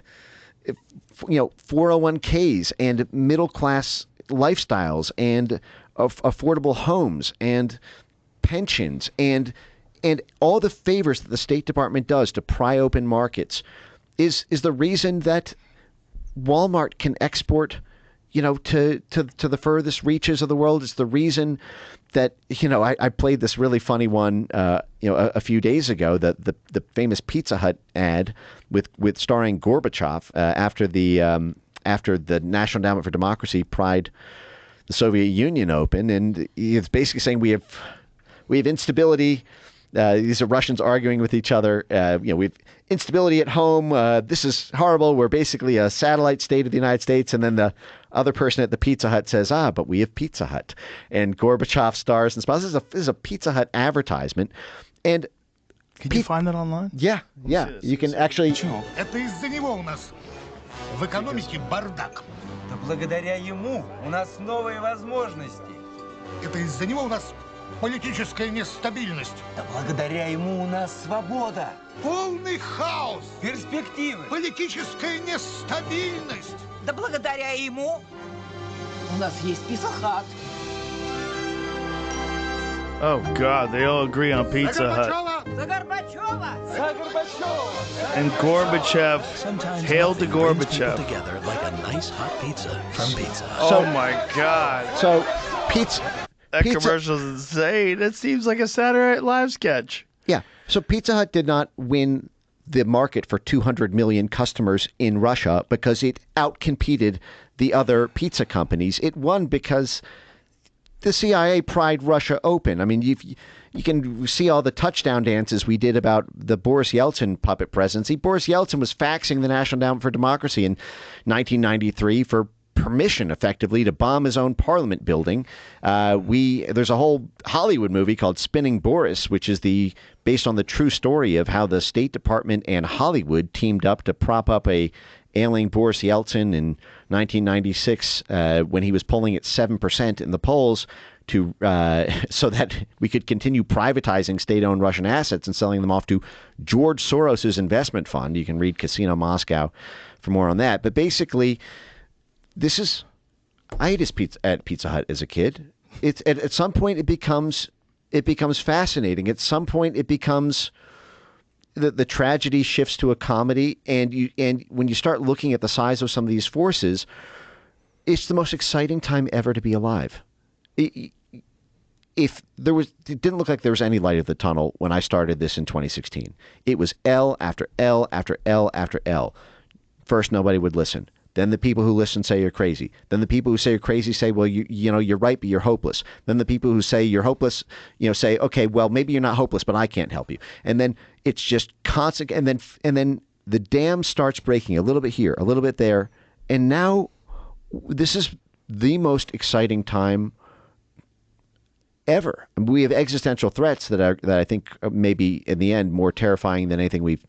401ks and middle class lifestyles and affordable homes and pensions and all the favors that the State Department does to pry open markets is the reason that Walmart can export to the furthest reaches of the world. It's the reason that I played this really funny one a few days ago, the famous Pizza Hut ad with starring Gorbachev after the National Endowment for Democracy pried the Soviet Union open, and it's basically saying we have instability. These are Russians arguing with each other. We've instability at home. This is horrible. We're basically a satellite state of the United States. And then the other person at the Pizza Hut says, but we have Pizza Hut. And Gorbachev stars and spouses. This is a Pizza Hut advertisement. And can you find that online? Yeah. You can actually... Это из-за него у нас в экономике бардак. Да благодаря ему у нас новые возможности. Это из-за него у нас политическая нестабильность. Да благодаря ему у нас свобода. Полный хаос. Перспективы. Политическая нестабильность. Да благодаря ему у нас есть Pizza Hut. Oh, God, they all agree on Pizza Hut. За Горбачева! За Горбачева! And Gorbachev, hail to Gorbachev. Together like a nice hot pizza from Pizza Hut. Oh, my God. So, pizza... That commercial's insane. It seems like a Saturday Night Live sketch. Yeah. So Pizza Hut did not win the market for 200 million customers in Russia because it outcompeted the other pizza companies. It won because the CIA pried Russia open. I mean, you can see all the touchdown dances we did about the Boris Yeltsin puppet presidency. Boris Yeltsin was faxing the National Endowment for Democracy in 1993 for permission, effectively, to bomb his own parliament building. There's a whole Hollywood movie called Spinning Boris, which is based on the true story of how the State Department and Hollywood teamed up to prop up a ailing Boris Yeltsin in 1996 when he was polling at 7% in the polls so that we could continue privatizing state-owned Russian assets and selling them off to George Soros's investment fund. You can read Casino Moscow for more on that. But basically, I ate at Pizza Hut as a kid. At some point it becomes fascinating. At some point it becomes the tragedy shifts to a comedy, and when you start looking at the size of some of these forces, it's the most exciting time ever to be alive. It didn't look like there was any light at the tunnel when I started this in 2016. It was L after L after L after L. First, nobody would listen. Then the people who listen say you're crazy. Then the people who say you're crazy say, well, you're right, but you're hopeless. Then the people who say you're hopeless, say, okay, well, maybe you're not hopeless, but I can't help you. And then it's just constant. And then the dam starts breaking a little bit here, a little bit there. And now this is the most exciting time ever. We have existential threats that I think may be in the end more terrifying than anything we've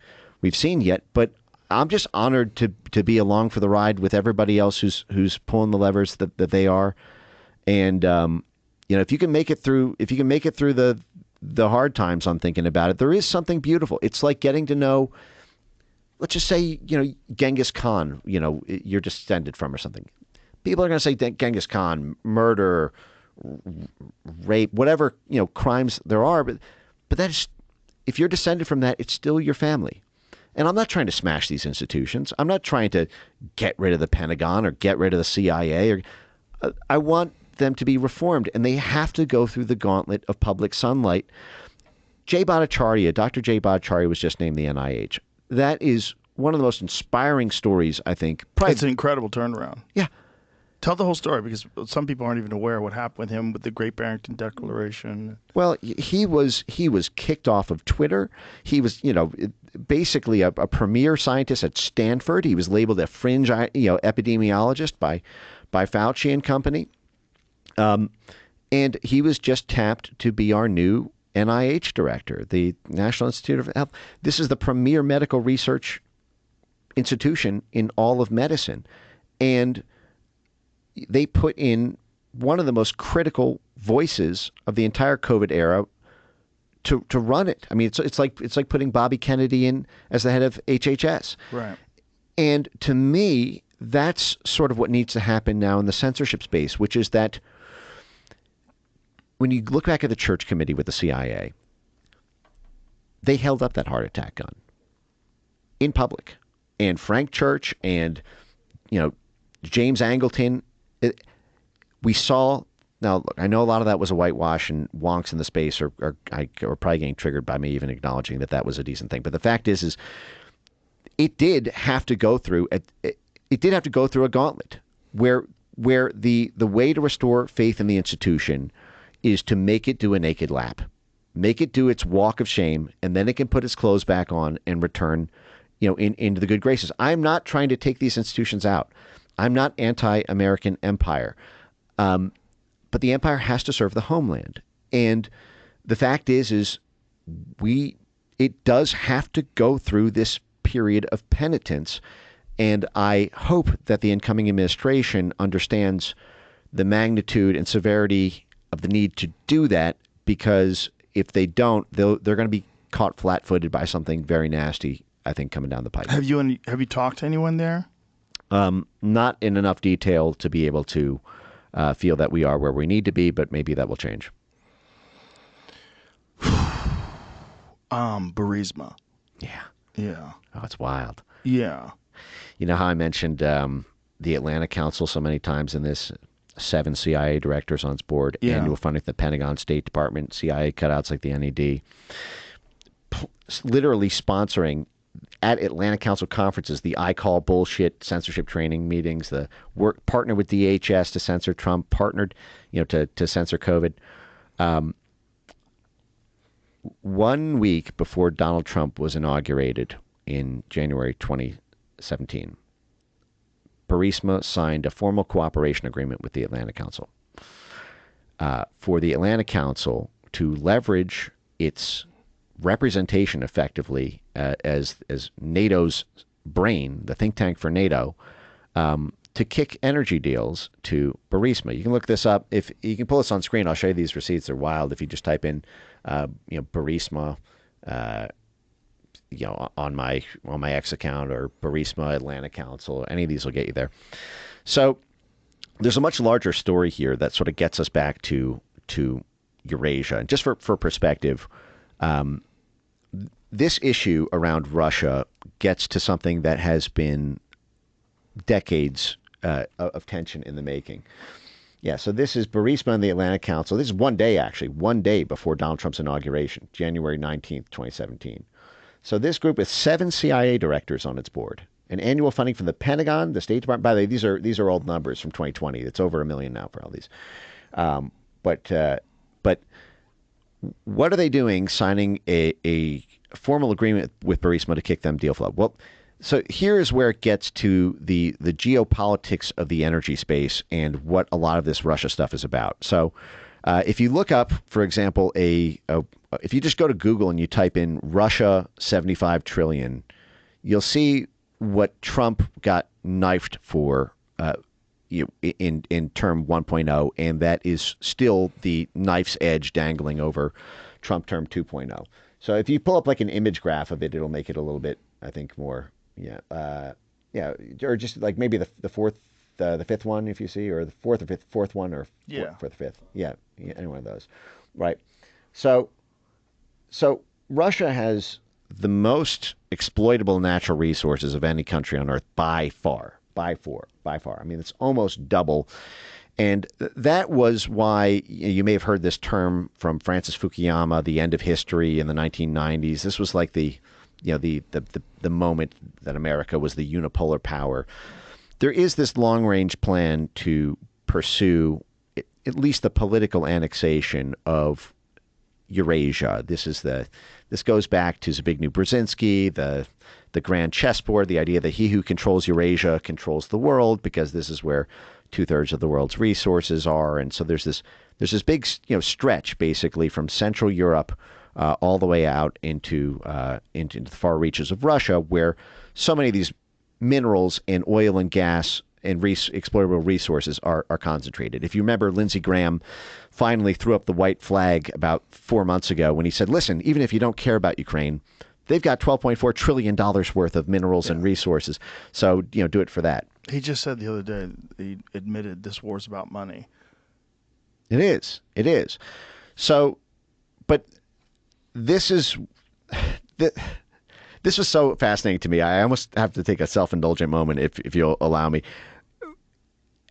seen yet. But I'm just honored to be along for the ride with everybody else who's pulling the levers that they are, and if you can make it through the hard times, I'm thinking about it. There is something beautiful. It's like getting to know, let's just say, Genghis Khan. You're descended from or something. People are going to say Genghis Khan, murder, rape, whatever crimes there are, but that is, if you're descended from that, it's still your family. And I'm not trying to smash these institutions. I'm not trying to get rid of the Pentagon or get rid of the CIA. I want them to be reformed, and they have to go through the gauntlet of public sunlight. Jay Bhattacharya, Dr. Jay Bhattacharya was just named the NIH. That is one of the most inspiring stories, I think. It's an incredible turnaround. Yeah. Tell the whole story, because some people aren't even aware what happened with him with the Great Barrington Declaration. Well, he was kicked off of Twitter. He was, basically a premier scientist at Stanford. He was labeled a fringe, epidemiologist by Fauci and company. And he was just tapped to be our new NIH director, the National Institute of Health. This is the premier medical research institution in all of medicine. And they put in one of the most critical voices of the entire COVID era to run it. I mean, it's like putting Bobby Kennedy in as the head of HHS. Right. And to me, that's sort of what needs to happen now in the censorship space, which is that when you look back at the Church Committee with the CIA, they held up that heart attack gun in public. And Frank Church and, James Angleton, we saw. Now, look, I know a lot of that was a whitewash, and wonks in the space are probably getting triggered by me even acknowledging that was a decent thing. But the fact is it did have to go through a gauntlet where the way to restore faith in the institution is to make it do a naked lap, make it do its walk of shame, and then it can put its clothes back on and return, into the good graces. I'm not trying to take these institutions out. I'm not anti-American empire. But the empire has to serve the homeland. And the fact is it does have to go through this period of penitence. And I hope that the incoming administration understands the magnitude and severity of the need to do that, because if they don't, they're going to be caught flat-footed by something very nasty, I think, coming down the pipe. Have you talked to anyone there? Not in enough detail to be able to feel that we are where we need to be, but maybe that will change. Burisma. Yeah. Oh, it's wild. Yeah. You know how I mentioned the Atlanta Council so many times in this? 7 CIA directors on its board, annual funding from the Pentagon, State Department, CIA cutouts like the NED, literally sponsoring at Atlanta Council conferences the I call bullshit censorship training meetings, the work partnered with DHS to censor Trump, partnered to censor COVID. 1 week before Donald Trump was inaugurated in January 2017, Burisma signed a formal cooperation agreement with the Atlanta Council for the Atlanta Council to leverage its representation effectively as NATO's brain, the think tank for NATO, to kick energy deals to Burisma. You can look this up. If you can pull this on screen, I'll show you these receipts. They're wild. If you just type in, Burisma, on my X account, or Burisma Atlanta Council, any of these will get you there. So there's a much larger story here that sort of gets us back to Eurasia. And just for perspective, this issue around Russia gets to something that has been decades of tension in the making. Yeah, so this is Burisma and the Atlanta Council. This is one day before Donald Trump's inauguration, January 19th, 2017. So this group with 7 CIA directors on its board, and annual funding from the Pentagon, the State Department. By the way, these are old numbers from 2020. It's over $1 million now for all these. But what are they doing signing a formal agreement with Burisma to kick them deal flow? Well, so here's where it gets to the geopolitics of the energy space and what a lot of this Russia stuff is about. So if you look up, for example, if you just go to Google and you type in Russia 75 trillion, you'll see what Trump got knifed for in term 1.0, and that is still the knife's edge dangling over Trump term 2.0. So if you pull up like an image graph of it, it'll make it a little bit, I think, more, or just like maybe the fourth, the fifth one, if you see, or the fourth one, or fourth or fifth. Yeah, any one of those. Right. So Russia has the most exploitable natural resources of any country on earth by far. I mean, it's almost double. And that was why you may have heard this term from Francis Fukuyama, the end of history in the 1990s. This was like the moment that America was the unipolar power. there is this long-range plan to pursue at least the political annexation of Eurasia. This goes back to Zbigniew Brzezinski, the grand chessboard, the idea that he who controls Eurasia controls the world, because this is where 2/3 of the world's resources are. And so there's this big stretch basically from Central Europe all the way out into the far reaches of Russia, where so many of these minerals and oil and gas and exploitable resources are concentrated. If you remember, Lindsey Graham finally threw up the white flag about 4 months ago when he said, listen, even if you don't care about Ukraine, they've got $12.4 trillion worth of minerals and resources. So, do it for that. He just said the other day, he admitted this war's about money. It is. It is. So, but this was so fascinating to me. I almost have to take a self-indulgent moment, if you'll allow me.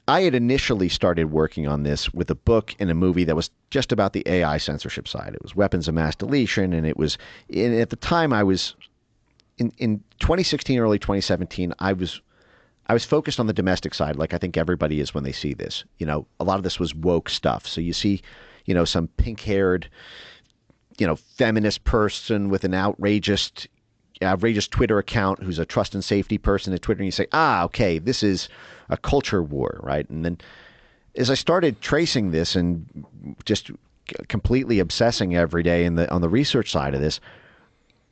I had initially started working on this with a book and a movie that was just about the AI censorship side. It was Weapons of Mass Deletion, and at the time I was in 2016, early 2017, I was focused on the domestic side, like I think everybody is when they see this. A lot of this was woke stuff. So you see, some pink-haired, feminist person with an outrageous Twitter account who's a trust and safety person at Twitter, and you say, okay, this is a culture war, right? And then as I started tracing this and just completely obsessing every day on the research side of this,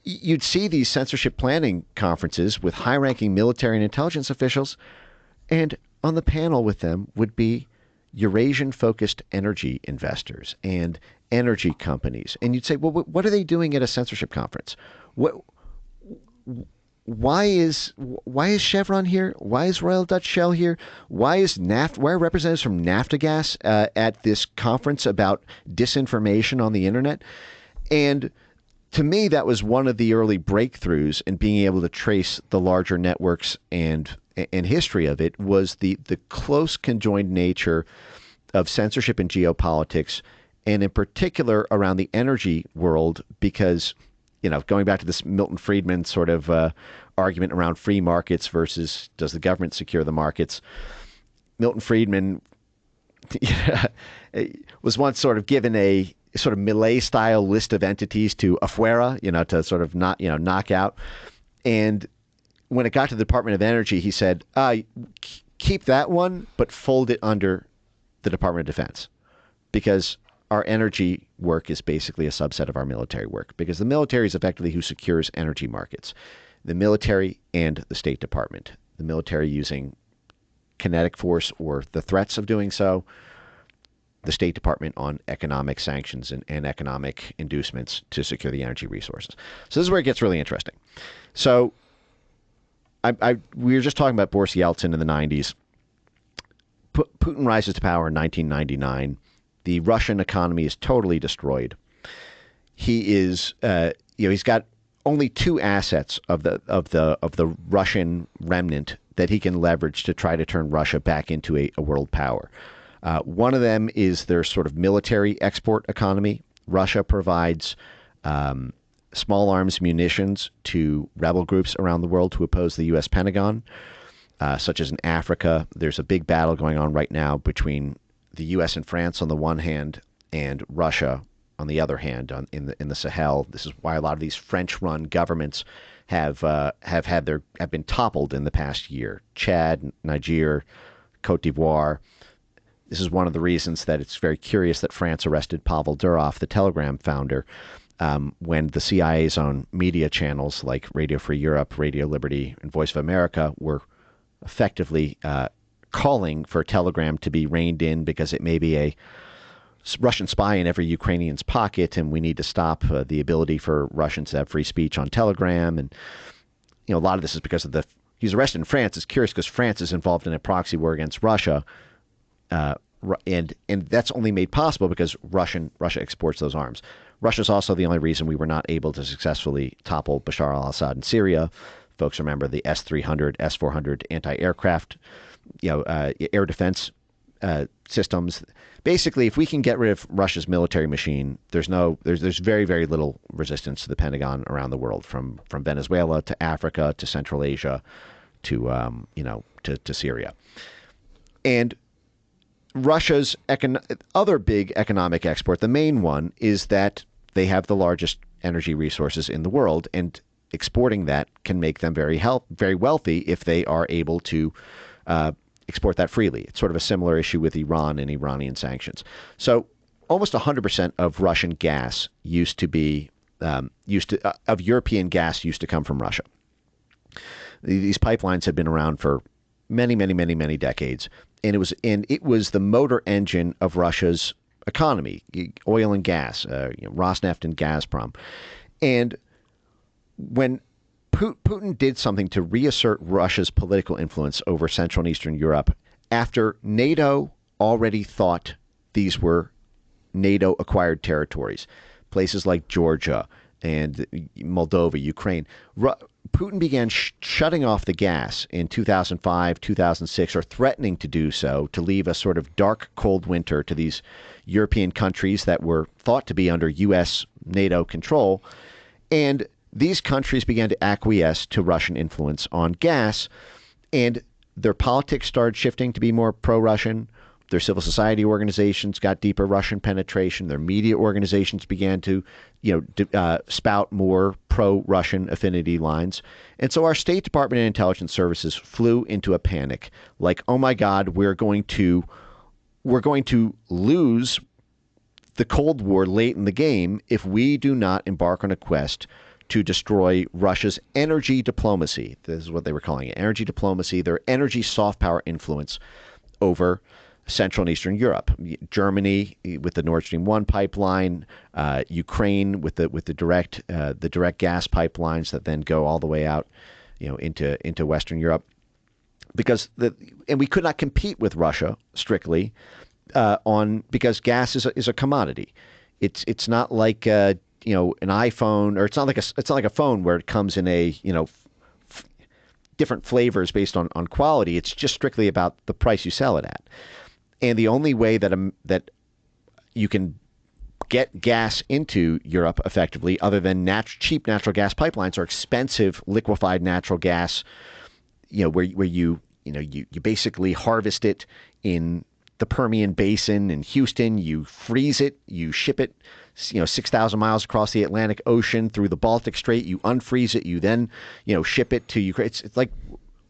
you'd see these censorship planning conferences with high-ranking military and intelligence officials, and on the panel with them would be Eurasian-focused energy investors and energy companies. And you'd say, well, what are they doing at a censorship conference? Why is Chevron here? Why is Royal Dutch Shell here? Why are representatives from Naftagaz at this conference about disinformation on the internet? And to me, that was one of the early breakthroughs in being able to trace the larger networks and history of it, was the close conjoined nature of censorship and geopolitics, and in particular around the energy world, because going back to this Milton Friedman sort of argument around free markets versus does the government secure the markets. Milton Friedman was once sort of given a sort of Millet-style list of entities to afuera, to sort of knock out. And when it got to the Department of Energy, he said, keep that one, but fold it under the Department of Defense, because our energy work is basically a subset of our military work, because the military is effectively who secures energy markets. The military and the State Department. The military using kinetic force or the threats of doing so. The State Department on economic sanctions and economic inducements to secure the energy resources. So this is where it gets really interesting. So we were just talking about Boris Yeltsin in the 90s. Putin rises to power in 1999. The Russian economy is totally destroyed. He is, he's got only two assets of the Russian remnant that he can leverage to try to turn Russia back into a world power. One of them is their sort of military export economy. Russia provides small arms munitions to rebel groups around the world to oppose the U.S. Pentagon, such as in Africa. There's a big battle going on right now between the U.S. and France on the one hand and Russia on the other hand in the Sahel. This is why a lot of these French-run governments have been toppled in the past year. Chad, Niger, Cote d'Ivoire. This is one of the reasons that it's very curious that France arrested Pavel Durov, the Telegram founder, when the CIA's own media channels like Radio Free Europe, Radio Liberty, and Voice of America were effectively calling for Telegram to be reined in because it may be a Russian spy in every Ukrainian's pocket, and we need to stop the ability for Russians to have free speech on Telegram. And a lot of this is because of he's arrested in France. It's curious because France is involved in a proxy war against Russia, and that's only made possible because Russia exports those arms. Russia's also the only reason we were not able to successfully topple Bashar al-Assad in Syria. Folks remember the S-300, S-400 anti-aircraft, air defense systems. Basically, if we can get rid of Russia's military machine, there's very, very little resistance to the Pentagon around the world, from Venezuela to Africa to Central Asia to Syria. And Russia's other big economic export, the main one, is that they have the largest energy resources in the world, and exporting that can make them very wealthy if they are able to export that freely. It's sort of a similar issue with Iran and Iranian sanctions. So almost 100% of Russian gas used to be of European gas used to come from Russia. These pipelines have been around for many, many, many, many decades, and it was the motor engine of Russia's economy, oil and gas, Rosneft and Gazprom. And when Putin did something to reassert Russia's political influence over Central and Eastern Europe, after NATO already thought these were NATO-acquired territories, places like Georgia and Moldova, Ukraine, Putin began shutting off the gas in 2005, 2006, or threatening to do so, to leave a sort of dark, cold winter to these European countries that were thought to be under U.S. NATO control. And these countries began to acquiesce to Russian influence on gas, and their politics started shifting to be more pro-Russian. Their civil society organizations got deeper Russian penetration. Their media organizations began to, spout more pro-Russian affinity lines. And so our State Department and intelligence services flew into a panic, like, oh my God, we're going to lose the Cold War late in the game if we do not embark on a quest to destroy Russia's energy diplomacy. This is what they were calling it, energy diplomacy, their energy soft power influence over Central and Eastern Europe. Germany with the Nord Stream 1 pipeline, Ukraine with the direct gas pipelines that then go all the way out, into Western Europe. Because we could not compete with Russia strictly because gas is a commodity. It's not like an iPhone, or it's not like a phone where it comes in a different flavors based on quality. It's just strictly about the price you sell it at. And the only way that you can get gas into Europe effectively, other than cheap natural gas pipelines, are expensive liquefied natural gas, where you basically harvest it in the Permian Basin in Houston, you freeze it, you ship it 6,000 miles across the Atlantic Ocean through the Baltic Strait, you unfreeze it, you then ship it to Ukraine. It's like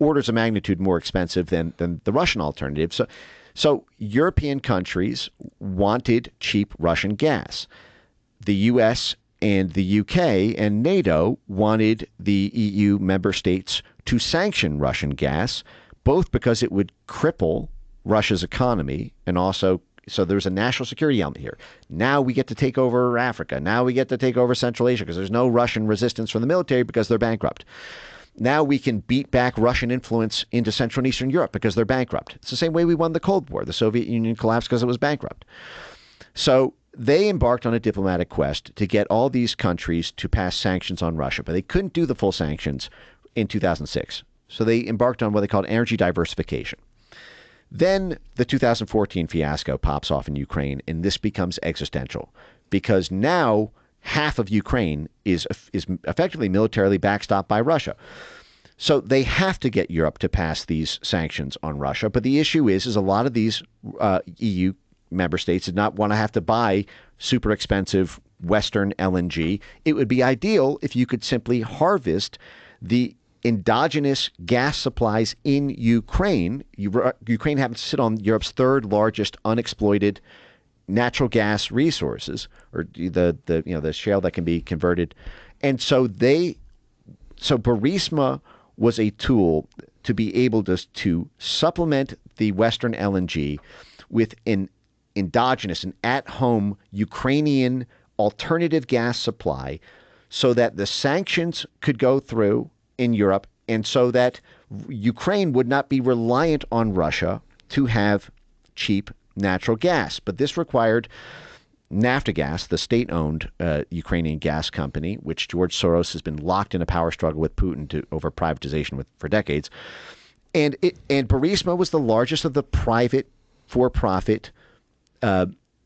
orders of magnitude more expensive than the Russian alternative. So European countries wanted cheap Russian gas. The U.S. and the U.K. and NATO wanted the EU member states to sanction Russian gas, both because it would cripple Russia's economy, and also, so there's a national security element here. Now we get to take over Africa. Now we get to take over Central Asia because there's no Russian resistance from the military because they're bankrupt. Now we can beat back Russian influence into Central and Eastern Europe because they're bankrupt. It's the same way we won the Cold War. The Soviet Union collapsed because it was bankrupt. So they embarked on a diplomatic quest to get all these countries to pass sanctions on Russia, but they couldn't do the full sanctions in 2006. So they embarked on what they called energy diversification. Then the 2014 fiasco pops off in Ukraine, and this becomes existential because now half of Ukraine is effectively militarily backstopped by Russia. So they have to get Europe to pass these sanctions on Russia. But the issue is a lot of these EU member states did not want to have to buy super expensive Western LNG. It would be ideal if you could simply harvest the endogenous gas supplies in Ukraine. Ukraine happens to sit on Europe's third largest unexploited natural gas resources, or the shale that can be converted. And so Burisma was a tool to be able to supplement the Western LNG with an endogenous and at-home Ukrainian alternative gas supply so that the sanctions could go through in Europe and so that Ukraine would not be reliant on Russia to have cheap natural gas. But this required Naftogaz, the state-owned Ukrainian gas company, which George Soros has been locked in a power struggle with Putin over privatization for decades. And Burisma was the largest of the private for-profit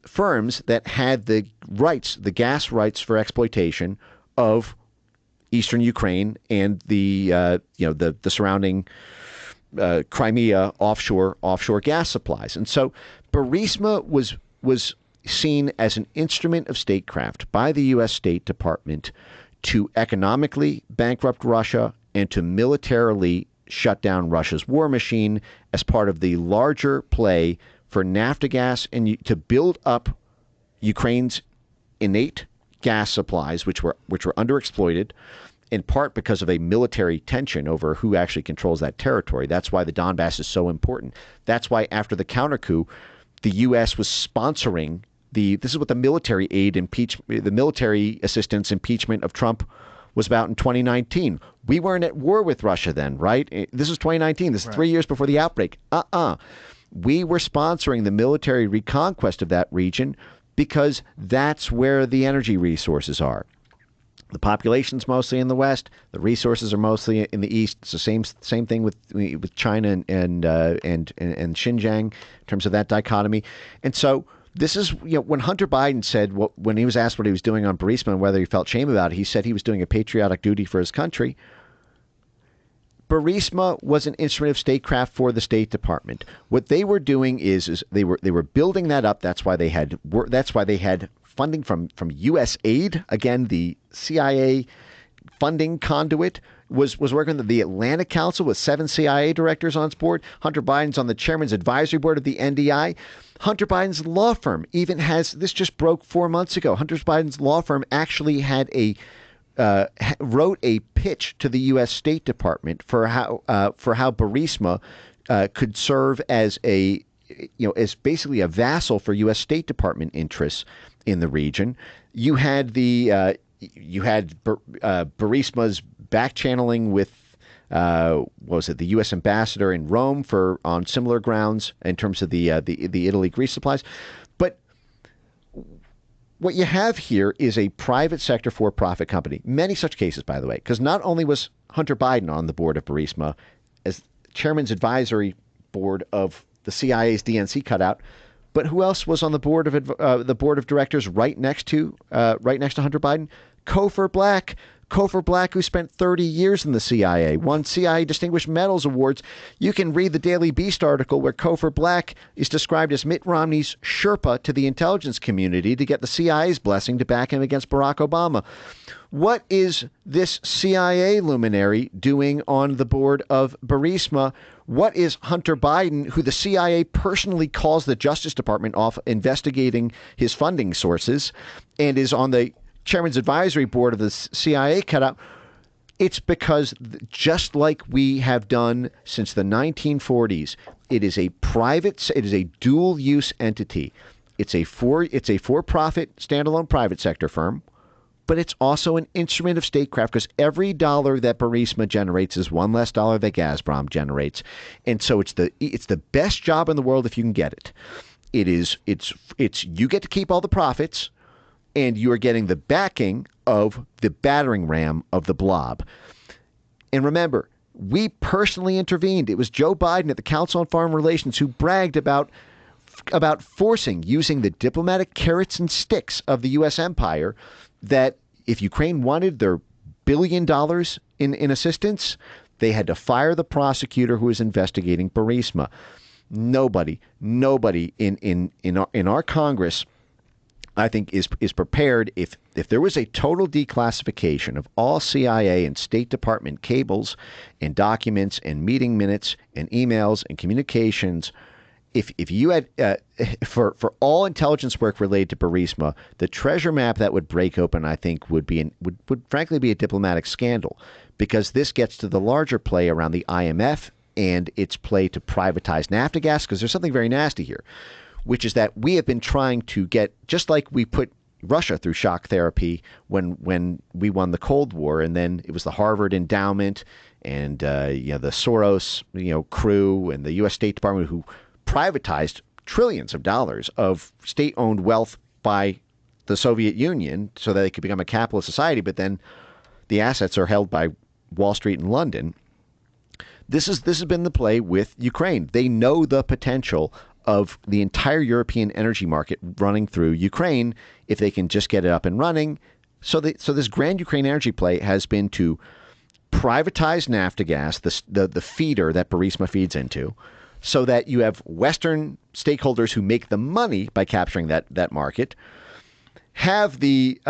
firms that had the gas rights for exploitation of eastern Ukraine and the surrounding Crimea offshore gas supplies. And so Burisma was seen as an instrument of statecraft by the U.S. State Department to economically bankrupt Russia and to militarily shut down Russia's war machine as part of the larger play for Naftogaz and to build up Ukraine's innate gas supplies, which were underexploited, in part because of a military tension over who actually controls that territory. That's why the Donbass is so important. That's why after the counter coup, the U.S. was sponsoring this is what the military the military assistance impeachment of Trump was about in 2019. We weren't at war with Russia then, right? This is 2019. This is 3 years before the outbreak. We were sponsoring the military reconquest of that region because that's where the energy resources are. The population's mostly in the West. The resources are mostly in the East. It's the same thing with China and Xinjiang in terms of that dichotomy. And so this is, when Hunter Biden said, when he was asked what he was doing on Burisma and whether he felt shame about it, he said he was doing a patriotic duty for his country. Burisma was an instrument of statecraft for the State Department. What they were doing is they were building that up. That's why they had funding from U.S. aid. Again, the CIA funding conduit was working with the Atlantic Council with 7 CIA directors on its board. Hunter Biden's on the chairman's advisory board of the NDI. Hunter Biden's law firm even this just broke 4 months ago. Hunter Biden's law firm actually had wrote a pitch to the U.S. State Department for how Burisma could serve as as basically a vassal for U.S. State Department interests in the region. You had Burisma's back channeling with the U.S. ambassador in Rome on similar grounds in terms of the Italy-Greece supplies. But what you have here is a private sector for-profit company. Many such cases, by the way, because not only was Hunter Biden on the board of Burisma as chairman's advisory board of the CIA's DNC cutout, but who else was on the board of directors right next to Hunter Biden? Cofer Black. Cofer Black, who spent 30 years in the CIA, won CIA Distinguished Medals Awards. You can read the Daily Beast article where Cofer Black is described as Mitt Romney's Sherpa to the intelligence community to get the CIA's blessing to back him against Barack Obama. What is this CIA luminary doing on the board of Burisma? What is Hunter Biden, who the CIA personally calls the Justice Department off investigating his funding sources and is on the chairman's advisory board of the CIA cutout? It's because, just like we have done since the 1940s, it is a dual-use entity. It's a for-profit standalone private sector firm, but it's also an instrument of statecraft because every dollar that Burisma generates is one less dollar that Gazprom generates, and so it's the best job in the world if you can get it. It's you get to keep all the profits, and you are getting the backing of the battering ram of the blob. And remember, we personally intervened. It was Joe Biden at the Council on Foreign Relations who bragged about using the diplomatic carrots and sticks of the U.S. empire, that if Ukraine wanted their $1 billion in assistance, they had to fire the prosecutor who was investigating Burisma. Nobody in our Congress, I think, is prepared if there was a total declassification of all CIA and State Department cables and documents and meeting minutes and emails and communications. If you had for all intelligence work related to Burisma, the treasure map that would break open, I think, would frankly be a diplomatic scandal, because this gets to the larger play around the IMF and its play to privatize Naftogaz, because there's something very nasty here, which is that we have been trying to get, just like we put Russia through shock therapy when we won the Cold War, and then it was the Harvard endowment and the Soros crew and the U.S. State Department who privatized trillions of dollars of state-owned wealth by the Soviet Union so that they could become a capitalist society, but then the assets are held by Wall Street in London. This has been the play with Ukraine. They know the potential of the entire European energy market running through Ukraine if they can just get it up and running, So this Grand Ukraine Energy play has been to privatize Naftogaz, the feeder that Burisma feeds into, so that you have Western stakeholders who make the money by capturing that market, have the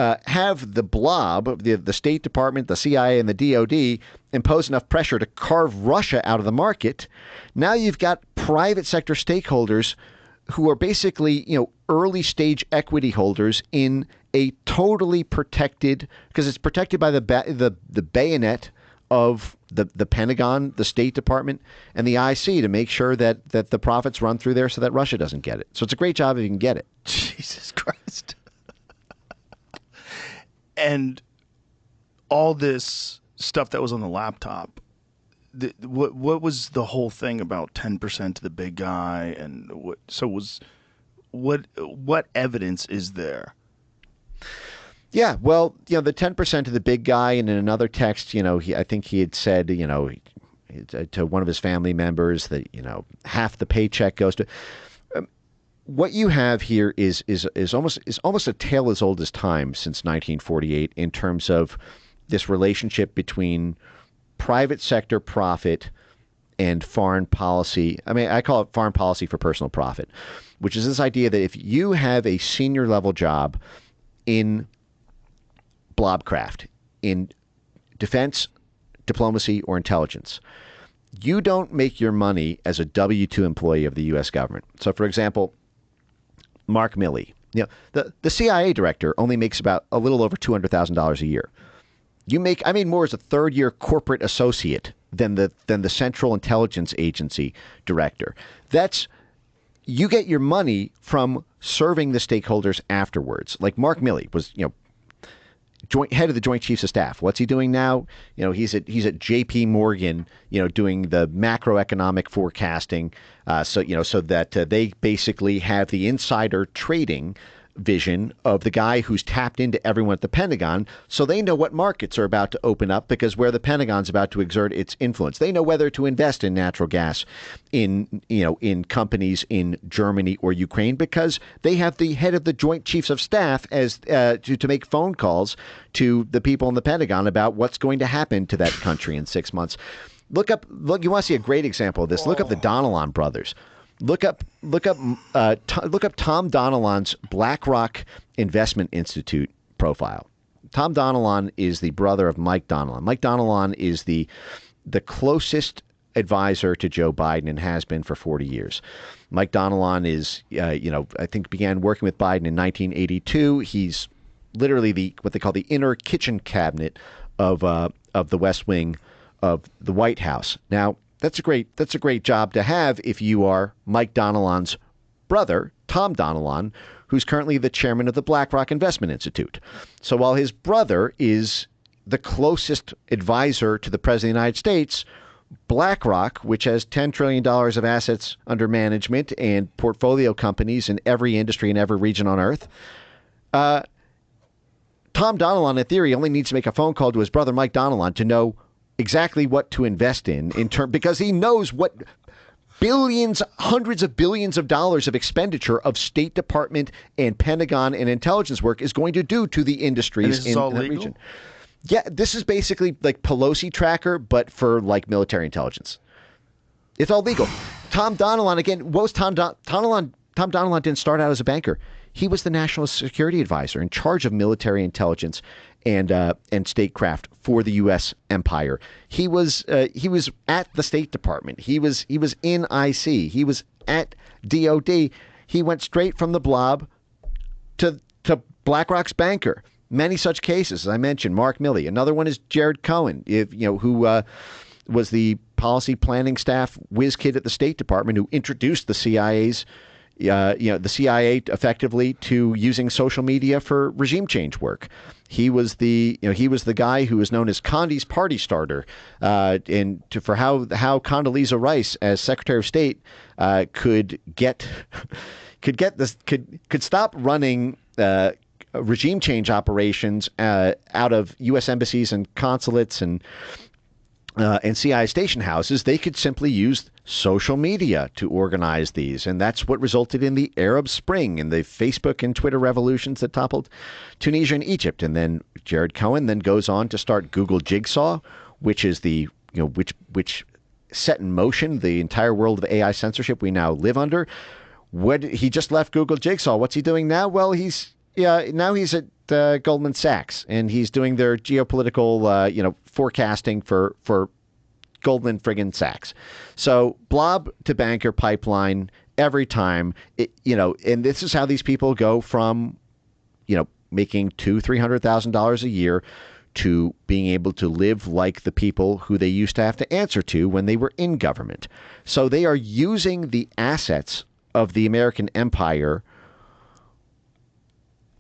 blob, the State Department, the CIA, and the DOD impose enough pressure to carve Russia out of the market. Now you've got private sector stakeholders who are basically, early stage equity holders in a totally protected, because it's protected by the bayonet of the Pentagon, the State Department, and the IC to make sure that the profits run through there so that Russia doesn't get it. So it's a great job if you can get it. Jesus Christ. And all this stuff that was on the laptop, what was the whole thing about 10% to the big guy? And what evidence is there? Yeah, well, the 10% to the big guy, and in another text, I think he had said, to one of his family members that, half the paycheck goes to. What you have here is almost a tale as old as time since 1948 in terms of this relationship between private sector profit and foreign policy. I mean, I call it foreign policy for personal profit, which is this idea that if you have a senior level job in blobcraft, in defense, diplomacy, or intelligence, you don't make your money as a W-2 employee of the U.S. government. So, for example, Mark Milley, the CIA director only makes about a little over $200,000 a year. I made more as a third-year corporate associate than the Central Intelligence Agency director. You get your money from serving the stakeholders afterwards. Like Mark Milley was, head of the Joint Chiefs of Staff. What's he doing now? He's at J.P. Morgan, doing the macroeconomic forecasting, so that they basically have the insider trading vision of the guy who's tapped into everyone at the Pentagon, so they know what markets are about to open up because where the Pentagon's about to exert its influence. They know whether to invest in natural gas in companies in Germany or Ukraine because they have the head of the Joint Chiefs of Staff as to make phone calls to the people in the Pentagon about what's going to happen to that country in 6 months. Look, you want to see a great example of this? Look up the Donilon brothers. Look up Tom Donilon's BlackRock Investment Institute profile. Tom Donilon is the brother of Mike Donilon. Mike Donilon is the closest advisor to Joe Biden and has been for 40 years. Mike Donilon is, I think began working with Biden in 1982. He's literally what they call the inner kitchen cabinet of the West Wing of the White House. Now, that's a great job to have if you are Mike Donilon's brother, Tom Donilon, who's currently the chairman of the BlackRock Investment Institute. So while his brother is the closest advisor to the President of the United States, BlackRock, which has $10 trillion of assets under management and portfolio companies in every industry in every region on Earth, Tom Donilon, in theory, only needs to make a phone call to his brother, Mike Donilon, to know exactly what to invest in because he knows what billions, hundreds of billions of dollars of expenditure of State Department and Pentagon and intelligence work is going to do to the industries in that region. Yeah, this is basically like Pelosi tracker, but for like military intelligence. It's all legal. Tom Donilon, again, what was Tom Donilon? Tom Donilon didn't start out as a banker. He was the national security advisor in charge of military intelligence and statecraft for the U.S. empire. He was at the State Department. He was in IC. He was at DOD. He went straight from the blob to BlackRock's banker. Many such cases, as I mentioned. Mark Milley. Another one is Jared Cohen, who was the policy planning staff whiz kid at the State Department who introduced the CIA's. The CIA effectively to using social media for regime change work. He was the guy who was known as Condi's party starter, for how Condoleezza Rice, as Secretary of State, could stop running regime change operations out of U.S. embassies and consulates and and CIA station houses, they could simply use social media to organize these. And that's what resulted in the Arab Spring and the Facebook and Twitter revolutions that toppled Tunisia and Egypt. And then Jared Cohen then goes on to start Google Jigsaw, which is the, which set in motion the entire world of AI censorship we now live under. He just left Google Jigsaw. What's he doing now? Well, now he's at Goldman Sachs, and he's doing their geopolitical, forecasting for Goldman friggin' Sachs. So blob to banker pipeline every time, and this is how these people go from, making $200,000-$300,000 a year to being able to live like the people who they used to have to answer to when they were in government. So they are using the assets of the American empire.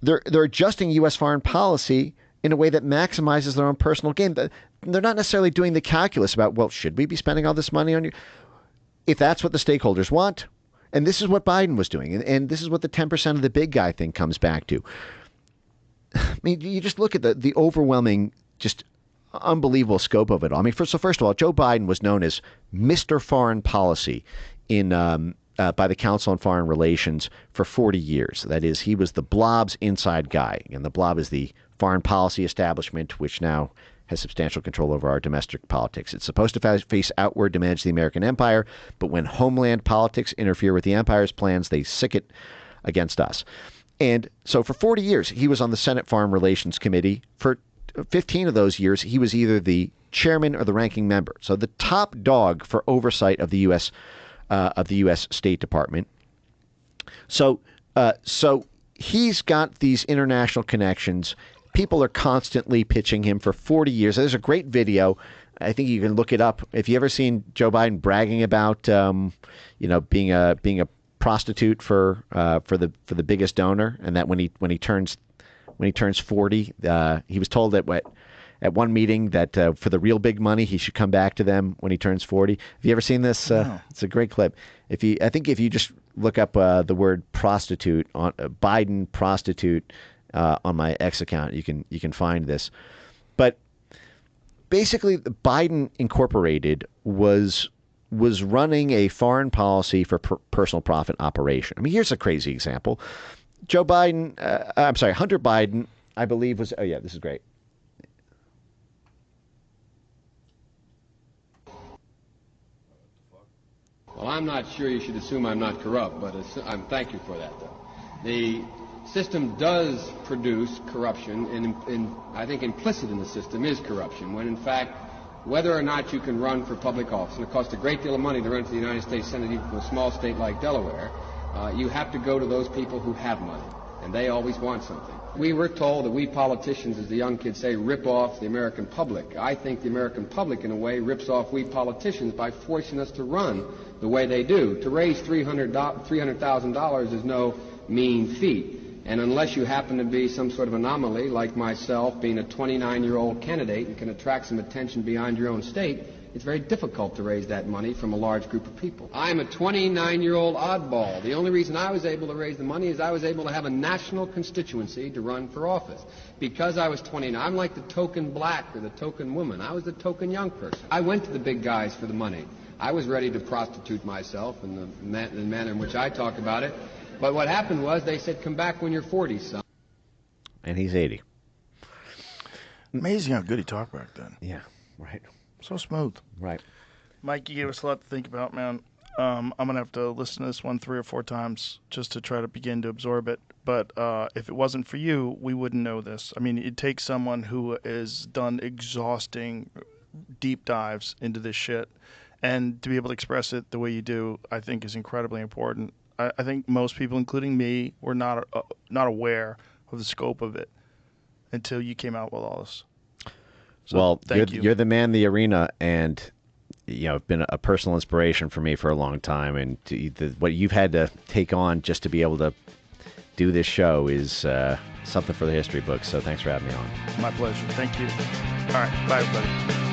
They're adjusting U.S. foreign policy in a way that maximizes their own personal gain. They're not necessarily doing the calculus about, well, should we be spending all this money on you? If that's what the stakeholders want, and this is what Biden was doing, and this is what the 10% of the big guy thing comes back to. I mean, you just look at the overwhelming, just unbelievable scope of it all. I mean, first of all, Joe Biden was known as Mr. Foreign Policy by the Council on Foreign Relations for 40 years. That is, he was the blob's inside guy. And the blob is the foreign policy establishment, which now has substantial control over our domestic politics. It's supposed to face outward to manage the American empire, but when homeland politics interfere with the empire's plans, they sick it against us. And so for 40 years, he was on the Senate Foreign Relations Committee. For 15 of those years, he was either the chairman or the ranking member. So the top dog for oversight of the U.S. State Department. So he's got these international connections. People are constantly pitching him for 40 years. There's a great video. I think you can look it up. If you ever seen Joe Biden bragging about, being a prostitute for the biggest donor, and that when he turns 40, he was told that at one meeting that for the real big money, he should come back to them when he turns 40. Have you ever seen this? No. It's a great clip. I think if you just look up the word prostitute on Biden prostitute on my X account, you can find this. But basically, Biden Incorporated was running a foreign policy for personal profit operation. I mean, here's a crazy example. Hunter Biden, I believe was, this is great. Well, I'm not sure you should assume I'm not corrupt, but thank you for that, though. The system does produce corruption, and I think implicit in the system is corruption, when in fact, whether or not you can run for public office, and it costs a great deal of money to run for the United States Senate, even from a small state like Delaware, you have to go to those people who have money, and they always want something. We were told that we politicians, as the young kids say, rip off the American public. I think the American public, in a way, rips off we politicians by forcing us to run the way they do. To raise $300,000 is no mean feat. And unless you happen to be some sort of anomaly, like myself, being a 29-year-old candidate and can attract some attention beyond your own state, it's very difficult to raise that money from a large group of people. I'm a 29-year-old oddball. The only reason I was able to raise the money is I was able to have a national constituency to run for office. Because I was 29, I'm like the token black or the token woman. I was the token young person. I went to the big guys for the money. I was ready to prostitute myself in the manner in which I talk about it. But what happened was they said, come back when you're 40, son. And he's 80. Amazing how good he talked back then. Yeah, right. So smooth. Right. Mike, you gave us a lot to think about, man. I'm going to have to listen to this one 3 or 4 times just to try to begin to absorb it. But if it wasn't for you, we wouldn't know this. I mean, it takes someone who has done exhausting deep dives into this shit. And to be able to express it the way you do, I think is incredibly important. I think most people, including me, were not aware of the scope of it until you came out with all this. So, well, thank you. You're the man in the arena, and have been a personal inspiration for me for a long time. And what you've had to take on just to be able to do this show is something for the history books. So thanks for having me on. My pleasure. Thank you. All right. Bye, everybody.